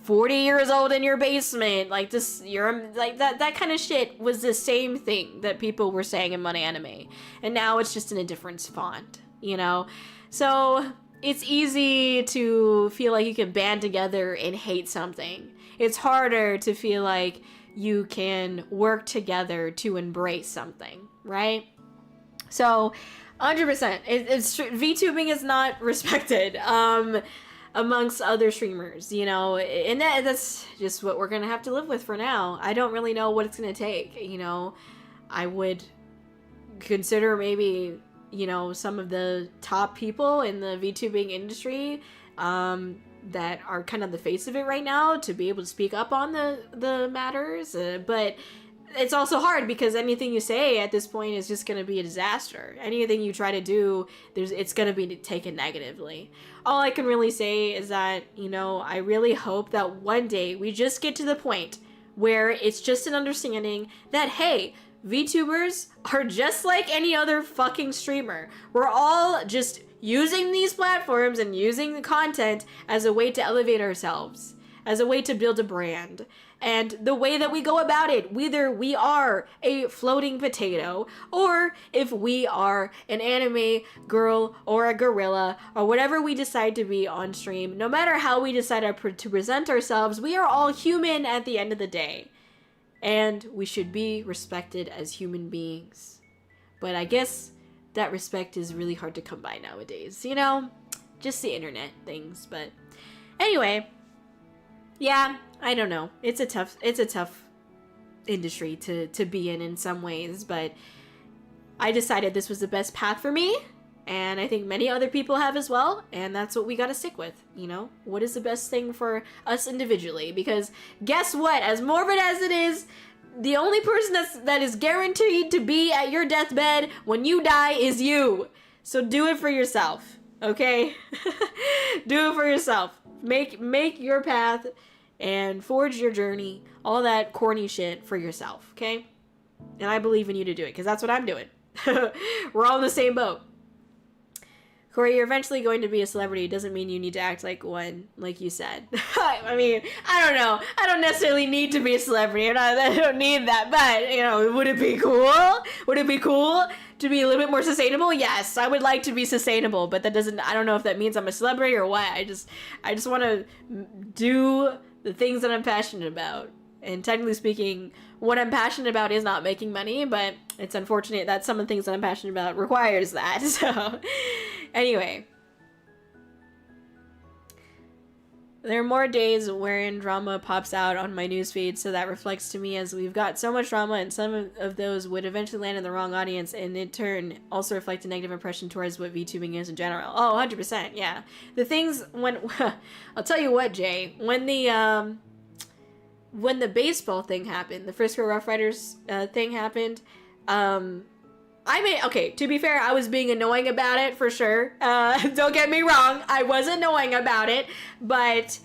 40 years old in your basement. Like, this, you're, like, that kind of shit was the same thing that people were saying in Money Anime. And now it's just in a different font, you know? So, it's easy to feel like you can band together and hate something. It's harder to feel like you can work together to embrace something, right? So, 100%. It's VTubing is not respected. amongst other streamers, you know, and that's just what we're gonna have to live with for now. I don't really know what it's gonna take, you know. I would consider maybe, you know, some of the top people in the VTubing industry that are kind of the face of it right now to be able to speak up on the matters, but it's also hard because anything you say at this point is just going to be a disaster. Anything you try to do, it's going to be taken negatively. All I can really say is that, you know, I really hope that one day we just get to the point where it's just an understanding that, hey, VTubers are just like any other fucking streamer. We're all just using these platforms and using the content as a way to elevate ourselves, as a way to build a brand. And the way that we go about it, whether we are a floating potato, or if we are an anime girl or a gorilla, or whatever we decide to be on stream, no matter how we decide to present ourselves, we are all human at the end of the day. And we should be respected as human beings. But I guess that respect is really hard to come by nowadays, you know? Just the internet things, but anyway, yeah, I don't know. It's a tough industry to be in some ways, but I decided this was the best path for me, and I think many other people have as well, and that's what we gotta stick with, you know? What is the best thing for us individually? Because guess what? As morbid as it is, the only person that is guaranteed to be at your deathbed when you die is you. So do it for yourself, okay? Do it for yourself. Make your path and forge your journey, all that corny shit for yourself, okay? And I believe in you to do it, because that's what I'm doing. We're all in the same boat. Kōri, you're eventually going to be a celebrity. Doesn't mean you need to act like one, like you said. I mean, I don't know. I don't necessarily need to be a celebrity. I don't need that. But, you know, would it be cool? Would it be cool to be a little bit more sustainable? Yes, I would like to be sustainable. But that doesn't, I don't know if that means I'm a celebrity or what. I just want to do the things that I'm passionate about. And technically speaking, what I'm passionate about is not making money, but it's unfortunate that some of the things that I'm passionate about requires that. So, anyway. There are more days wherein drama pops out on my newsfeed, so that reflects to me as we've got so much drama, and some of those would eventually land in the wrong audience, and in turn also reflect a negative impression towards what VTubing is in general. Oh, 100%, yeah. The things when... I'll tell you what, Jay. When the baseball thing happened, the Frisco Rough Riders thing happened, okay, to be fair, I was being annoying about it for sure. Don't get me wrong, I was annoying about it, but,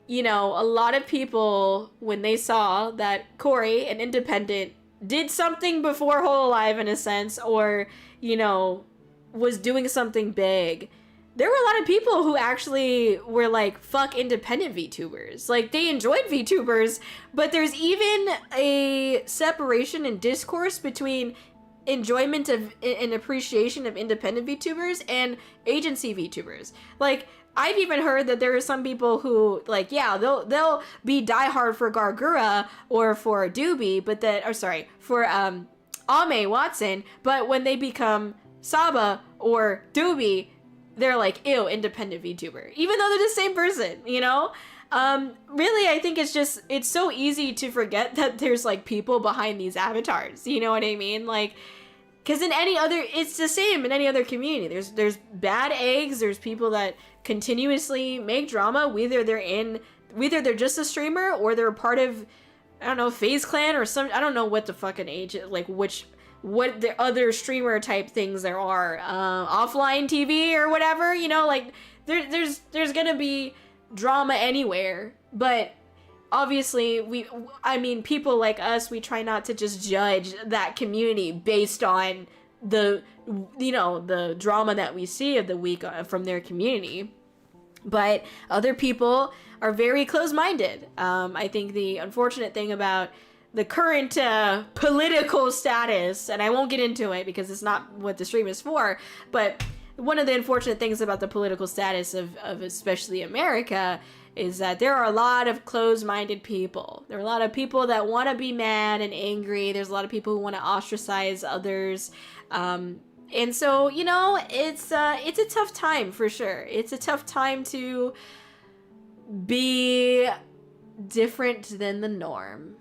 you know, a lot of people, when they saw that Kōri, an independent, did something before Hololive in a sense, or, you know, was doing something big, there were a lot of people who actually were like, fuck independent VTubers. Like, they enjoyed VTubers, but there's even a separation in discourse between enjoyment of and appreciation of independent VTubers and agency VTubers. Like, I've even heard that there are some people who, like, yeah, they'll be diehard for Gargura or for Doobie, but that, or sorry, for Ame Watson, but when they become Saba or Doobie, they're like, ew, independent VTuber. Even though they're the same person, you know? Really, I think it's so easy to forget that there's, like, people behind these avatars. You know what I mean? Like, because in any other, it's the same in any other community. There's bad eggs, there's people that continuously make drama, whether they're just a streamer or they're part of, I don't know, FaZe Clan or some, I don't know what the fucking age, like, what the other streamer type things there are, offline TV or whatever, you know, like, there's gonna be drama anywhere, but obviously people like us, we try not to just judge that community based on the, you know, the drama that we see of the week from their community, but other people are very close-minded. I think the unfortunate thing about the current political status, and I won't get into it because it's not what the stream is for, but one of the unfortunate things about the political status of especially America is that there are a lot of closed-minded people. There are a lot of people that want to be mad and angry. There's a lot of people who want to ostracize others. And so, you know, it's a tough time for sure. It's a tough time to be different than the norm.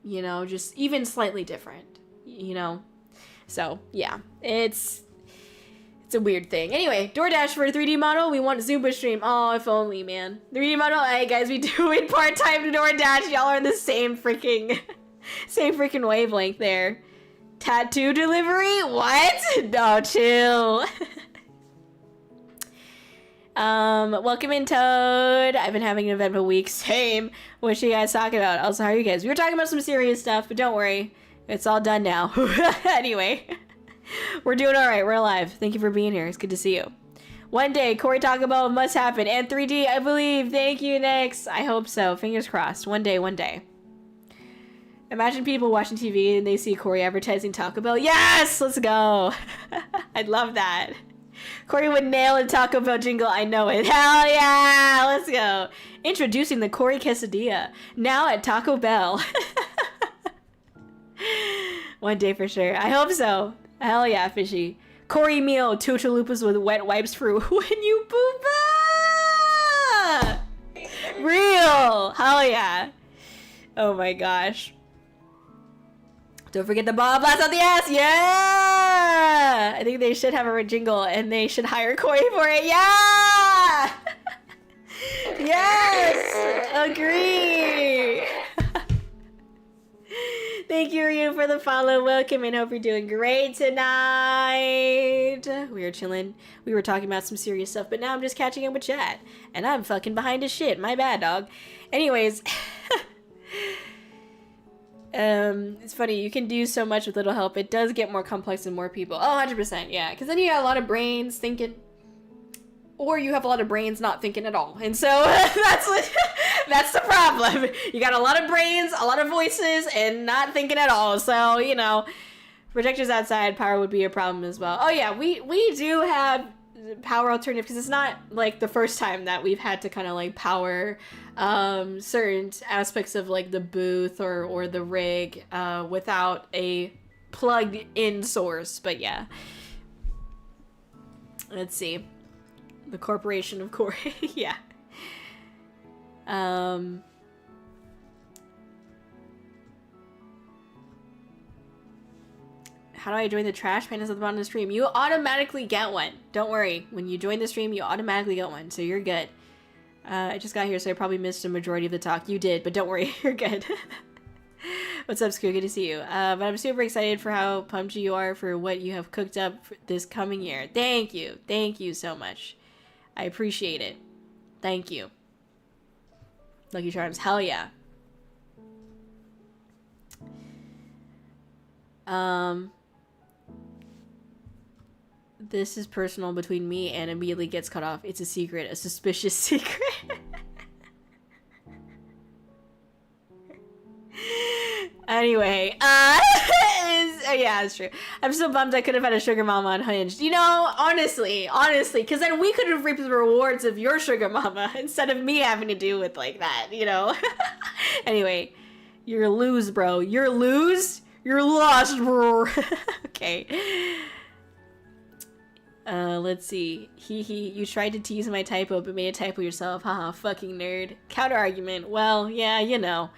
You know, just even slightly different, you know? So, yeah, it's a weird thing. Anyway, DoorDash for a 3D model. We want Zumba stream. Oh, if only, man. 3D model. Hey, guys, we do it part-time to DoorDash. Y'all are in the same freaking wavelength there. Tattoo delivery? What? No, chill. Welcome in, Toad. I've been having an eventful week. Same. What you guys talking about? Also, how are you guys? We were talking about some serious stuff, but don't worry. It's all done now. Anyway, we're doing all right. We're alive. Thank you for being here. It's good to see you. One day, Kōri Taco Bell must happen. And 3D, I believe. Thank you, Nix. I hope so. Fingers crossed. One day, one day. Imagine people watching TV and they see Kōri advertising Taco Bell. Yes! Let's go. I'd love that. Kōri would nail a Taco Bell jingle. I know it. Hell yeah! Let's go. Introducing the Kōri Quesadilla. Now at Taco Bell. One day for sure. I hope so. Hell yeah, fishy. Kōri meal. 2 chalupas with wet wipes for when you poopa! Real! Hell yeah. Oh my gosh. Don't forget the ball blast on the ass. Yeah! I think they should have a jingle and they should hire Kōri for it. Yeah! Yes! Agree! Thank you, Ryu, for the follow. Welcome and hope you're doing great tonight. We were chilling. We were talking about some serious stuff, but now I'm just catching up with chat. And I'm fucking behind as shit. My bad, dog. Anyways. It's funny. You can do so much with little help. It does get more complex and more people. Oh, 100%. Yeah. Because then you got a lot of brains thinking. Or you have a lot of brains not thinking at all. And so that's the problem. You got a lot of brains, a lot of voices, and not thinking at all. So, you know, projectors outside power would be a problem as well. Oh yeah, we do have power alternative because it's not like the first time that we've had to kind of like power certain aspects of like the booth or the rig without a plugged in source. But yeah. Let's see. The corporation of Kōri. Yeah. How do I join the trash pandas at the bottom of the stream? You automatically get one. Don't worry. When you join the stream, you automatically get one. So you're good. I just got here, so I probably missed a majority of the talk. You did, but don't worry. You're good. What's up, Scoo? Good to see you. But I'm super excited for how pumped you are for what you have cooked up for this coming year. Thank you. Thank you so much. I appreciate it. Thank you. Lucky Charms. Hell yeah. This is personal between me and immediately gets cut off. It's a secret. A suspicious secret. Anyway, yeah, it's true. I'm so bummed I could have had a sugar mama unhinged. You know, honestly, because then we could have reaped the rewards of your sugar mama instead of me having to deal with like that, you know? Anyway, you're a lose, bro. You're a lose? You're lost, bro. Okay. Let's see. You tried to tease my typo, but made a typo yourself. Haha, fucking nerd. Counter argument. Well, yeah, you know.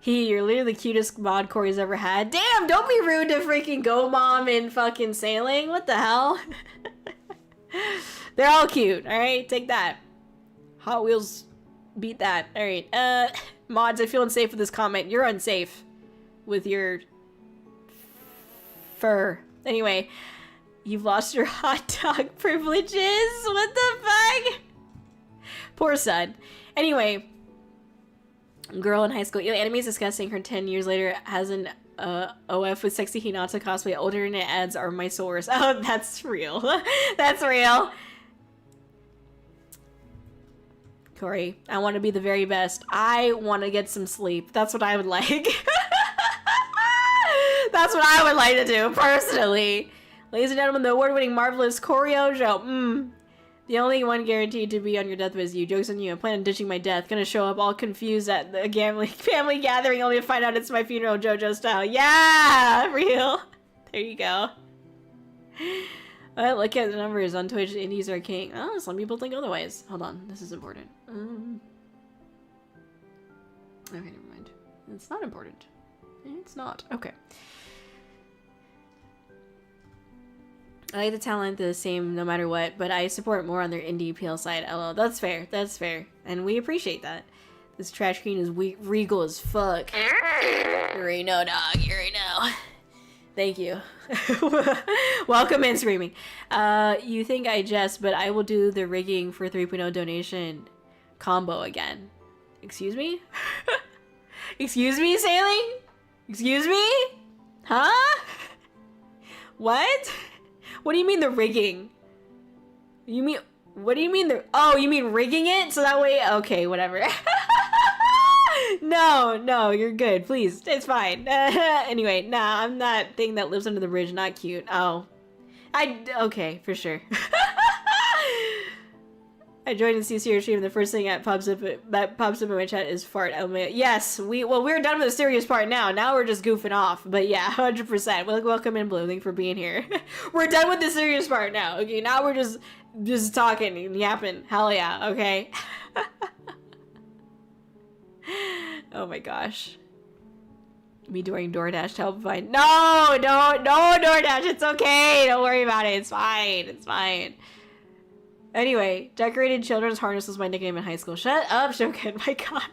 You're literally the cutest mod Kōri's ever had. Damn, don't be rude to freaking Go Mom and fucking Sailing. What the hell? They're all cute, alright? Take that. Hot Wheels beat that. Alright, mods, I feel unsafe with this comment. You're unsafe with your fur. Anyway, you've lost your hot dog privileges? What the fuck? Poor son. Anyway, girl in high school. Yo, anime's disgusting. Her 10 years later has an OF with sexy Hinata cosplay. Older internet ads are my source. Oh, that's real. That's real. Kōri, I want to be the very best. I want to get some sleep. That's what I would like. That's what I would like to do, personally. Ladies and gentlemen, the award-winning marvelous Kōri-Oujo. The only one guaranteed to be on your deathbed is you. Joke's on you. I plan on ditching my death. Gonna show up all confused at the family gathering only to find out it's my funeral, JoJo style. Yeah! Real. There you go. Look at the numbers on Twitch. Indies are king. Oh, some people think otherwise. Hold on. This is important. Okay, never mind. It's not important. It's not. Okay. I like the talent the same no matter what, but I support more on their indie PL side. LOL. That's fair. That's fair. And we appreciate that. This trash queen is regal as fuck. You already know, dog. You already know. Thank you. Welcome in streaming. You think I jest, but I will do the rigging for 3.0 donation combo again. Excuse me? Excuse me, Sailing? Excuse me? Huh? What? What do you mean the rigging? You mean, what do you mean the, oh, you mean rigging it? So that way, okay, whatever. No, you're good, please. It's fine. Anyway, nah, I'm that thing that lives under the bridge, not cute. Oh. Okay, for sure. I joined and see serious stream, and the first thing that pops up in my chat is fart. Yes, we're done with the serious part now. Now we're just goofing off. But yeah, 100%. Welcome in, Blue. Thank you for being here. We're done with the serious part now. Okay, now we're just talking and yapping. Hell yeah, okay. Oh my gosh. Me doing DoorDash to help find. No, DoorDash. It's okay. Don't worry about it. It's fine. It's fine. Anyway, decorated children's harness was my nickname in high school. Shut up, Shokin. My god.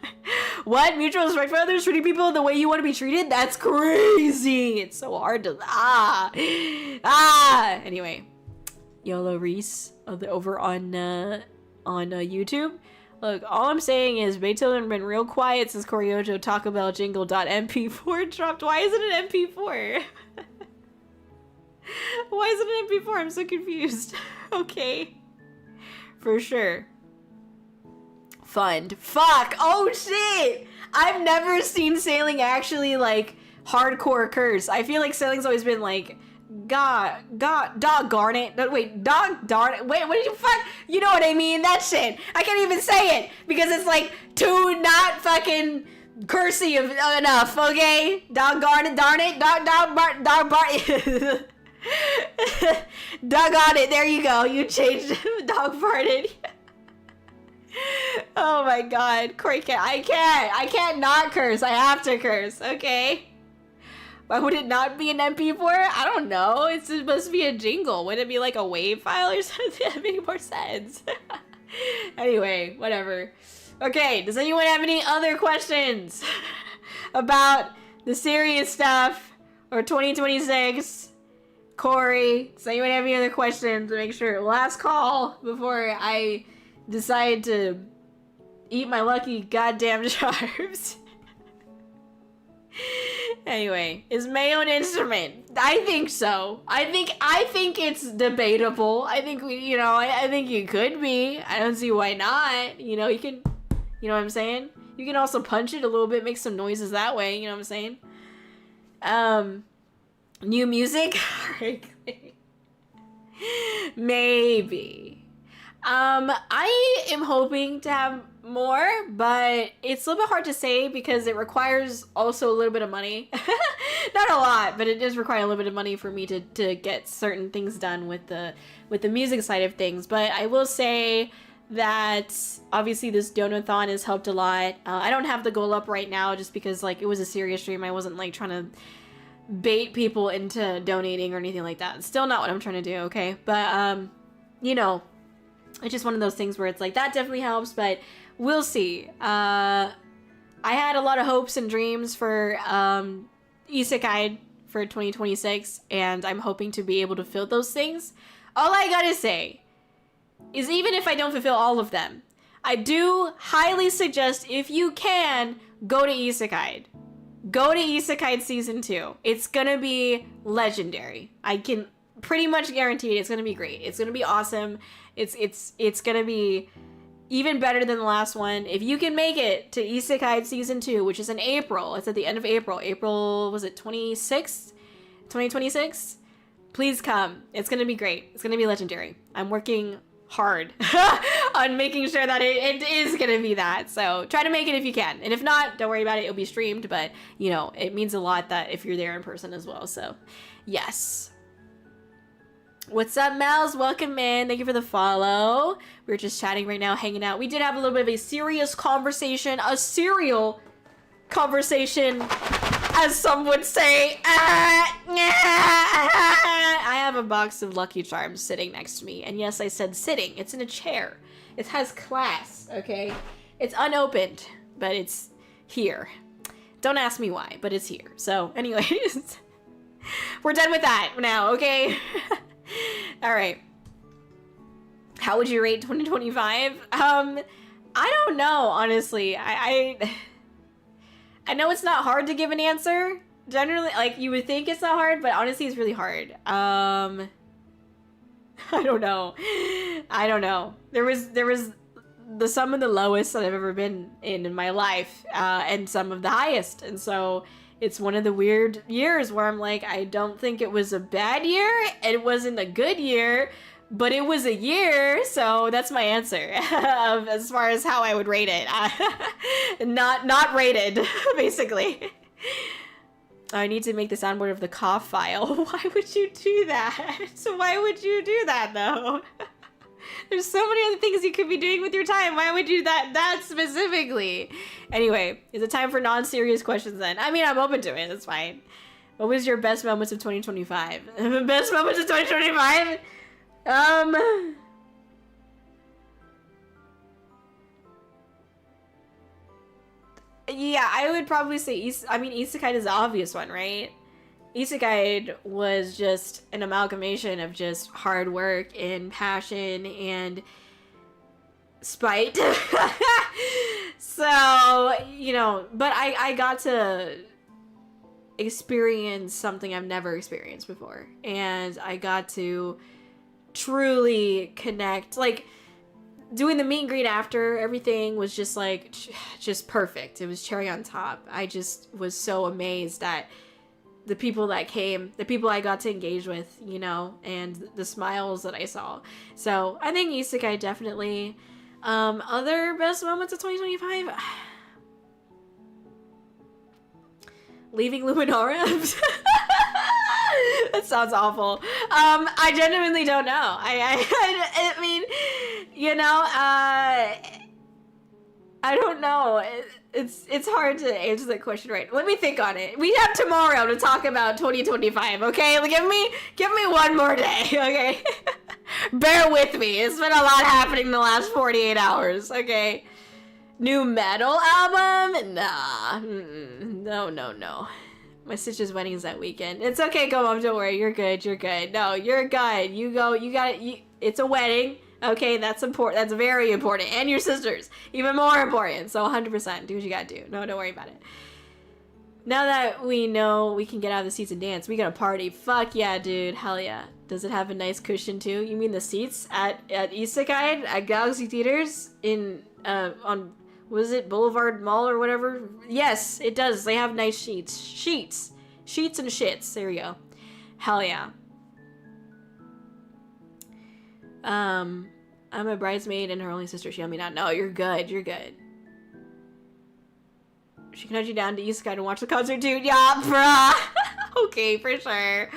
What? Mutual respect for others? Treating people the way you want to be treated? That's crazy. It's so hard to... Anyway. YoHallo Reese over on YouTube. Look, all I'm saying is Beethoven has been real quiet since Kōri-Oujo Taco Bell jingle.mp4 dropped. Why is it an MP4? Why is it an MP4? I'm so confused. Okay. For sure. Fund. Fuck! Oh shit! I've never seen Sailing actually like hardcore curse. I feel like Sailing's always been like, doggone it. No, wait, dog darn it. Wait, what did you fuck? You know what I mean? That shit. I can't even say it because it's like too not fucking cursy enough, okay? Doggone it, darn it, dog on it. There you go. You changed dog farted. Oh my god. Corey I can't not curse. I have to curse, okay? Why would it not be an MP4? I don't know. It's supposed to be a jingle. Would it be like a wave file or something? That make more sense. Anyway, whatever. Okay, does anyone have any other questions about the serious stuff or 2026? Corey, does anyone have any other questions? Make sure, last call before I decide to eat my lucky goddamn charms. Anyway, is Mayo an instrument? I think so. I think it's debatable. I think I think you could be. I don't see why not. You know, you can, you know what I'm saying? You can also punch it a little bit, make some noises that way, you know what I'm saying? New music? Maybe. I am hoping to have more, but it's a little bit hard to say because it requires also a little bit of money. Not a lot, but it does require a little bit of money for me to get certain things done with the music side of things. But I will say that obviously this donathon has helped a lot. I don't have the goal up right now just because like it was a serious stream. I wasn't like trying to bait people into donating or anything like that. It's still not what I'm trying to do, okay? But you know, it's just one of those things where it's like that definitely helps, but we'll see. I had a lot of hopes and dreams for Isekai for 2026, and I'm hoping to be able to fill those things. All I gotta say is even if I don't fulfill all of them, I do highly suggest if you can, go to Isekai. Go to Isekai Season 2. It's gonna be legendary. I can pretty much guarantee it. It's gonna be great. It's gonna be awesome. It's gonna be even better than the last one. If you can make it to Isekai Season 2, which is in April, it's at the end of April. April, was it 26th? 2026? Please come. It's gonna be great. It's gonna be legendary. I'm working hard on making sure that it is gonna be that. So try to make it if you can. And if not, don't worry about it. It'll be streamed, but you know, it means a lot that if you're there in person as well. So yes. What's up, Mels? Welcome in. Thank you for the follow. We're just chatting right now, hanging out. We did have a little bit of a serious conversation, a serial conversation, as some would say. I have a box of Lucky Charms sitting next to me, and yes, I said sitting. It's in a chair. It has class, okay? It's unopened, but it's here. Don't ask me why, but it's here. So, anyways, we're done with that now, okay? All right. How would you rate 2025? I don't know, honestly. I know it's not hard to give an answer. Generally, like, you would think it's not hard, but honestly, it's really hard. I don't know. I don't know. There was some of the lowest that I've ever been in my life, and some of the highest. And so it's one of the weird years where I'm like, I don't think it was a bad year. It wasn't a good year, but it was a year. So that's my answer as far as how I would rate it. Not rated, basically. I need to make the soundboard of the cough file. Why would you do that? Why would you do that, though? There's so many other things you could be doing with your time. Why would you do that specifically? Anyway, is it time for non-serious questions then? I mean, I'm open to it. That's fine. What was your best moments of 2025? Best moments of 2025? Yeah, I would probably say Isekai is the obvious one, right? Isekai was just an amalgamation of just hard work and passion and spite. So, you know, but I got to experience something I've never experienced before. And I got to truly connect. Like, doing the meet and greet after, everything was just like, just perfect. It was cherry on top. I just was so amazed at the people that came, the people I got to engage with, you know, and the smiles that I saw. So I think Isekai definitely. Other best moments of 2025? Leaving Luminara? That sounds awful. I genuinely don't know. I mean, you know, I don't know. It's hard to answer that question right. Let me think on it. We have tomorrow to talk about 2025, okay? Give me one more day, okay? Bear with me. It's been a lot happening in the last 48 hours, okay? New metal album? Nah. No. My sister's wedding is that weekend. It's okay, go mom, don't worry. You're good. No, you're good. You go, you got it. It's a wedding. Okay, that's important. That's very important. And your sister's. Even more important. So 100%. Do what you gotta do. No, don't worry about it. Now that we know we can get out of the seats and dance, we gonna party. Fuck yeah, dude. Hell yeah. Does it have a nice cushion too? You mean the seats at Isekai at Galaxy Theaters in on was it Boulevard Mall or whatever? Yes, it does. They have nice sheets. Sheets and shits. There we go. Hell yeah. I'm a bridesmaid and her only sister. She helped me out. No, you're good. She can hunt you down to Isekai to watch the concert too. Yeah, bruh. Okay, for sure.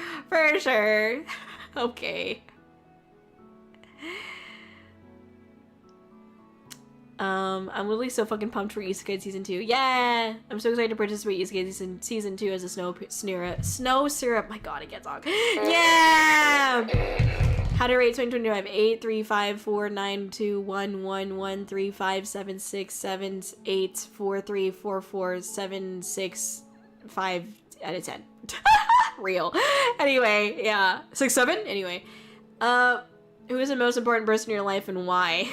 Okay. I'm literally so fucking pumped for Isekai Season 2. Yeah! I'm so excited to participate in Isekai Season 2 as a snow syrup. My god, it gets on. Yeah! How to rate 2025? 8, 3, 5, 4, 9, 2, 1, 1, 1, 3, 5, 7, 6, 7, 8, 4, 3, 4, 4, 7, 6, 5 out of 10. Real. Anyway, yeah. 6, 7? Anyway. Who is the most important person in your life and why?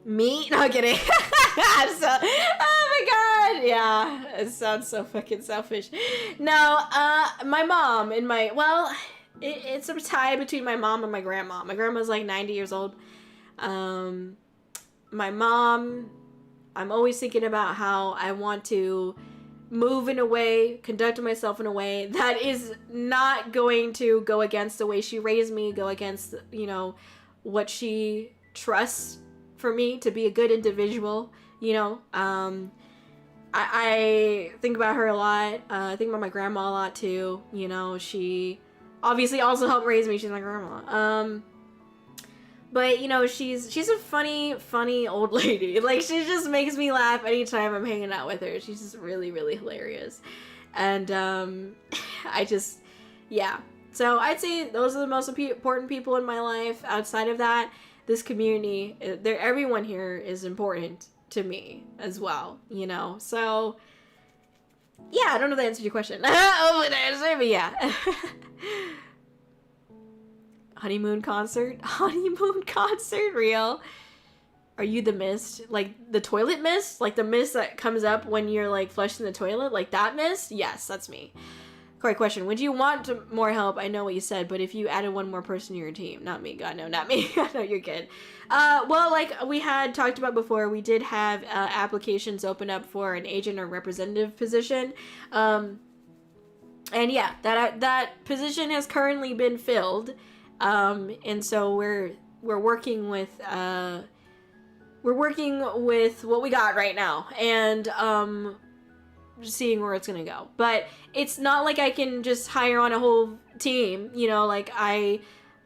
Me? No, kidding. Oh my god. Yeah, it sounds so fucking selfish. No, my mom and it's a tie between my mom and my grandma. My grandma's like 90 years old. My mom, I'm always thinking about how I want to move in a way, conduct myself in a way that is not going to go against the way she raised me, go against, you know, what she trusts for me to be a good individual, you know. I think about her a lot. I think about my grandma a lot too. You know, she obviously also helped raise me. She's my grandma. But you know, she's a funny old lady. Like, she just makes me laugh anytime I'm hanging out with her. She's just really, really hilarious. And I just, yeah. So I'd say those are the most important people in my life. Outside of that, this community, everyone here is important to me as well, you know? So, yeah, I don't know if that answered your question. Hopefully that answered, but yeah. Honeymoon concert? Honeymoon concert? Real? Are you the mist? Like, the toilet mist? Like, the mist that comes up when you're, like, flushing the toilet? Like, that mist? Yes, that's me. Corey, question. Would you want more help? I know what you said, but if you added one more person to your team. Not me. God, no, not me. I know you're good. Well, like we had talked about before, we did have applications open up for an agent or representative position. And yeah, that position has currently been filled. And so we're working with what we got right now, and just seeing where it's gonna go. But it's not like I can just hire on a whole team, you know, like I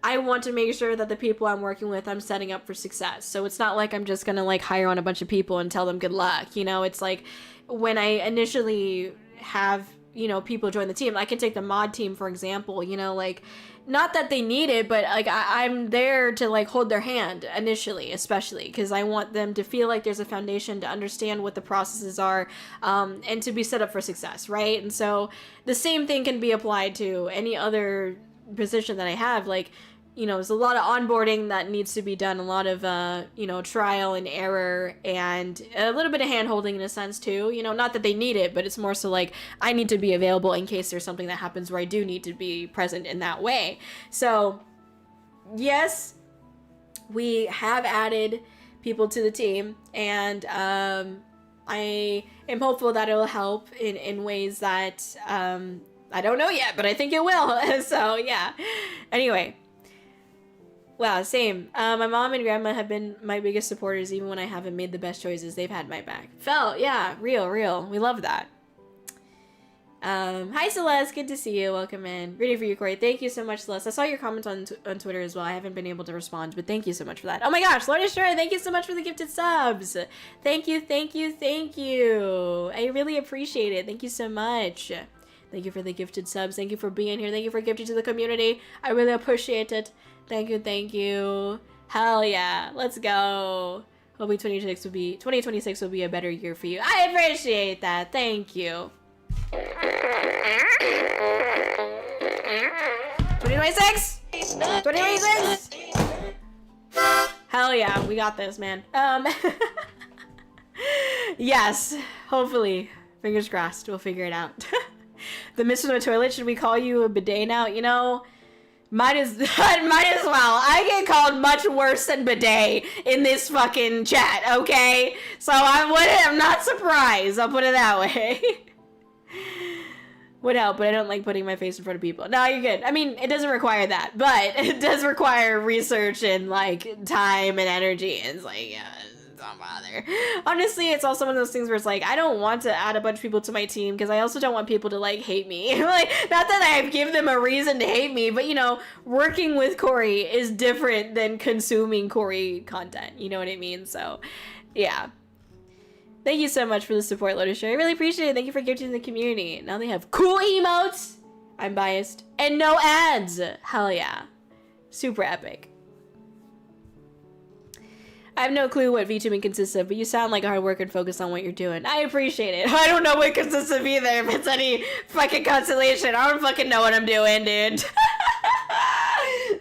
want to make sure that the people I'm working with, I'm setting up for success. So it's not like I'm just gonna like hire on a bunch of people and tell them good luck, you know. It's like when I initially have, you know, people join the team, I can take the mod team, for example, you know, like, not that they need it, but like I'm there to like hold their hand initially, especially because I want them to feel like there's a foundation to understand what the processes are, and to be set up for success, right? And so the same thing can be applied to any other position that I have. Like, you know, there's a lot of onboarding that needs to be done, a lot of, you know, trial and error, and a little bit of hand-holding in a sense, too. You know, not that they need it, but it's more so like I need to be available in case there's something that happens where I do need to be present in that way. So, yes, we have added people to the team, and I am hopeful that it'll help in ways that I don't know yet, but I think it will. So, yeah. Anyway. Wow, same. My mom and grandma have been my biggest supporters even when I haven't made the best choices. They've had my back. Felt, yeah, real. We love that. Hi, Celeste. Good to see you. Welcome in. Ready for you, Corey. Thank you so much, Celeste. I saw your comments on Twitter as well. I haven't been able to respond, but thank you so much for that. Oh my gosh, Lord Destroyer, thank you so much for the gifted subs. Thank you. I really appreciate it. Thank you so much. Thank you for the gifted subs. Thank you for being here. Thank you for gifting to the community. I really appreciate it. Thank you. Hell yeah. Let's go. Hopefully 2026 will be a better year for you. I appreciate that. Thank you. 2026? 2026? Hell yeah. We got this, man. Yes. Hopefully. Fingers crossed. We'll figure it out. The mist in the toilet. Should we call you a bidet now? You know, might as well. I get called much worse than bidet in this fucking chat, okay? So I'm not surprised. I'll put it that way. Would help, but I don't like putting my face in front of people. No, you're good. I mean, it doesn't require that, but it does require research and like time and energy. And it's like, yeah, don't bother. Honestly, it's also one of those things where it's like, I don't want to add a bunch of people to my team because I also don't want people to like hate me. Like, not that I give them a reason to hate me, but you know, working with Corey is different than consuming Corey content. You know what I mean? So, yeah. Thank you so much for the support, Lotus Show. I really appreciate it. Thank you for gifting the community. Now they have cool emotes. I'm biased. And no ads. Hell yeah. Super epic. I have no clue what VTubing consists of, but you sound like hard work and focus on what you're doing. I appreciate it. I don't know what it consists of either, if it's any fucking consolation. I don't fucking know what I'm doing, dude.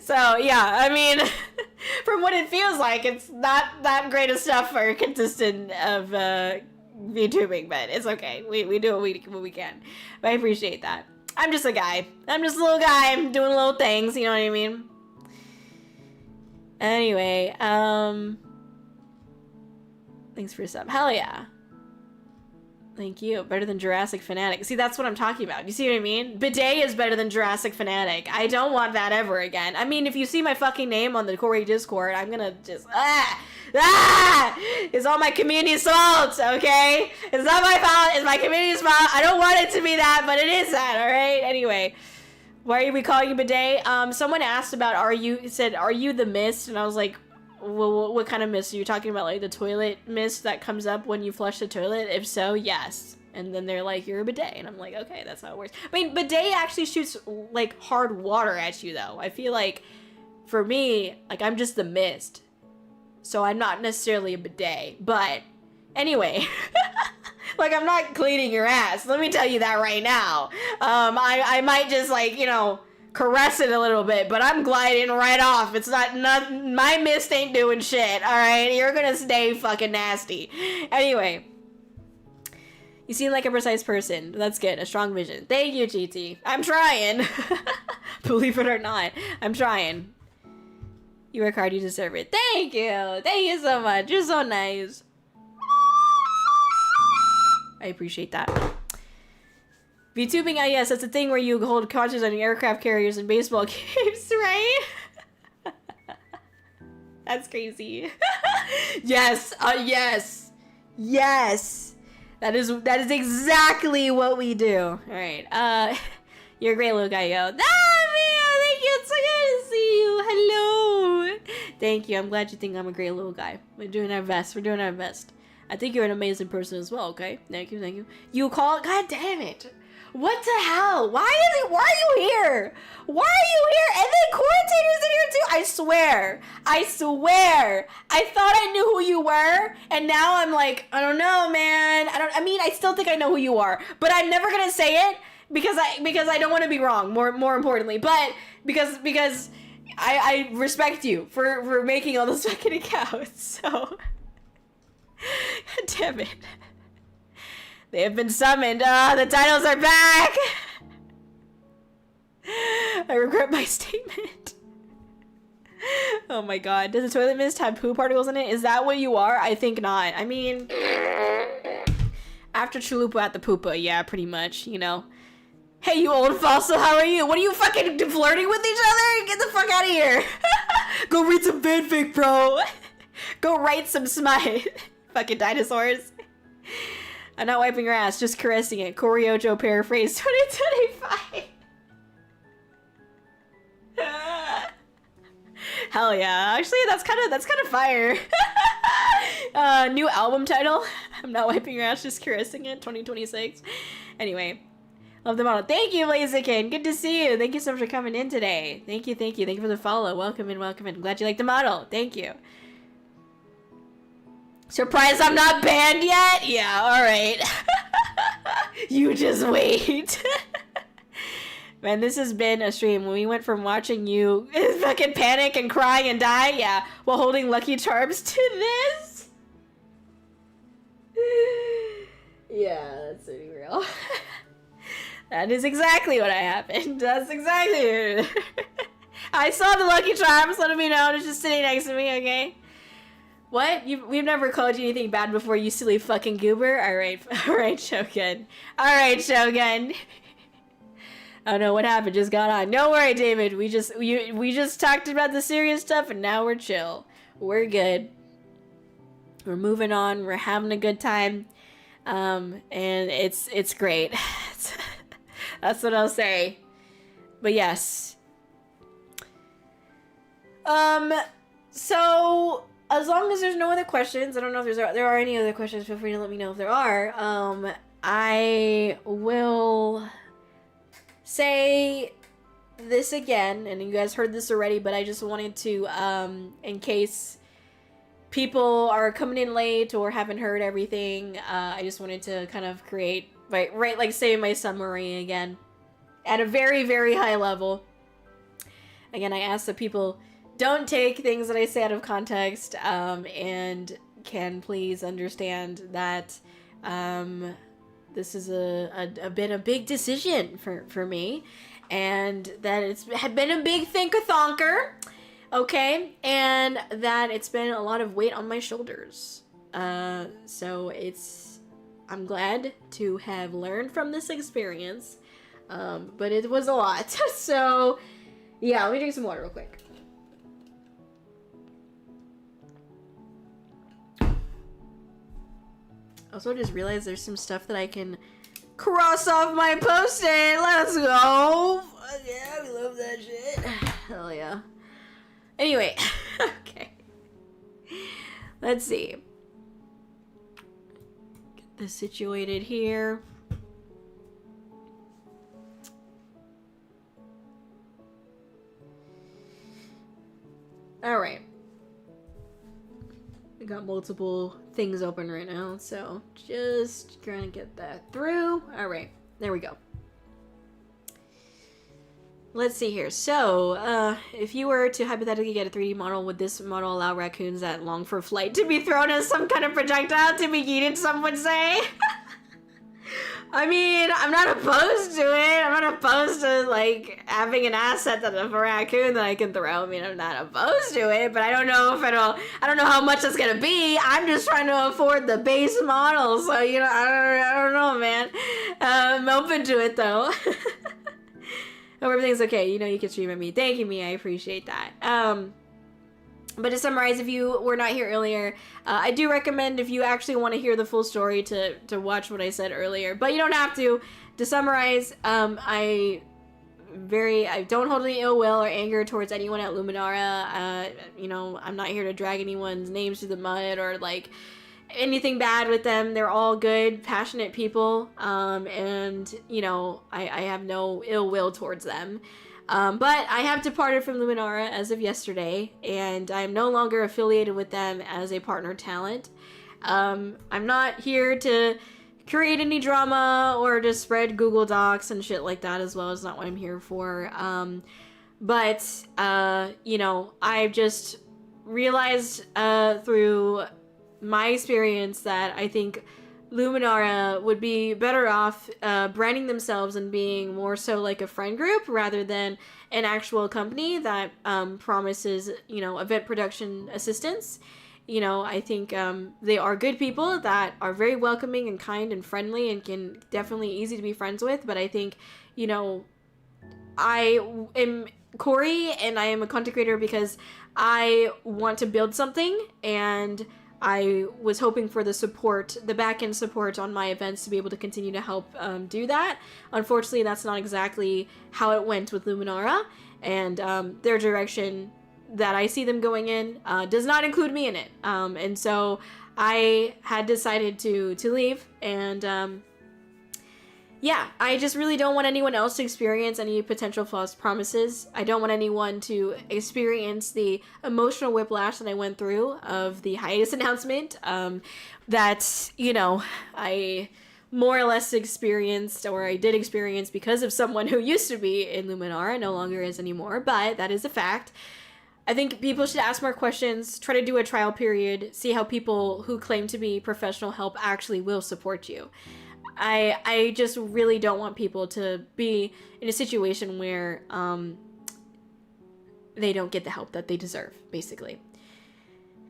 So, yeah, I mean, from what it feels like, it's not that great of stuff for consistent of VTubing, but it's okay. We do what we can. But I appreciate that. I'm just a guy. I'm just a little guy. I'm doing little things, you know what I mean? Anyway, thanks for your sub. Hell yeah. Thank you. Better than Jurassic Fanatic. See, that's what I'm talking about. You see what I mean? Bidet is better than Jurassic Fanatic. I don't want that ever again. I mean, if you see my fucking name on the Kōri Discord, I'm gonna just, it's all my community's fault, okay? It's not my fault. It's my community's fault. I don't want it to be that, but it is that, all right? Anyway, why are we calling you Bidet? Someone asked about, are you the mist? And I was like, what kind of mist? Are you talking about, like, the toilet mist that comes up when you flush the toilet? If so, yes. And then they're like, you're a bidet. And I'm like, okay, that's how it works. I mean, bidet actually shoots, like, hard water at you, though. I feel like, for me, like, I'm just the mist. So I'm not necessarily a bidet. But, anyway. Like, I'm not cleaning your ass. Let me tell you that right now. I might just, like, you know, caress it a little bit, but I'm gliding right off. It's not my mist ain't doing shit, alright? You're gonna stay fucking nasty. Anyway. You seem like a precise person. That's good. A strong vision. Thank you, GT. I'm trying. Believe it or not. I'm trying. You work hard, you deserve it. Thank you. Thank you so much. You're so nice. I appreciate that. VTubing, yes, that's a thing where you hold concerts on aircraft carriers and baseball games, right? That's crazy. Yes, yes, yes. That is exactly what we do. All right. You're a great little guy, yo. Ah, man, thank you. It's so good to see you. Hello. Thank you. I'm glad you think I'm a great little guy. We're doing our best. We're doing our best. I think you're an amazing person as well, okay? Thank you, thank you. You call... God damn it. What the hell? Why are you here? Why are you here? And then Quarantiner's in here too? I swear. I swear. I thought I knew who you were, and now I'm like, I don't know, man. I mean, I still think I know who you are, but I'm never gonna say it because I don't want to be wrong, more importantly. But because I respect you for making all those fucking accounts, so... God damn it. They have been summoned. The titles are back! I regret my statement. Oh my god. Does the toilet mist have poo particles in it? Is that what you are? I think not. I mean... After Chalupa at the poopa, yeah, pretty much, you know. Hey, you old fossil, how are you? What are you fucking flirting with each other? Get the fuck out of here. Go read some fanfic, bro. Go write some smut. Fucking dinosaurs. I'm not wiping your ass, just caressing it. Kōri-Oujo paraphrase 2025. Hell yeah. Actually, that's kind of fire. New album title. I'm not wiping your ass, just caressing it 2026. Anyway. Love the model. Thank you, Blaziken. Good to see you. Thank you so much for coming in today. Thank you, thank you. Thank you for the follow. Welcome in, welcome in. Glad you like the model. Thank you. Surprised I'm not banned yet? Yeah, alright. You just wait. Man, this has been a stream. When we went from watching you fucking panic and cry and die, yeah, while holding Lucky Charms to this. Yeah, that's pretty real. That is exactly what happened. That's exactly it. I saw the Lucky Charms, let me know. It's just sitting next to me, okay? What? We've never called you anything bad before, you silly fucking goober? Alright, Shogun. Alright, Shogun. I don't know what happened, just got on. Don't worry, David. We just talked about the serious stuff and now we're chill. We're good. We're moving on. We're having a good time. And it's great. That's what I'll say. But yes. So as long as there's no other questions, I don't know if there are any other questions, feel free to let me know if there are. I will say this again, and you guys heard this already, but I just wanted to, in case people are coming in late or haven't heard everything, I just wanted to kind of create, right, like say my summary again, at a very, very high level. Again, I ask that people don't take things that I say out of context, and can please understand that this is a big decision for me, and that it's had been a big think-a-thonker, okay, and that it's been a lot of weight on my shoulders. So I'm glad to have learned from this experience, but it was a lot. So yeah, let me drink some water real quick. Also, I just realized there's some stuff that I can cross off my post-it. Let's go. Yeah, we love that shit. Hell yeah. Anyway, okay. Let's see. Get this situated here. All right. We got multiple things open right now, so just trying to get that through. All right, there we go. Let's see here. So, if you were to hypothetically get a 3D model, would this model allow raccoons that long for flight to be thrown as some kind of projectile to be yeeted, some would say? I mean, I'm not opposed to it. I'm not opposed to, like, having an asset that of a raccoon that I can throw. I mean, I'm not opposed to it, but I don't know if I don't know how much it's gonna be. I'm just trying to afford the base model, so, you know, I don't know, man. I'm open to it, though. Hope everything's okay. You know, you can stream at me. Thank you, me. I appreciate that. But to summarize, if you were not here earlier, I do recommend, if you actually want to hear the full story, to watch what I said earlier. But you don't have to. To summarize, I don't hold any ill will or anger towards anyone at Luminara. You know, I'm not here to drag anyone's names through the mud or, like, anything bad with them. They're all good, passionate people. And, you know, I have no ill will towards them. But I have departed from Luminara as of yesterday, and I'm no longer affiliated with them as a partner talent. I'm not here to create any drama or to spread Google Docs and shit like that as well. It's not what I'm here for. But you know, I've just realized through my experience that I think Luminara would be better off branding themselves and being more so like a friend group rather than an actual company that promises, you know, event production assistance. You know, I think they are good people that are very welcoming and kind and friendly and can definitely easy to be friends with. But I think, you know, I am Kōri and I am a content creator because I want to build something, and I was hoping for the support, the back-end support on my events to be able to continue to help do that. Unfortunately, that's not exactly how it went with Luminara, and their direction that I see them going in does not include me in it. And so I had decided to leave, and yeah, I just really don't want anyone else to experience any potential false promises. I don't want anyone to experience the emotional whiplash that I went through of the hiatus announcement that, you know, I more or less experienced, or I did experience because of someone who used to be in Luminara, no longer is anymore, but that is a fact. I think people should ask more questions, try to do a trial period, see how people who claim to be professional help actually will support you. I just really don't want people to be in a situation where they don't get the help that they deserve, basically.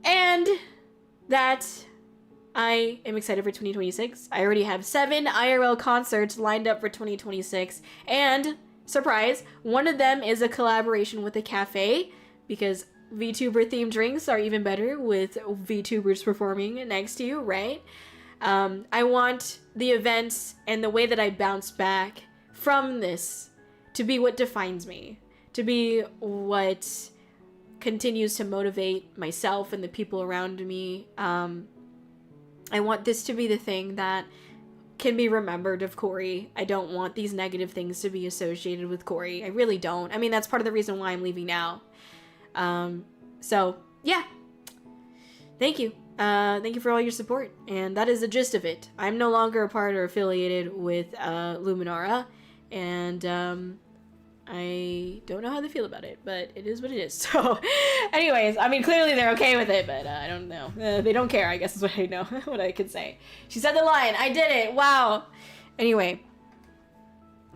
And that I am excited for 2026. I already have 7 IRL concerts lined up for 2026. And, surprise, one of them is a collaboration with a cafe, because VTuber themed drinks are even better with VTubers performing next to you, right? I want the events and the way that I bounce back from this to be what defines me, to be what continues to motivate myself and the people around me. I want this to be the thing that can be remembered of Kōri. I don't want these negative things to be associated with Kōri. I really don't. I mean, that's part of the reason why I'm leaving now. So, yeah. Thank you. Thank you for all your support, and that is the gist of it. I'm no longer a part or affiliated with Luminara, and I don't know how they feel about it, but it is what it is. So, anyways, I mean, clearly they're okay with it, but I don't know. They don't care, I guess is what I know, what I could say. She said the line. I did it. Wow. Anyway.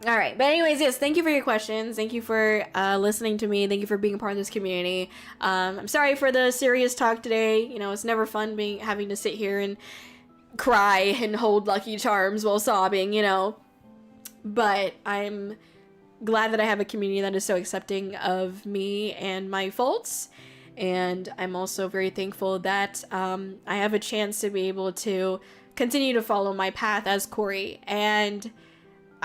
All right, but anyways, yes, thank you for your questions. Thank you for listening to me. Thank you for being a part of this community. I'm sorry for the serious talk today. You know, it's never fun having to sit here and cry and hold Lucky Charms while sobbing, you know. But I'm glad that I have a community that is so accepting of me and my faults. And I'm also very thankful that I have a chance to be able to continue to follow my path as Kōri. And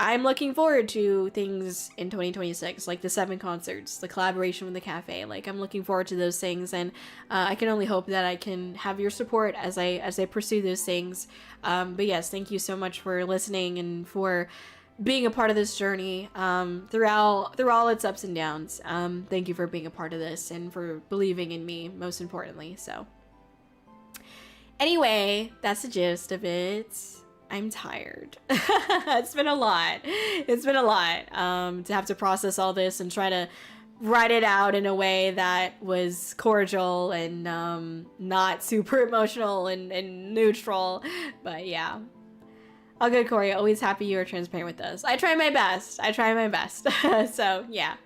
I'm looking forward to things in 2026, like the 7 concerts, the collaboration with the cafe. Like, I'm looking forward to those things, and I can only hope that I can have your support as I pursue those things. But yes, thank you so much for listening and for being a part of this journey through all its ups and downs. Thank you for being a part of this and for believing in me, most importantly. So anyway, that's the gist of it. I'm tired. It's been a lot. It's been a lot to have to process all this and try to write it out in a way that was cordial and not super emotional and neutral. But yeah. All good, Kōri. Always happy you are transparent with us. I try my best. I try my best. So yeah.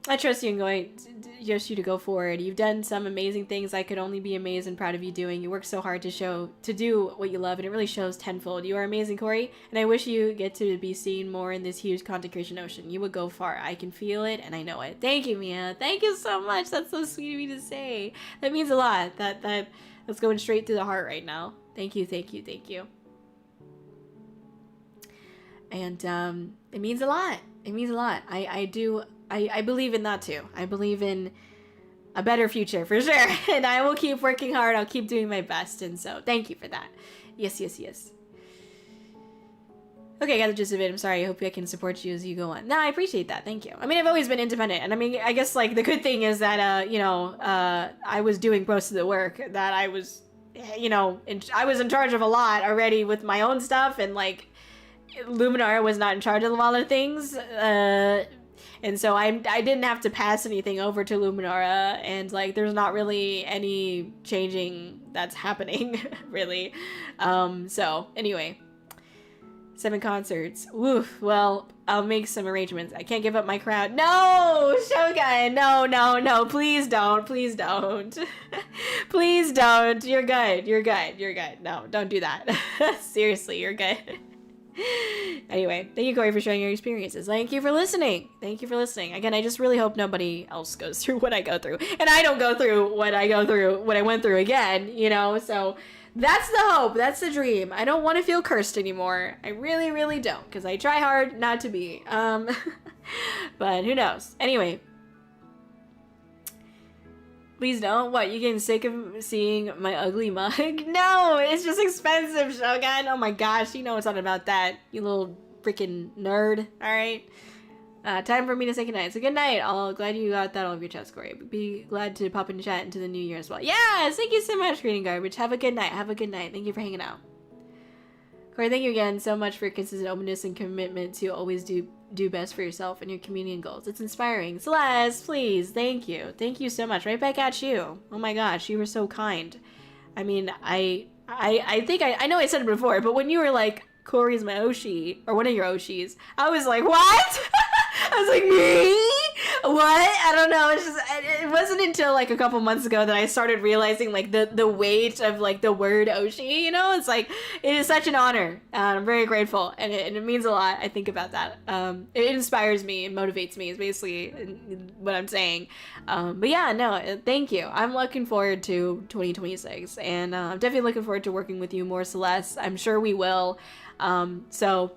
I trust you to go forward. You've done some amazing things. I could only be amazed and proud of you doing. You work so hard to do what you love, and it really shows tenfold. You are amazing, Kōri, and I wish you get to be seen more in this huge content creation ocean. You would go far. I can feel it, and I know it. Thank you, Mia. Thank you so much. That's so sweet of me to say. That means a lot. That's going straight to the heart right now. Thank you, thank you, thank you. And it means a lot. It means a lot. I believe in that too. I believe in a better future for sure. And I will keep working hard. I'll keep doing my best. And so thank you for that. Yes, yes, yes. Okay, I got the gist of it. I'm sorry. I hope I can support you as you go on. No, I appreciate that. Thank you. I mean, I've always been independent. And I mean, I guess like the good thing is that, I was doing most of the work, that I was, I was in charge of a lot already with my own stuff. And like Luminara was not in charge of a lot of things. And so I didn't have to pass anything over to Luminara, and like there's not really any changing that's happening, really. So anyway, 7 concerts. Woof. Well, I'll make some arrangements. I can't give up my crowd. No, Shogun. No. Please don't. Please don't. Please don't. You're good. You're good. You're good. No, don't do that. Seriously, you're good. Anyway, thank you, Kōri, for sharing your experiences. Thank you for listening. Thank you for listening. Again, I just really hope nobody else goes through what I go through. And I don't go through what I went through again, so that's the hope. That's the dream. I don't want to feel cursed anymore. I really, really don't, because I try hard not to be. But who knows? Anyway. Please don't. What, you getting sick of seeing my ugly mug? No, it's just expensive, Shogun. Oh my gosh, you know what's not about that, you little freaking nerd. Alright. Time for me to say goodnight. So good night. Glad you got that all of your chats, Kōri. Be glad to pop into chat into the new year as well. Yes, thank you so much, Green Garbage. Have a good night. Have a good night. Thank you for hanging out. Kōri, thank you again so much for your consistent openness and commitment to always do best for yourself and your community and goals. It's inspiring. Celeste, please, thank you. Thank you so much. Right back at you. Oh my gosh, you were so kind. I mean, I think I know I said it before, but when you were like, Kōri's my Oshi, or one of your Oshis, I was like, what? I was like, me? What? I don't know. It's just, it wasn't until like a couple months ago that I started realizing like the weight of like the word Oshi, It's like, it is such an honor. I'm very grateful, and it means a lot. I think about that. It inspires me and motivates me is basically what I'm saying. But yeah, no, thank you. I'm looking forward to 2026, and I'm definitely looking forward to working with you more, Celeste. I'm sure we will. So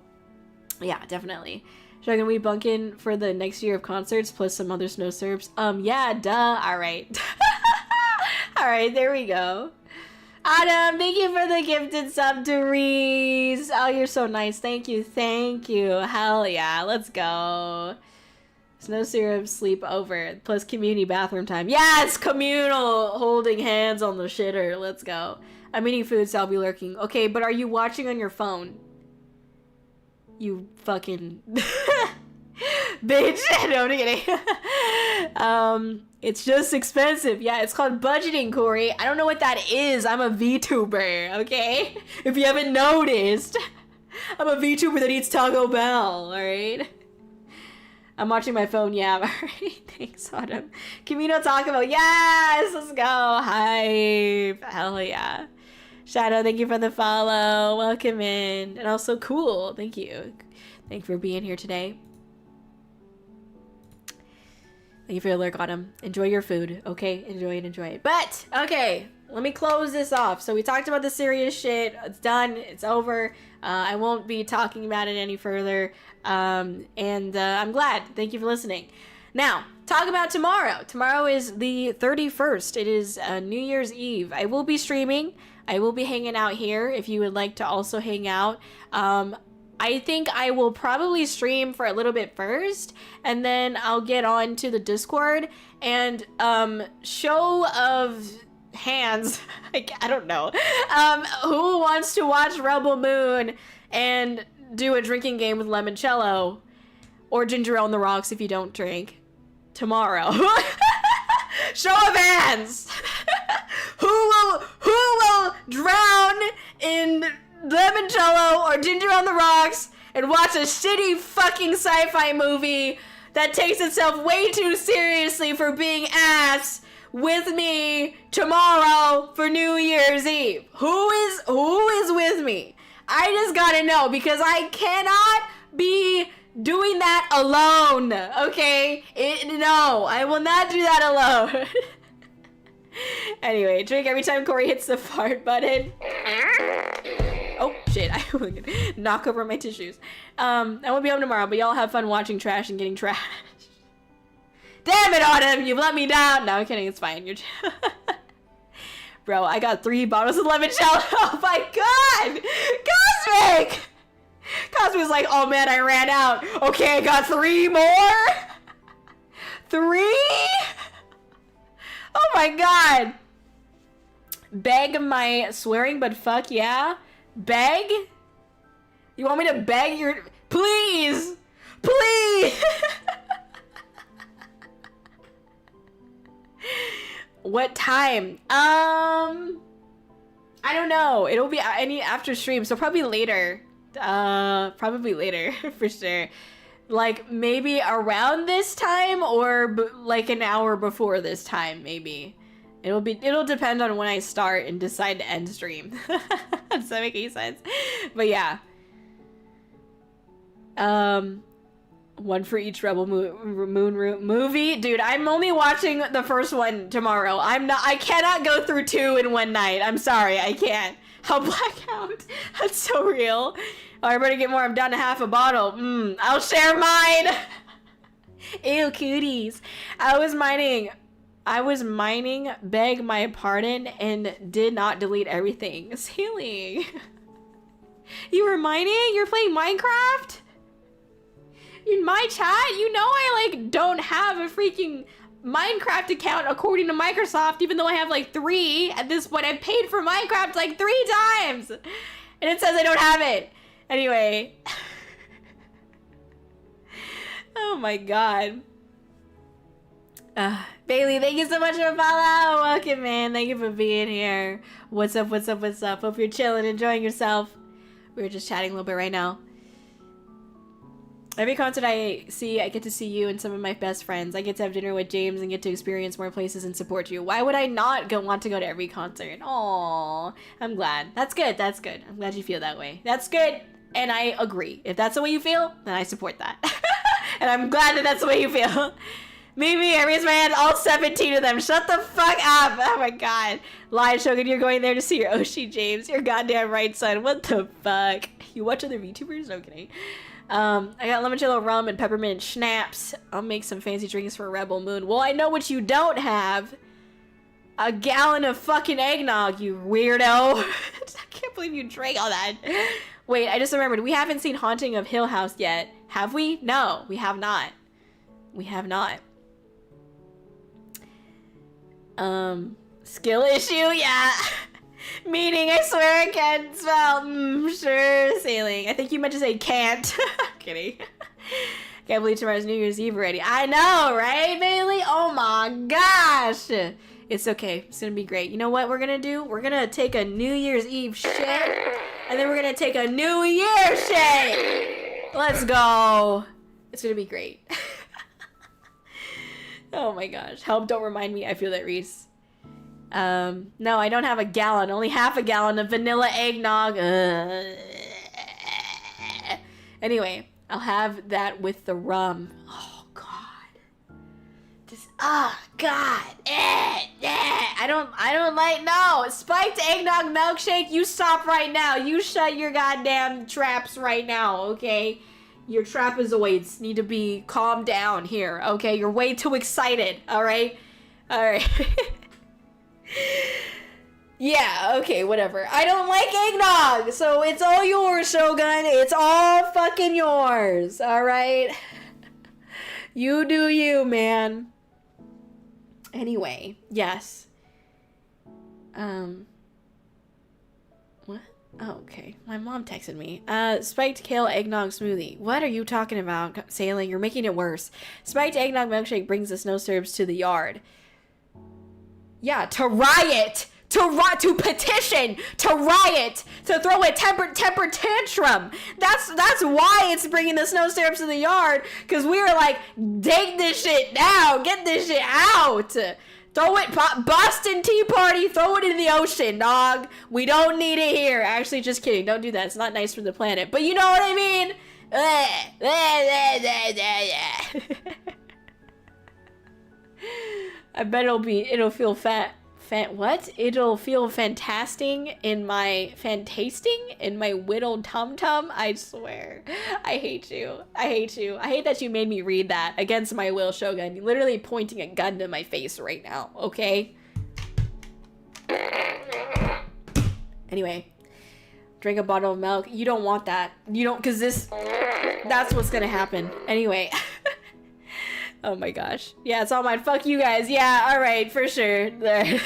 yeah, definitely. Shogun, we bunk in for the next year of concerts plus some other snow serps? Yeah, duh. All right. All right, there we go. Adam, thank you for the gifted sub to Reese. Oh, you're so nice. Thank you. Thank you. Hell yeah. Let's go. Snow syrup sleep over plus community bathroom time. Yes, communal holding hands on the shitter. Let's go. I'm eating food, so I'll be lurking. Okay, but are you watching on your phone? You fucking bitch. No, I'm kidding. It's just expensive. Yeah, it's called budgeting, Kōri. I don't know what that is. I'm a VTuber, okay? If you haven't noticed, I'm a VTuber that eats Taco Bell, alright? I'm watching my phone, yeah, alright. Thanks, Autumn. Camino Taco Bell, yes! Let's go. Hype. Hell yeah. Shadow, thank you for the follow. Welcome in. And also cool. Thank you. Thank you for being here today. Thank you for your lurk, Autumn. Enjoy your food, okay? Enjoy it, enjoy it. But, okay. let me close this off. So we talked about the serious shit. It's done. It's over. I won't be talking about it any further. I'm glad. Thank you for listening. Now, talk about tomorrow. Tomorrow is the 31st. It is New Year's Eve. I will be streaming. I will be hanging out here if you would like to also hang out. I think I will probably stream for a little bit first, and then I'll get on to the Discord and show of hands. I don't know. Who wants to watch Rebel Moon and do a drinking game with limoncello or ginger ale on the rocks if you don't drink tomorrow? Show of hands. Who will drown in limoncello or ginger on the rocks and watch a shitty fucking sci-fi movie that takes itself way too seriously for being ass with me tomorrow for New Year's Eve? Who is with me? I just gotta know, because I cannot be doing that alone, okay? No, I will not do that alone. Anyway, drink every time Kōri hits the fart button. Oh, shit. I will knock over my tissues. I won't be home tomorrow, but y'all have fun watching trash and getting trashed. Damn it, Autumn! You've let me down! No, I'm kidding. It's fine. You're... Bro, I got 3 bottles of limoncello. Oh my god! Cosmic! Cosmic's like, oh man, I ran out. Okay, I got 3 more? 3? Oh my god. Beg my swearing, but fuck yeah. Beg? You want me to beg your... Please! Please! What time? I don't know. It'll be any after stream, so probably later. Probably later, for sure. Like, maybe around this time, or like an hour before this time, maybe. It'll depend on when I start and decide to end stream. Does that make any sense? But yeah. One for each Rebel Moon movie. Dude, I'm only watching the first one tomorrow. I cannot go through 2 in one night. I'm sorry, I can't. I'll black out. That's so real. Oh, I better get more. I'm down to half a bottle. I'll share mine. Ew, cooties. I was mining, beg my pardon, and did not delete everything. Ceiling. You were mining? You're playing Minecraft? In my chat? You know I, like, don't have a freaking Minecraft account according to Microsoft, even though I have, like, 3 at this point. I've paid for Minecraft, like, 3 times! And it says I don't have it. Anyway. Oh my god. Bailey, thank you so much for follow. Welcome, man. Thank you for being here. What's up, what's up, what's up? Hope you're chilling, enjoying yourself. We were just chatting a little bit right now. Every concert I see, I get to see you and some of my best friends. I get to have dinner with James and get to experience more places and support you. Why would I not want to go to every concert? Aww, I'm glad. That's good, that's good. I'm glad you feel that way. That's good, and I agree. If that's the way you feel, then I support that. And I'm glad that that's the way you feel. Mimi, I raised my hand, all 17 of them. Shut the fuck up. Oh my god. Lion Shogun, you're going there to see your Oshi, James. You're goddamn right, son. What the fuck? You watch other VTubers? No kidding. I got limoncello rum and peppermint schnapps. I'll make some fancy drinks for Rebel Moon. Well, I know what you don't have. A gallon of fucking eggnog, you weirdo. I can't believe you drank all that. Wait, I just remembered. We haven't seen Haunting of Hill House yet. Have we? No, we have not. We have not. Skill issue? Yeah. Meaning, I swear I can't spell. Sure, sailing. I think you meant to say can't. Kidding. Can't believe tomorrow's New Year's Eve already. I know, right, Bailey? Oh my gosh. It's okay. It's gonna be great. You know what we're gonna do? We're gonna take a New Year's Eve shit, and then we're gonna take a New Year shit. Let's go. It's gonna be great. Oh my gosh. Help, don't remind me. I feel that, Reese. No, I don't have a gallon. Only half a gallon of vanilla eggnog. Anyway, I'll have that with the rum. Oh god. Ah, God. I don't like, no. Spiked eggnog milkshake, you stop right now. You shut your goddamn traps right now, okay? Your trapezoids need to be calmed down here, okay? You're way too excited, alright? Alright. Yeah, okay, whatever. I don't like eggnog, so it's all yours, Shogun. It's all fucking yours, alright? You do you, man. Anyway, yes. What? Oh, okay. My mom texted me. Spiked kale eggnog smoothie. What are you talking about, Sailing? You're making it worse. Spiked eggnog milkshake brings the snow syrups to the yard. Yeah, to riot! To petition! To riot! To throw a temper tantrum! That's why it's bringing the snow syrups to the yard, because we were like, take this shit now! Get this shit out! Throw it, Boston Tea Party, throw it in the ocean, dog. We don't need it here. Actually, just kidding. Don't do that. It's not nice for the planet. But you know what I mean? I bet it'll feel it'll feel fantasting in my whittled tum-tum. I swear. I hate you. I hate you. I hate that you made me read that against my will, Shogun. You're literally pointing a gun to my face right now, okay? Anyway, drink a bottle of milk. You don't want that. You don't, because that's what's gonna happen. Anyway. Oh my gosh. Yeah, it's all mine. Fuck you guys. Yeah, alright, for sure. There.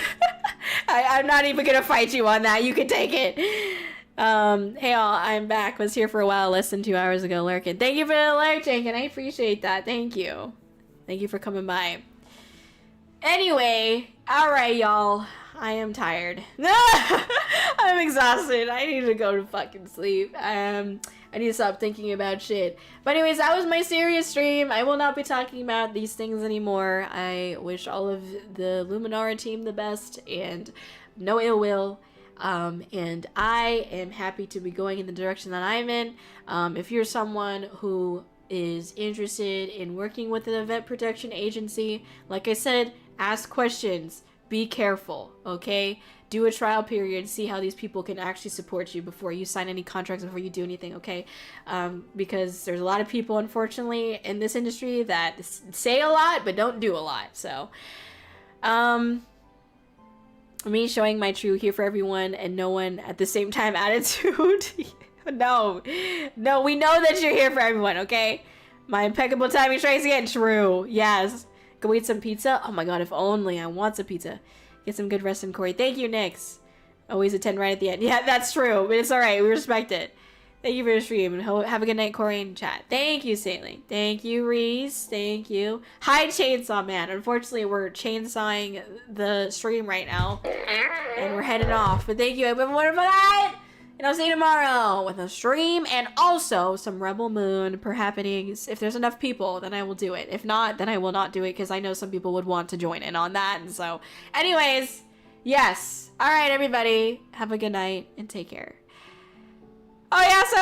I'm not even gonna fight you on that. You can take it. Hey all, I'm back. Was here for a while, less than 2 hours ago, lurking. Thank you for the lurk, Jenkins. I appreciate that. Thank you. Thank you for coming by. Anyway, alright, y'all. I am tired. I'm exhausted. I need to go to fucking sleep. I need to stop thinking about shit. But anyways, that was my serious stream. I will not be talking about these things anymore. I wish all of the Luminara team the best and no ill will. And I am happy to be going in the direction that I'm in. If you're someone who is interested in working with an event protection agency, like I said, ask questions. Be careful, okay? Do a trial period, see how these people can actually support you before you sign any contracts, before you do anything, okay? Because there's a lot of people, unfortunately, in this industry that say a lot but don't do a lot. So, me showing my true here for everyone and no one at the same time attitude. No, we know that you're here for everyone, okay? My impeccable timing trace again, true, yes. Can we eat some pizza? Oh my god, if only. I want some pizza. Get some good rest in Kōri. Thank you, Nix. Always attend right at the end. Yeah, that's true, but it's alright. We respect it. Thank you for the stream. And have a good night, Kōri, in chat. Thank you, Sailing. Thank you, Reese. Thank you. Hi, Chainsaw Man. Unfortunately, we're chainsawing the stream right now. And we're heading off. But thank you. Have a wonderful night. And I'll see you tomorrow with a stream and also some Rebel Moon per happenings. If there's enough people, then I will do it. If not, then I will not do it because I know some people would want to join in on that. And so, anyways, yes. All right, everybody. Have a good night and take care. Oh, yeah, so